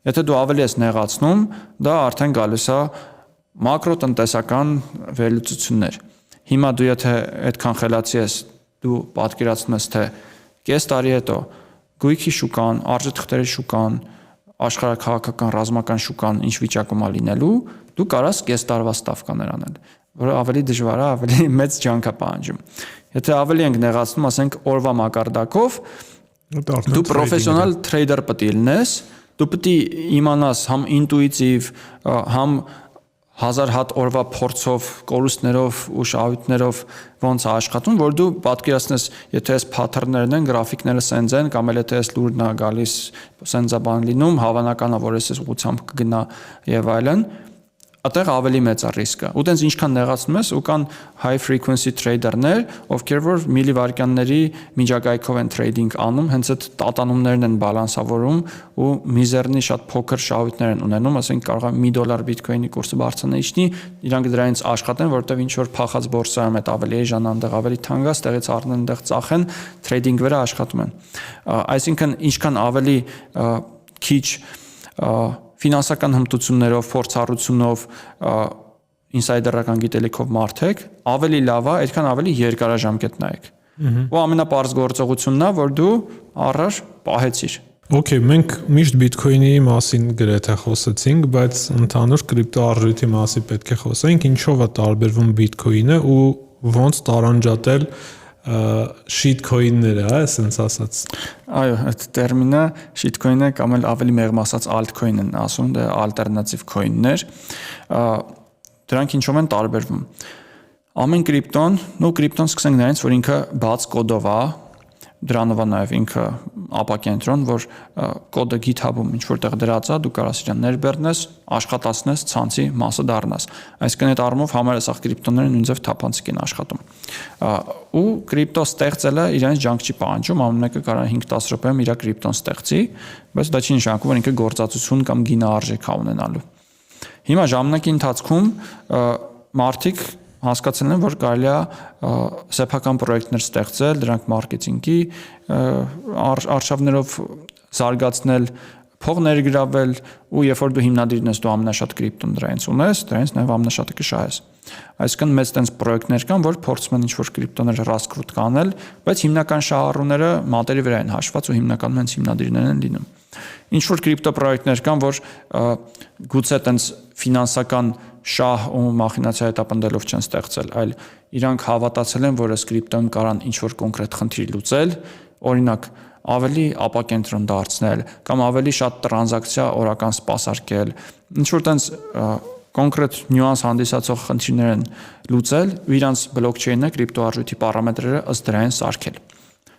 Եթե դու ավելի ես նեղացնում, դա արդեն գալիս է մակրոտնտեսական վերլուծություններ։ Հիմա դու եթե այդքան խելացի ես, դու պատկերացնում ես, թե կես տարի հետո գույքի շուկան, արժեթղթերի շուկան, աշխարհաքաղաքական ռազմական շուկան ինչ վիճակում է լինելու, դու կարաս կես տարվա ստավկաներ անել, որը ավելի դժվար է, ավելի մեծ ջանք է պահանջում։ Եթե ավելի ենք նեղացնում, ասենք օրվա մակարդակով, դու պրոֆեսիոնալ թրեյդեր պետք է լինես, դու պետք է իմանաս համ ինտուիտիվ, համ 1000 հատ օրվա փորձով, կորուստներով ու շահույթներով ոնց է աշխատում, որ դու պատկերացնես, եթե այս փաթերներն են, գրաֆիկները սենց են, կամ էլ եթե այս լուրն է գալիս, սենց է բան լինում, հավանական է, որ այս ուղղությամբ կգնա եւ այլն, այդտեղ ավելի մեծ է ռիսկը։ Ու տենց ինչքան նեղացնում ես, ու կան high frequency trader-ներ, ովքեր որ միլիվայրկյանների միջակայքով են trading անում, հենց այդ տատանումներն են բալանսավորում ու միզերնի շատ փոքր շահույթներ են ունենում, ասենք կարող է $1 բիթքոյնի կուրսը բարձրանա իջնի, իրանք դրանից աշխատեն, որովհետև ինչ որ փախած բորսայում այդ ավելի էժան անդեղ ավելի թանկ է, ստեղից առնեն այնտեղ ծախեն, trading վրա աշխատում են։ Այսինքն ինչքան ավելի քիչ ֆինանսական հմտություններով, փորձառությունով, ինսայդերական գիտելիքով մարդեք, ավելի լավ է, այդքան ավելի երկարաժամկետ նայեք։ Ու ամենապարզ գործողությունն է, որ դու առար պահեցիր։ Okay, մենք միշտ բիթքոյնի մասին գրեթե խոսեցինք, բայց ընդհանուր կրիպտոարժույթի մասին պետք է խոսենք, ինչով է տարբերվում բիթքոյնը ու ոնց տարանջատել շիթքոյնները, այսպես ասած։ Այո, այդ տերմինը շիթքոյնը կամ էլ ավելի մեղմ ասած altcoin են ասում, դա ալտերնատիվ քոյններ։ Դրանք ինչով են տարբերվում։ Ամեն կրիպտոն, կրիպտոն սկսենք նրանից, որ ինքը բաց կոդով է, դրանով է նաև ինքը ապակենտրոն, որ կոդը GitHub-ում ինչ որտեղ դրած է, դու կարաս իրան ներբեռնես, աշխատացնես, ցանցի մասը դառնաս։ Այսինքն այդ առումով համարը սա կրիպտոները նույնձև թափանցիկ են աշխատում։ Ու կրիպտո ստեղծելը իրենց ջանք չի պահանջում, ամեն մեկը կարող է 5-10 րոպեում իր կրիպտոն ստեղծի, բայց դա չի նշանակում, որ ինքը գործածություն կամ գինարժեք է ունենալու։ Հիմա ժամանակի ընթացքում մարդիկ հասկացել են, որ կարելի է սեփական պրոյեկտներ ստեղծել, դրանք մարքեթինգի արշավներով զարգացնել, փող ներգրավել ու երբ որ դու հիմնադիրն ես, դու ամենաշատ կրիպտոն դրանից ունես, դրանից նաև ամենաշատը կշահես։ Այսինքն մեծ տենց պրոյեկտներ կան, որ փորձում են ինչ-որ կրիպտոներ ռասկրուտ կանել, բայց հիմնական շահառուները մատերի վրա են հաշված ու հիմնականում հենց հիմնադիրներն են լինում։ Ինչ-որ կրիպտո պրոյեկտներ կան, որ գուցե տենց ֆինանսական շահ ու մախինացիա հետապնդելով չեն ստեղծել, այլ իրանք հավատացել են, որ այս կրիպտոն կարան ինչ-որ կոնկրետ խնդիր լուծել, օրինակ ավելի ապակենտրոն դարձնել կամ ավելի շատ տրանզակցիա օրական սպասարկել, ինչ-որ տենց կոնկրետ նյուանս հանդիսացող խնդիրներ են լուծել ու իրանց բլոկչեյնը կրիպտոարժույթի պարամետրերը ըստ դրան սարքել։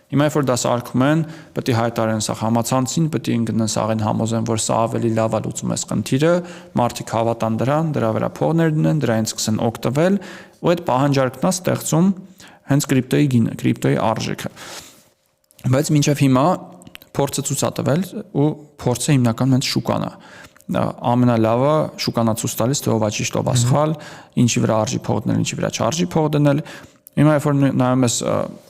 Հիմա երբ որ դա սարքում են, պետք է հայտարարեն սա համացանցին, պետք է ինքնին սաղեն համոզեն, որ սա ավելի լավ է լուծում այս խնդիրը, մարդիկ հավատան դրան, դրա վրա փողներ դնեն, դրանից սկսեն օգտվել, ու այդ պահանջարկն է ստեղծում հենց կրիպտոյի գինը, կրիպտոյի արժեքը։ Բայց մինչև հիմա փորձը ցույց է տվել ու փորձը հիմնականում հենց շուկան է։ Ամենալավը շուկան է ցույց տալիս, թե ով է ճիշտ, ով է սխալ, ինչի վրա արժի փող դնել, ինչի վրա չարժի փող դնել։ Հիմա երբ որ նայում ես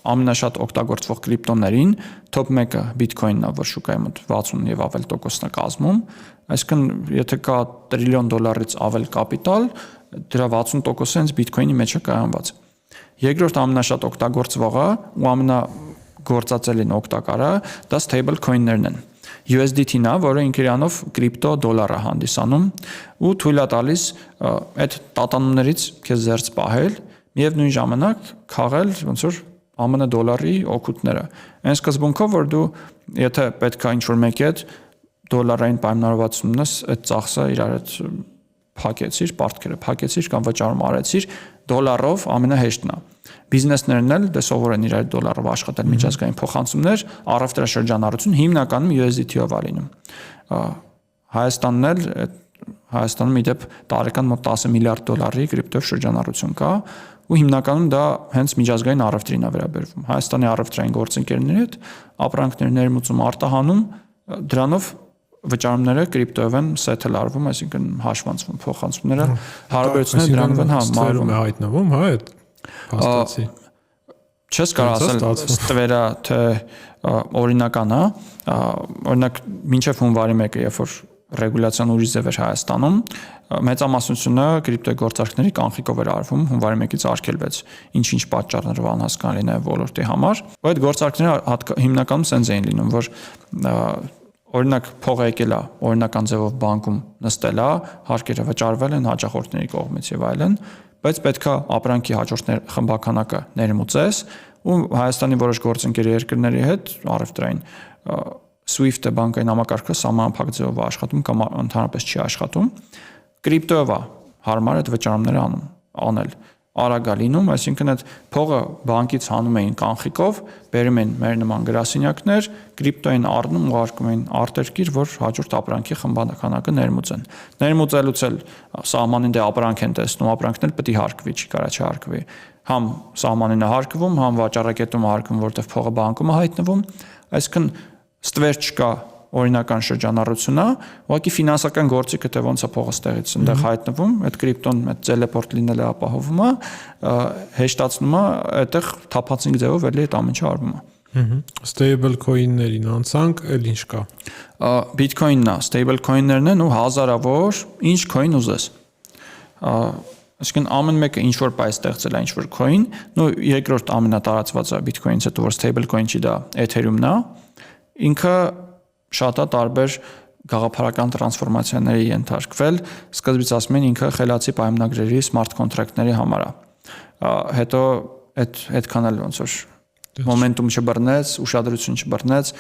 ամենաշատ օգտագործվող կրիպտոներին, top 1-ը Bitcoin-ն է, որ շուկայի մոտ 60 եւ ավել տոկոսն է կազմում, այսինքն եթե կա $1 տրիլիոնից ավել կապիտալ, դրա 60%-ը հենց Bitcoin-ի մեջ է կայանված։ Երկրորդ ամենաշատ օգտագործվողը ու ամենագործածելին օգտակարը դա stable coin-ներն են։ USDT-ն է, որը ինքիրանով կրիպտո դոլար է հանդիսանում ու թույլ է տալիս այդ տատանումներից քեզ զերծ պահել եւ նույն ժամանակ քաղել ոնց որ ԱՄՆ դոլարի օգուտները։ Այն սկզբունքով, որ դու եթե պետքա ինչ-որ մեկի հետ դոլարային պայմանավորվածություն ունես, այդ ծախսը իրար հետ փակեցիր, պարտքերը փակեցիր կամ վճարում արեցիր, դոլարով ամենահեշտն է։ Բիզնեսներն էլ դե սովոր են իրար դոլարով աշխատել միջազգային փոխանցումներ, առևտրաշրջանառություն հիմնականում USDT-ով է լինում։ Հայաստանն էլ Հայաստանում իդեպ տարեկան մոտ 10 միլիարդ դոլարի կրիպտո շրջանառություն կա ու հիմնականում դա հենց միջազգային առևտրին է վերաբերվում։ Հայաստանի առևտրային գործընկերների հետ ապրանքներ ներմուծում արտահանում դրանով վճարումները կրիպտոյով են settle արվում, այսինքն հաշվանցվում, փոխանցումները հարաբերությունները դրանով են համարվում է հայտնվում, հա, այդ փաստացի։ Չես կարող ասել ստվերա թե օրինական է, օրինակ մինչև հունվարի 1-ը, երբ որ ռեգուլյացիան ուրիշ ձև էր Հայաստանում, մեծամասնությունը կրիպտոյի գործարքների կանխիկով էր արվում, հունվարի 1-ից արգելվեց, ինչ-ինչ պատճառներով անհասկանալի է ոլորտի համար։ Ու այդ գործարքները հիմնականում սենց էին լինում, որ օրինակ փողը եկել է օրինական ձևով բանկում նստել է, հարկերը վճարվել են հաճախորդների կողմից եւ այլն, բայց պետքա ապրանքի հաջորդ խմբականակը ներմուծես ու Հայաստանի որոշ գործընկեր երկրների հետ առևտրային SWIFT-ը բանկային համակարգը սահմանափակ ձևով աշխատում կամ ընդհանրապես չի աշխատում, կրիպտոյով է հարմար այդ վճարումները անել արագ լինում, այսինքն այդ փողը բանկից հանում էին կանխիկով, բերում էին մեր նման գրասենյակներ, կրիպտոային առնում ուղարկում էին արտերկիր, որ հաջորդ ապրանքի խմբականակը ներմուծեն։ Ներմուծելուց էլ սահմանին դե ապրանք են տեսնում, ապրանքն էլ պետք է հարկվի, չի կարա չհարկվի։ Համ սահմանին է հարկվում, համ վաճառակետում է հարկվում, որտեղ փողը բանկում է հայտնվում, այսինքն ստվեր չկա օրինական շրջանառությունն է, ուղղակի ֆինանսական գործիքը թե ոնց է փողը ստեղից այնտեղ հայտնվում, այդ կրիպտոն այդ տելեպորտ լինելը ապահովում է, հեշտացնում է, այդտեղ թափանցիկ ձևով էլի այդ ամենը արվում է։ Stable coin-ներին անցանք, էլ ինչ կա։ Bitcoin-ն է, stable coin-ներն են ու հազարավոր ինչ coin ուզես։ Այսինքն ամեն մեկը ինչ որ բայ ստեղծել է ինչ որ coin, ու երկրորդ ամենատարածվածը Bitcoin-ից հետո որ stable coin չի դա Ethereum-ն է, ինքը շատ է տարբեր գաղափարական տրանսֆորմացիաների ենթարկվել, սկզբից ասում են ինքը խելացի պայմանագրերի smart contract-ների համար է։ Հետո այդքան էլ ոնց որ մոմենտում չբռնեց, ուշադրություն չբռնեց,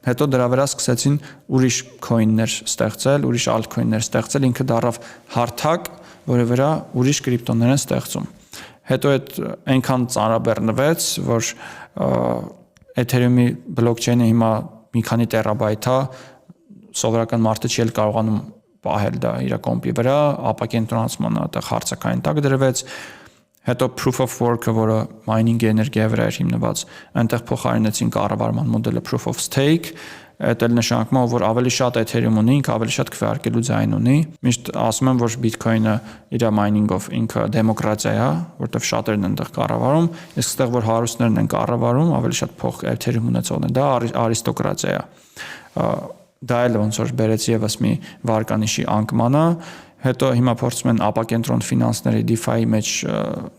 հետո դրա վրա սկսեցին ուրիշ coin-ներ ստեղծել, ուրիշ altcoin-ներ ստեղծել, ինքը դառավ հարթակ, որի վրա ուրիշ կրիպտոներ են ստեղծում։ Հետո այդ այնքան ծանրաբեռնվեց, որ Ethereum-ի blockchain-ը հիմա մի քանի տերաբայթ է, սովորական մարդը չի էլ կարողանում պահել դա իր կոմպի վրա, ապակենտրոնացմանը այդտեղ հարցակային տակ դրվեց, հետո proof of work-ը, որը mining-ի էներգիայի վրա էր հիմնված, այնտեղ փոխարինեցին կառավարման մոդելը proof of stake, այդ էլ նշանակում է, որ ավելի շատ Ethereum ունի, ինքը ավելի շատ քվեարկելու ձայն ունի։ Միշտ ասում եմ, որ Bitcoin-ը իր mining-ով ինքը դեմոկրատիա է, որտեղ շատերն են այնտեղ կառավարում, իսկ այստեղ որ հարուստներն են կառավարում, ավելի շատ փող Ethereum ունեցողն են, դա արիստոկրատիա է։ Դա էլ ոնց որ բերեց եւս մի վարկանիշի անկմանը, հետո հիմա փորձում են ապակենտրոն ֆինանսների DeFi-ի մեջ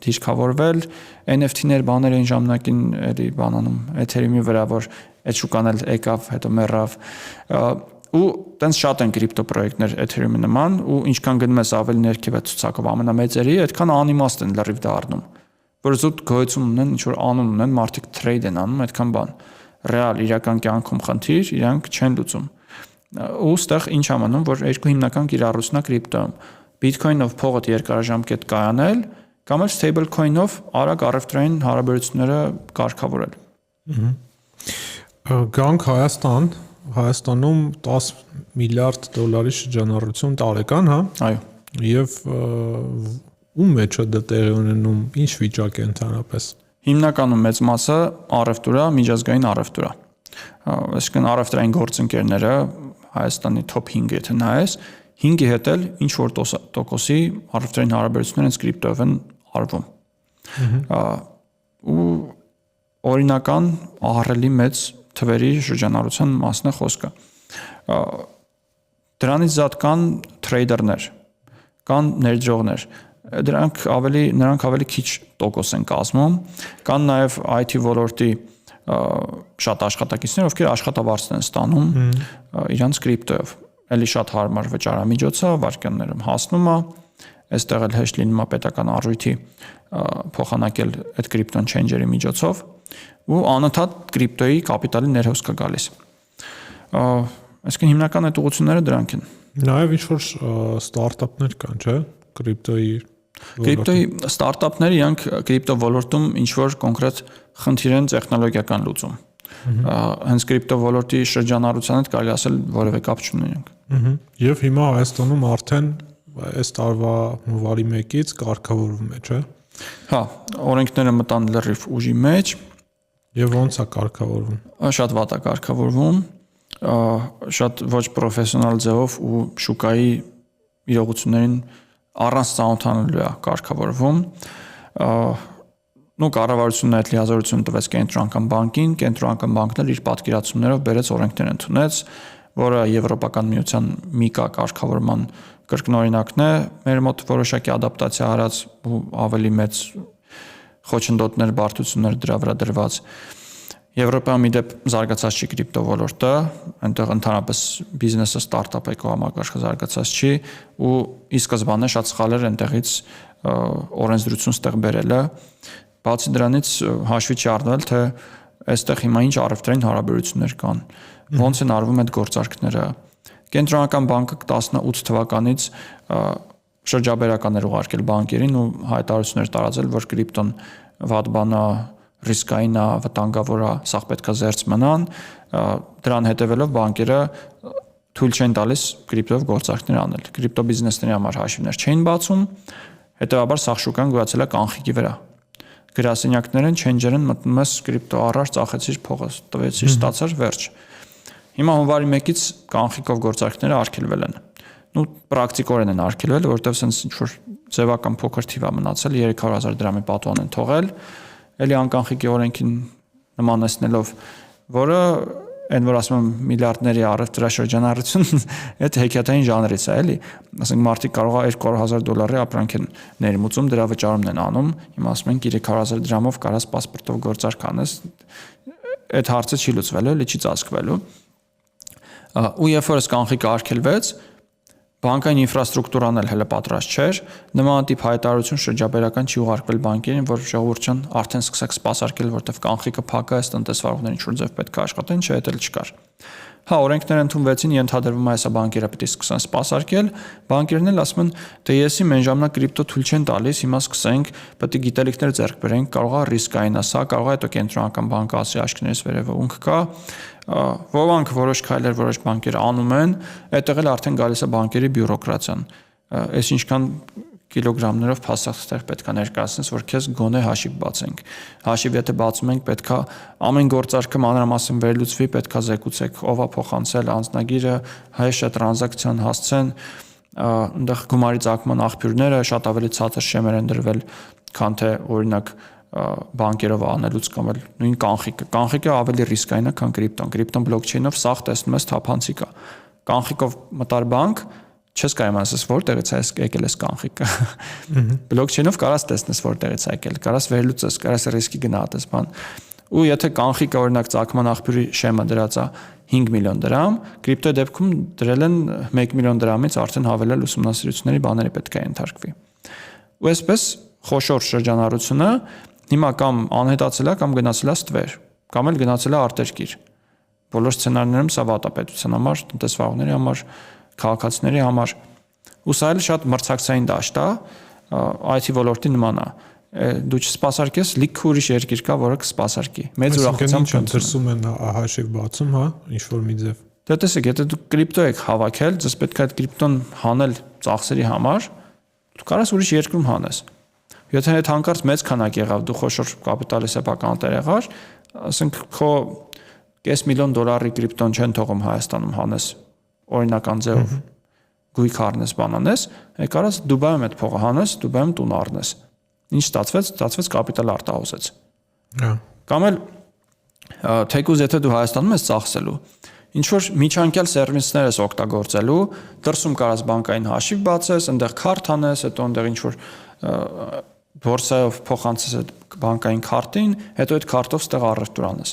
դիրքավորվել, NFT-ներ բաներ են ժամանակին էլի բանանում Ethereum-ի վրա, որ այդ շուկան էլ եկավ, հետո մեռավ, ու տենց շատ են կրիպտո պրոյեկտներ Ethereum-ի նման, ու ինչքան գնում ես ավելի ներքև է ցուցակով ամենամեծերի, այդքան անիմաստ են լրիվ դառնում, որ զուտ գոյություն ունեն, ինչ որ անուն ունեն, մարդիկ trade են անում, այդքան բան, ռեալ իրական կյանքում խնդիր, իրանք չեն լուծում։ Ու ստեղ ինչ ամանում, որ երկու հիմնական կիրառությունն է կրիպտոյում։ Bitcoin-ով փողդ երկարաժամկետ կայանել, կամ էլ stable coin-ով արագ առևտրային հարաբերությունները կարգավորել։ Գանք Հայաստան, Հայաստանում 10 միլիարդ դոլարի շրջանառություն տարեկան, հա։ Այո։ Եվ ում մեջ է դա տեղի ունենում, ինչ վիճակ է ընդհանրապես։ Հիմնականում մեծ մասը առևտուր է, միջազգային առևտուր է։ Այսինքն առևտրային գործընկերները Հայաստանի top 5 եթե նայես, 5-ի հետ էլ ինչ որ տոկոսի առևտրային հարաբերություններ են կրիպտոյով են արվում։ Ու օրինական ահռելի մեծ թվերի շրջանառության մասն է խոսքը։ Դրանից զատ կան թրեյդերներ, կան ներդրողներ, նրանք ավելի քիչ տոկոս են կազմում, կան նաև IT ոլորտի շատ աշխատակիցներ, ովքեր աշխատավարձ են ստանում իրանց կրիպտոյով։ Էլի շատ հարմար վճարամիջոց է, վարկյաններում հասնում է, այստեղ էլ հեշտ լինում է պետական առույթի փոխանակել այդ կրիպտոն չենջերի միջոցով ու անընդհատ կրիպտոյի կապիտալի ներհոսք է գալիս։ Այսինքն հիմնական այդ ուղղությունները դրանք են։ Նաև ինչ որ ստարտափներ կան, չէ՞, կրիպտոյի ստարտափները իրանք կրիպտո ոլորտում ինչ որ կոնկրետ խնդիր են տեխնոլոգիական լուծում։ Հենց կրիպտո ոլորտի շրջանառության հետ կարելի ասել որևէ կապ չունենք։ Եվ հիմա Հայաստանում արդեն այս տարվա հունվարի 1-ից կարգավորվում է, չէ՞։ Հա, օրենքները մտան լրիվ ուժի մեջ։ Եվ ո՞նց է կարգավորվում։ Շատ վատ է կարգավորվում, շատ ոչ պրոֆեսիոնալ ձևով ու շուկայի իրողություններին առանց ծանոթանալու է կարգավորվում։ Կառավարությունն այդ լիազորությունը տվեց կենտրոնական բանկին, կենտրոնական բանկն էլ իր պատկերացումներով բերեց օրենքներ ընդունեց, որը Եվրոպական միության MiCA կարգավորման կրկնօրինակն է, մեր մոտ որոշակի ադապտացիա արած ու ավելի մեծ խոչընդոտներ, բարդություններ դրա վրա դրված։ Եվրոպայում իդեպ զարգացած չի կրիպտո ոլորտը, այնտեղ ընդհանրապես բիզնեսը ստարտափ էկոհամակարգը զարգացած չի ու ի սկզբանե շատ սխալ էր այնտեղից օրենսդրություն ստեղ բերելը։ Բացի դրանից հաշվի չի առնվել, թե այստեղ հիմա ինչ առևտրային հարաբերություններ կան, ոնց են արվում այդ գործարքները։ Կենտրոնական բանկը 18 թվականից շրջաբերական էր ուղարկել բանկերին ու հայտարարություններ տարածել, որ կրիպտոն վատ բան է, ռիսկային է, վտանգավոր է, սա պետք է զերծ մնան։ Դրան հետևելով բանկերը թույլ չեն տալիս կրիպտոյով գործարքներ անել։ Կրիպտո բիզնեսների համար հաշիվներ չէին բացում, հետևաբար սաղ շուկան գոյացել է կանխիկի վրա։ Գրասենյակներն չենջերն մտնում ես կրիպտո առար, ծախեցիր փողը, տվեցիր, ստացար, վերջ։ Հիմա հունվարի 1-ից կանխիկով գործարքները արգելվել են։ Պրակտիկորեն են արգելվել, որովհետև sense ինչ-որ ձևական փոքր թիվ է մնացել, 300,000 դրամի պատուհան են թողել, էլի անկանխիկի օրենքին նմանեցնելով, որը այն որ ասում եմ միլիարդների առևտրաշրջանառություն, այդ հեքիաթային ժանրից է, էլի։ Ասենք մարդիկ կարող է $200,000 ապրանք են ներմուծում, դրա վճարումն են անում, հիմա ասում են 300,000 դրամով կարաս պասպորտով գործարք անես, այդ հարցը չի լուծվելու, էլի չի ծածկվելու։ Ու երբ որ կանխիկը արգելվեց, բանկային ինֆրաստրուկտուրան էլ հələ պատրաստ չէր, նմանատիպ հայտարարություն շրջաբերական չի ուղարկվել բանկերին, որ ժողովուրդն արդեն սկսեք սպասարկել, որտեղ կանխիկը փակ է, այս տնտեսվարողներին ինչ-որ ձև պետք է աշխատեն, չէ, դա էլ չկար։ Հա, օրենքներ ընդունվեցին, ենթադրվում է, հեսա բանկերը պետք է սկսեն սպասարկել, բանկերն էլ ասում են, թե եսի մեն ժամանակ կրիպտո թույլ չեն տալիս, հիմա սկսենք, պետք է գիտելիքներ ձեռք բերենք, կարող է ռիսկային է սա, կարող է հետո կենտրոնական բանկը ասի աչքներից վերևը ունք կա, ոմանք որոշ քայլեր, որոշ բանկեր անում են, այդտեղ էլ արդեն գալիս է բանկերի բյուրոկրատիան։ Այս ինչքան կիլոգրամներով փաստաթղթեր պետք է ներկայացնես, որ քեզ գոնե հաշիվ բացենք։ Հաշիվ եթե բացում ենք, պետք է ամեն գործարքը մանրամասն վերլուծվի, պետք է զեկուցեք ով է փոխանցել անձնագիրը, հայշը տրանզակցիան հասցեն, այնտեղ գումարի ծագման աղբյուրները շատ ավելի ցածր շեմեր են դրվել, քան թե օրինակ բանկերով անելուց կամ էլ նույն կանխիկը ավելի ռիսկային է, քան կրիպտոն։ Կրիպտոն բլոկչեյնով սաղ տեսնում ես թափանցիկ է։ Կանխիկով մտար բանկ, չես կարող ասես որտեղից է եկել այս կանխիկը։ Բլոկչեյնով կարաս տեսնես որտեղից է եկել, կարաս վերլուծես, կարաս ռիսկի գնահատես բան։ Ու եթե կանխիկը օրինակ ծագման աղբյուրի շեմը դրած է 5 միլիոն դրամ, կրիպտոյի դեպքում դրել են 1 միլիոն դրամից արդեն հավելել ուսումնասիրությունների բաների պետք է ենթարկվի։ Ու այսպես խոշոր շրջանառությունը հիմա կամ անհետացել է կամ գնացել է ստվեր, կամ էլ գնացել է արտերկիր։ Բոլոր սցենարներում սա վատ է պետության համար, տնտեսվարողների համար, քաղաքացիների համար։ Ու սա էլ շատ մրցակցային դաշտ է, IT ոլորտի նման է։ Դու չսպասարկես, լիք ուրիշ երկիր կա, որը կսպասարկի։ Մեծ ուրախությամբ դրսում են հաշիվ բացում, հա, ինչ որ մի ձև։ Դե տեսեք, եթե դու կրիպտո եք հավաքել, ձեզ պետք է այդ կրիպտոն հանել ծախսերի համար, դու կարաս ուրիշ երկրում հանես։ Եթե այդ հանկարծ մեծ քանակ եղավ, դու խոշոր կապիտալի սեփական տեր եղար, ասենք քո $500,000 կրիպտոն չեն թողում Հայաստանում հանես, օրինական ձևով գույք առնես, բանանես, կարաս Դուբայում այդ փողը հանես, Դուբայում տուն առնես։ Ինչ ստացվեց կապիտալ արտահոսեց։ Կամ էլ թեկուզ եթե դու Հայաստանում ես ծախսելու, ինչ որ միջանկյալ սերվիսներ ես օգտագործելու, դրսում կարաս բանկային հաշիվ բացես, այնտեղ քարտ անես, հետո այնտեղ ինչ որ բորսայով փոխանցես այդ բանկային քարտին, հետո այդ քարտով ստեղ առևտուր անես։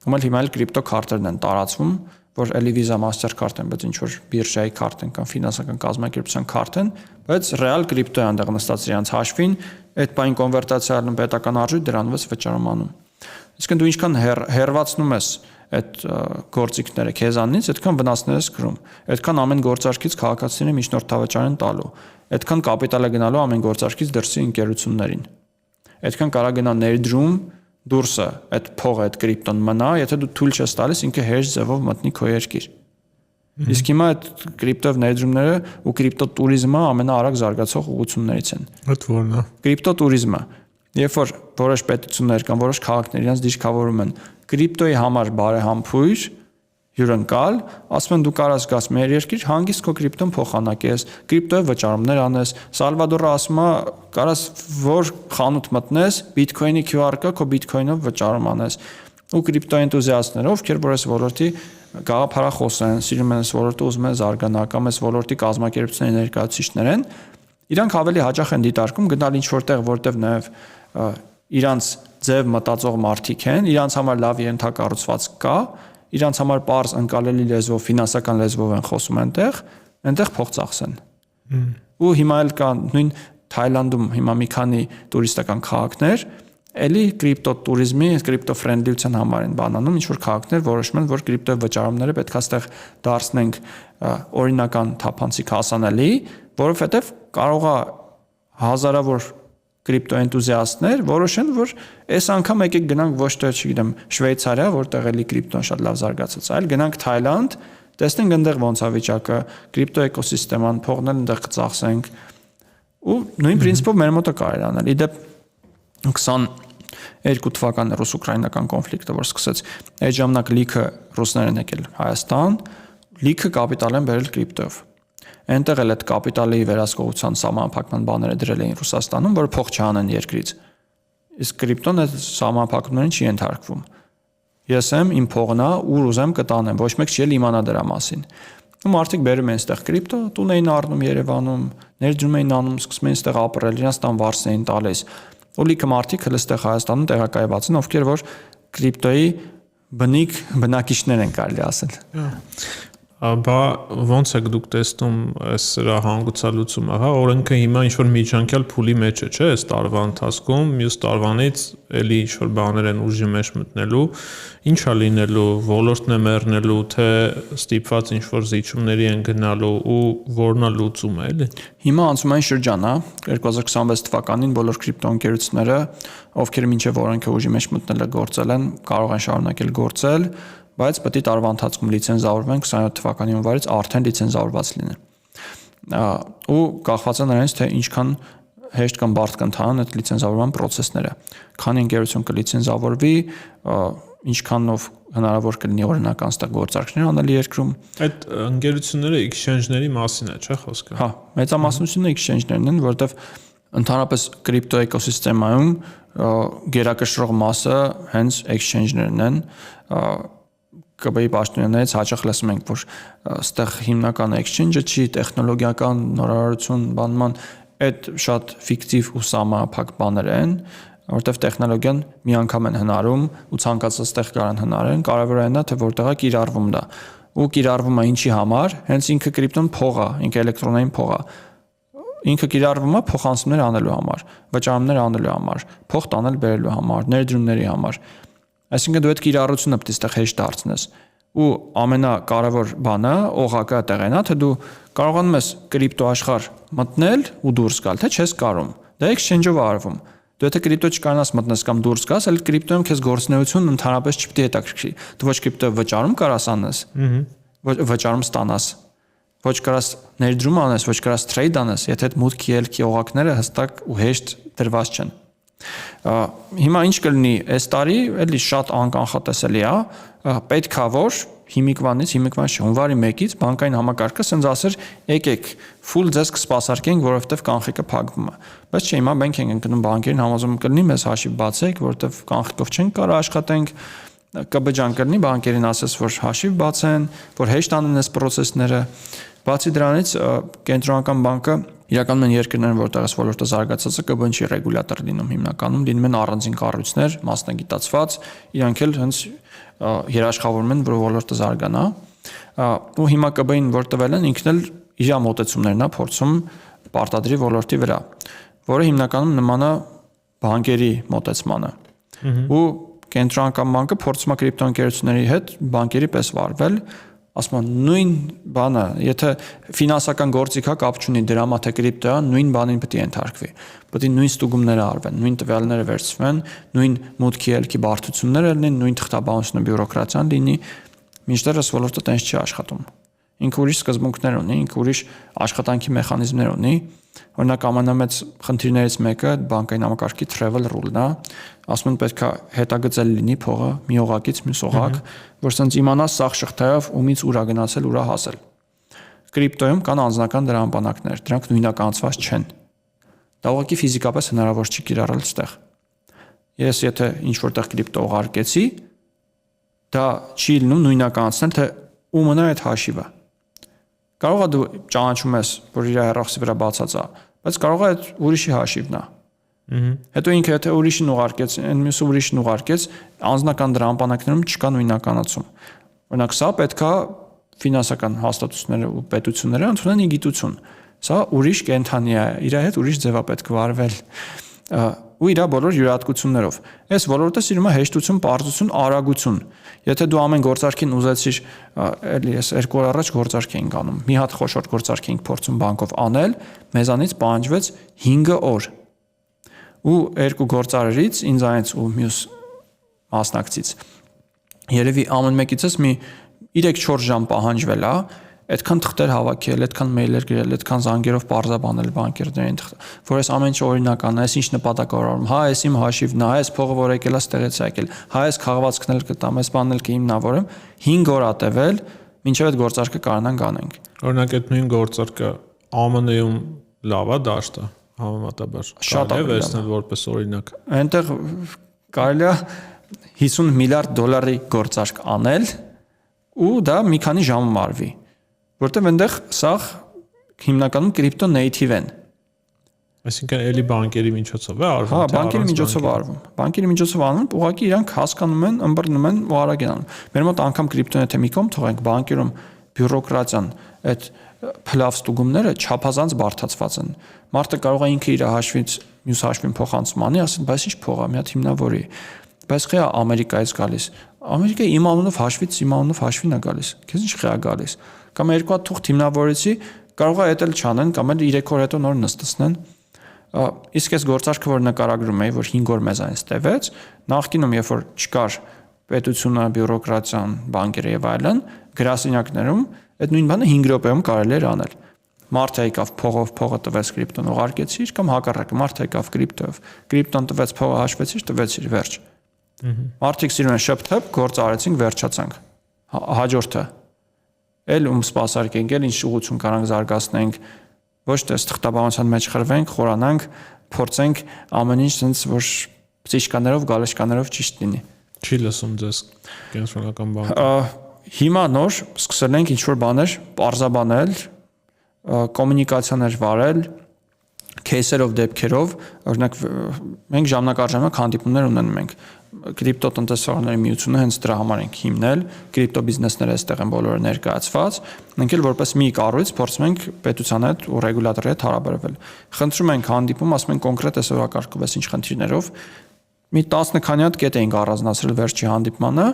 Ում էլ հիմա էլ կրիպտո քարտերն են տարածվում, որ էլի Visa Mastercard են, բայց ինչ որ բիրժայի քարտ են կամ ֆինանսական կազմակերպության քարտ են, բայց ռեալ կրիպտո է այնտեղ նստած իրենց հաշվին, այդ բային կոնվերտացիա անում պետական արժույթ, դրանով ես վճարում անում։ Իսկ դու ինչքան հերվածնում ես այդ գործիքները քեզանից, այդքան վնասներ ես կրում։ Այդքան ամեն գործարքից քաղաքացիներին միջնորդավճար են տալու։ Այդքան կապիտալ է գնալու ամեն գործարքից դրսի ընկերություններին։ Այդքան կարա գնա ներդրում դուրսը այդ փողը, այդ կրիպտոն մնա, եթե դու թույլ չես տալիս ինքը հեշտ ձևով մտնի քո երկիր։ Իսկ հիմա այդ կրիպտո ներդրումները ու կրիպտո տուրիզմը ամենաարագ զարգացող ուղղություններից են։ Այդ որն է։ Կրիպտո տուրիզմը, երբ որ որոշ պետություններ կամ որոշ քաղաքներ իրենց դիրքավորում են կրիպտոյի համար բարեհամբույր, հյուրընկալ, ասում են դու կարաս գաս մեր երկիր, հանգիստ քո կրիպտոն փոխանակես, կրիպտոյի վճարումներ անես։ Սալվադորը ասում է կարաս որ խանութ մտնես, բիթքոյնի QR կա, քո բիթքոյնով վճարում անես։ Ու կրիպտո էնտուզիաստները, ովքեր որ այս ոլորտի գաղափարախոս են, սիրում են այս ոլորտը, ուզում են զարգանալ կամ այս ոլորտի կազմակերպությունների ներկայացուցիչներ են, իրանք ավելի հաճախ են դիտարկում գնալ ինչ որտեղ, որտեղ նաև իրանց ձև մտածող մարդիկ են, իրանց համար լավ ենթակառուցվածք կա, իրանց համար པարզ ընկալելի լեզվով, ֆինանսական լեզվով են խոսում այնտեղ փող ծախսեն։ Ու հիմա էլ կա նույն Թայլանդում հիմա մի քանի տուրիստական քաղաքներ, էլի կրիպտո տուրիզմի, կրիպտո ֆրենդլիության համար են բանանում, ինչ որ քաղաքներ որոշում են, որ կրիպտո վճարումները պետք է այստեղ դարձնենք օրինական թափանցիկ հասանելի, որովհետև կարող է հազարավոր կրիպտո էնտուզիաստներ որոշեն, որ այս անգամ եկեք գնանք ոչ թե, չգիտեմ, Շվեյցարիա, որտեղ էլի կրիպտոն շատ լավ զարգացած է, այլ գնանք Թայլանդ, տեսնենք այնտեղ ոնց է վիճակը, կրիպտո էկոսիստեման, փողն էլ այնտեղ կծախսենք։ Ու նույն պրինցիպով մեր մոտ է կարելի անել։ Իդեպ 22 թվականի ռուս-ուկրաինական կոնֆլիկտը, որ սկսեց, այդ ժամանակ լիքը ռուսներ են եկել Հայաստան, լիքը կապիտալ են բերել կրիպտոյով։ Այնտեղ էլ այդ կապիտալի վերահսկողության սահմանափակման բաները դրել էին Ռուսաստանում, որ փող չանեն երկրից։ Իսկ կրիպտոն այդ սահմանափակումներին չի ենթարկվում։ Ես եմ, իմ փողն է, ուր ուզեմ կտանեմ, ոչ մեկ չի իմանա դրա մասին։ Ու մարդիկ բերում են այստեղ կրիպտո, տուն էին առնում Երևանում, ներդրում էին անում, սկսում էին այստեղ ապրել, իրենց տան վարձ էին տալիս։ Ու լիքը մարդիկ հենց այստեղ Հայաստանում տեղակայված են, ովքեր որ կրիպտոյի բնիկ բնակիչներ են կարելի ասել։ Բա ոնց եք դուք տեսնում այս սրա հանգուցալուծումը, հա, օրենքը հիմա ինչ որ միջանկյալ փուլի մեջ է, չէ՞, այս տարվա ընթացքում, մյուս տարվանից էլի ինչ որ բաներ են ուժի մեջ մտնելու, ինչա լինելու, ոլորտն է մեռնելու, թե ստիպված ինչ որ զիջումների են գնալու ու որն է լուծումը, էլի։ Հիմա անցումային շրջան է, 2026 թվականին բոլոր կրիպտո ընկերությունները, ովքեր մինչև օրենքը ուժի մեջ մտնելը գործել են, կարող են շարունակել գործել, բայց պետք է տարվա ընթացքում լիցենզավորվեն 27 թվականի հունվարից արդեն լիցենզավորված լինեն։ Ու կախված է նրանից, թե ինչքան հեշտ կամ բարդ կընթանան այդ լիցենզավորման process-ները։ Քանի ընկերություն կլիցենզավորվի, ինչքանով հնարավոր կլինի օրինական ստեղ գործարքներ անել երկրում։ Այդ ընկերությունները exchange-ների մասին է, չէ՞ խոսքը։ Հա, մեծամասնությունը exchange-ներն են, որովհետև ընդհանրապես կրիպտո էկոսիստեմայում գերակշռող մասը հենց exchange-ներն են։ ԿԲ-ի պաշտոնյաներից հաճախ լսում ենք, որ այստեղ հիմնական exchange-ը չի, տեխնոլոգիական նորարարություն, բանման, այդ շատ ֆիկտիվ ու սահմանափակ բաներ են, որտեղ տեխնոլոգիան մի անգամ են հնարում ու ցանկացած տեղ կարան հնարեն, կարևորը այն է, թե որտեղ է կիրառվում դա։ Ու կիրառվում է ինչի համար, հենց ինքը կրիպտոն փող է, ինքը էլեկտրոնային փող է։ Ինքը կիրառվում է փոխանցումներ անելու համար, վճարումներ անելու համար, փող տանել բերելու համար, ներդրումների համար։ Այսինքն դու այդ կիրառությունը պետք է այստեղ հեշտ դարձնես։ Ու ամենակարևոր բանը օղակը տեղն է, թե դու կարողանում ես կրիպտո աշխարհ մտնել ու դուրս գալ, թե չես կարող։ Դա exchange-ով արվում։ Դու եթե կրիպտո չկարողանաս մտնես կամ դուրս գաս, այլ կրիպտոյում քեզ գործունեություն ընդհանրապես չպետք է հետաքրքրի։ Դու ոչ կրիպտո վճարում կարաս անես, վճարում ստանաս։ Ոչ կարաս ներդրում անես, ոչ կարաս trade անես, եթե այդ մուտքի ելքի օղակները հստակ ու հեշտ դրված չեն։ Հիմա ինչ կլինի, այս տարի էլի շատ անկանխատեսելի է, պետք է որ հիմիկվանից հունվարի 1-ից բանկային համակարգը ասենց ասեր, եկեք, full ձեզ կսպասարկենք, որովհետև կանխիկը փակվում է։ Բայց չէ, հիմա մենք ենք ընկնում բանկերին, համոզում կլինի, մեզ հաշիվ բացեք, որովհետև կանխիկով չենք կարող աշխատենք, ԿԲ-ջան կլինի, բանկերին ասես, որ հաշիվ բացեն, որ հեշտ անեն այս process-ները։ Բացի դրանից կենտրոնական բանկը իրականում են երկրներն, որտեղ այս ոլորտը զարգացած է, ԿԲ-ն չի ռեգուլատոր լինում հիմնականում, լինում են առանձին կառույցներ, մասնագիտացված, իրանք էլ հենց երաշխավորում են, որ ոլորտը զարգանա։ Ու հիմա ԿԲ-ին որ տվել են, ինքն էլ իր մոտեցումներն է փորձում պարտադրի ոլորտի վրա, որը հիմնականում նման է բանկերի մոտեցմանը։ Ու կենտրոնական բանկը փորձում է կրիպտո ընկերությունների հետ բանկերի պես վարվել, ասում են նույն բանը, եթե ֆինանսական գործիքա կապ չունի դրամա թե կրիպտոյա, նույն բանին պետք է ենթարկվի։ Պետք է նույն ստուգումները արվեն, նույն տվյալները վերցվեն, նույն մուտքի ելքի բարդությունները լինեն, նույն թղթաբանությունը, բյուրոկրատիան լինի, մինչդեռ այս ոլորտը տենց չի աշխատում։ Ինքը ուրիշ սկզբունքներ ունի, ինքը ուրիշ աշխատանքի մեխանիզմներ ունի։ Օրինակ ամենամեծ խնդիրներից մեկը բանկային համակարգի travel rule-ն է, ասում են պետք է հետագծել լինի փողը մի օղակից մյուս օղակ, որ ասենց իմանաս սաղ շղթայով ումից ուր է գնացել, ուր է հասել։ Կրիպտոյում կան անձնական դրամապանակներ, դրանք նույնականացված չեն։ Դա ուղղակի ֆիզիկապես հնարավոր չի կիրառել այդտեղ։ Ես եթե ինչ որտեղ կրիպտո ուղարկեցի, դա չի լինում նույնականացնել, թե ումն է այդ հաշիվը։ Կարող է դու ճանաչում ես, որ իր հեռախոսի վրա բացած է, բայց կարող է այդ ուրիշի հաշիվն է։ Հետո ինքը եթե ուրիշին ուղարկեց, այն մյուսը ուրիշին ուղարկեց, անձնական դրամապանակներում չկա նույնականացում։ Օրինակ սա պետքա ֆինանսական հաստատությունները ու պետությունները ընդունեն գիտություն։ Սա ուրիշ կենթանի է, իր հետ ուրիշ ձև է պետք վարվել ու իր բոլոր յուրահատկություններով։ Այս ոլորտը սիրում է հեշտություն, պարզություն, արագություն։ Եթե դու ամեն գործարքին ուզեցիր, էլի ես 2 օր առաջ գործարք էինք անում։ Մի հատ խոշոր գործարք էինք փորձում բանկով անել, մեզանից պահանջվեց 5 օր։ Ու 2 գործարարից, ինձանից ու մյուս մասնակցից երևի ամեն մեկիցս մի 3-4 ժամ պահանջվել է, այդքան թղթեր հավաքել, այդքան մեյլեր գրել, այդքան զանգերով պարզաբանել բանկերներին, որ այս ամեն ինչ օրինական է, այս ինչ նպատակ առնում, հա, այս իմ հաշիվն է, հա, այս փողը որ եկել է, ստեղից է եկել, հա, այս քաղվածքն էլ կտամ, այս բանն էլ կհիմնավորեմ, 5 օր ատևել, մինչև այդ գործարքը կարողանանք անենք։ Օրինակ այդ նույն գործարքը ԱՄՆ-ում լավ է դաշտը, համեմատաբար։ Շատ է վերցնել որպես օրինակ։ Այնտեղ կարելի է $50 միլիարդ գործարք անել ու դա մի քանի ժամում արվի, որտեղ այնտեղ սա հիմնականում կրիպտո native են։ Այսինքն էլի բանկերի միջոցով է արվում։ Հա, բանկերի միջոցով արվում։ Բանկերի միջոցով անում, ուղղակի իրանք հասկանում են, ըմբռնում են ու արագ են անում։ Մեր մոտ անգամ կրիպտոն եթե մի կողմ թողենք, բանկերում բյուրոկրատիան, այդ փլավ ստուգումները չափազանց բարդացված են։ Մարդը կարող է ինքը իր հաշվից մյուս հաշվին փոխանցում անի, ասել, բայց ինչ փող է, մի հատ հիմնավորի։ Բայց խի է Ամերիկայից գալիս։ Ամերիկայի իմ անունով հաշվից իմ անունով հաշվին է գալիս։ Քեզ ինչ խի է գալիս։ Կամ 2 հատ թուղթ հիմնավորեցի, կարող է դա էլ չանեն, կամ էլ 3 օր հետո նոր նստեցնեն։ Իսկ այս գործարքը, որ նկարագրում էի, որ 5 օր մեզանից տևեց, նախկինում երբ որ չկար պետությունը, բյուրոկրատիան, բանկերը եւ այլն, գրասենյակներում այդ նույն բանը 5 րոպեում կարելի էր անել։ Մարդը եկավ փողով, փողը տվեց կրիպտոն ուղարկեցիր, կամ հակառակը մարդը եկավ կրիպտոյով, կրիպտոն տվեց փողը հաշվեցիր, տվեցիր, վերջ։ Մարդիկ սիրում են շփթփ, գործ արեցինք, վերջացանք։ Հաջորդը էլ սպասարկենք, էլ ինչ ուղղություն կարանք զարգացնենք, ոչ թե թղթաբանության մեջ խրվենք, խորանանք, փորձենք ամեն ինչ sense որ ծիշկաներով, գալեշկաներով ճիշտ լինի։ Չի լսում ձեզ կենտրոնական բանկը։ Հիմա նոր սկսել ենք ինչ որ բաներ պարզաբանել, կոմունիկացիաներ վարել, кейսերով, դեպքերով, օրինակ մենք ժամանակ առ ժամանակ հանդիպումներ ունենում ենք։ Կրիպտո տնտեսվարների միությունը հենց դրա համար ենք հիմնել, կրիպտո բիզնեսները այստեղ են բոլորը ներկայացված, մենք էլ որպես մի կառույց փորձում ենք պետության հետ ու ռեգուլատորի հետ հարաբերվել։ Խնդրում ենք հանդիպում, ասում ենք կոնկրետ այս օրակարգով ինչ խնդիրներով։ Մի 10 քանի հատ կետ էինք առանձնացրել վերջի հանդիպմանը,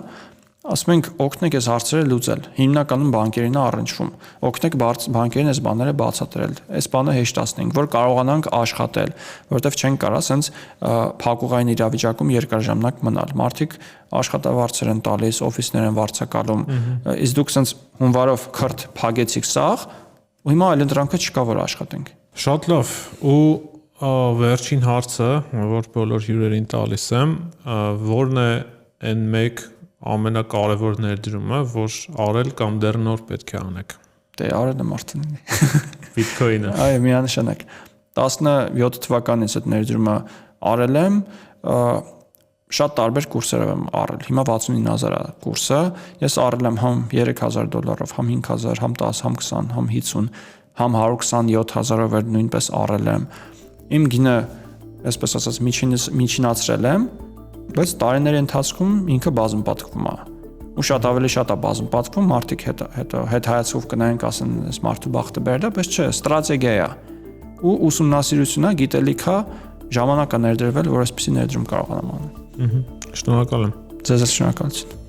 ասում ենք օգնեք այս հարցերը լուծել։ Հիմնականում բանկերին է առնչվում։ Օգնեք բանկերին այս բաները բացատրել։ Այս բանը հեշտացնենք, որ կարողանանք աշխատել, որովհետև չենք կարա սենց փակուղային իրավիճակում երկար ժամանակ մնալ։ Մարդիկ աշխատավարձեր են տալիս, օֆիսներ են վարձակալում։ Իսկ դուք սենց հունվարով քրտ փակեցիք սաղ, ու հիմա այլընտրանքը չկա որ աշխատենք։ Շատ լավ։ Ու վերջին հարցը, որ բոլոր հյուրերին տալիս եմ, որն է այն մեկ ամենակարևոր ներդրումը, որ արել կամ դեռ նոր պետք է անեք։ Դե արել եմ արդեն։ Bitcoin-ը։ Այո, միանշանակ։ 17 թվականից այդ ներդրումը արել եմ, շատ տարբեր կուրսերով եմ արել։ Հիմա 69000 է կուրսը։ Ես արել եմ համ $3000, համ 5000, համ 10, համ 20, համ 50, համ 127000-ով էր նույնպես արել եմ։ Իմ գինը, այսպես ասած, միջինացրել եմ, բայց տարիների ընթացքում ինքը բազմապատկվում է։ Ու շատ ավելի շատ է բազմապատկվում, մարդիկ հետո հայացքով կնայեն, ասեն, այս մարդու բախտը բերել է, բայց չէ, ստրատեգիա է։ Ու ուսումնասիրությունն է, գիտելիք է, ժամանակ է ներդրվել, որ այսպիսի ներդրում կարողանամ անել։ Շնորհակալ եմ։ Ձեզ շնորհակալություն։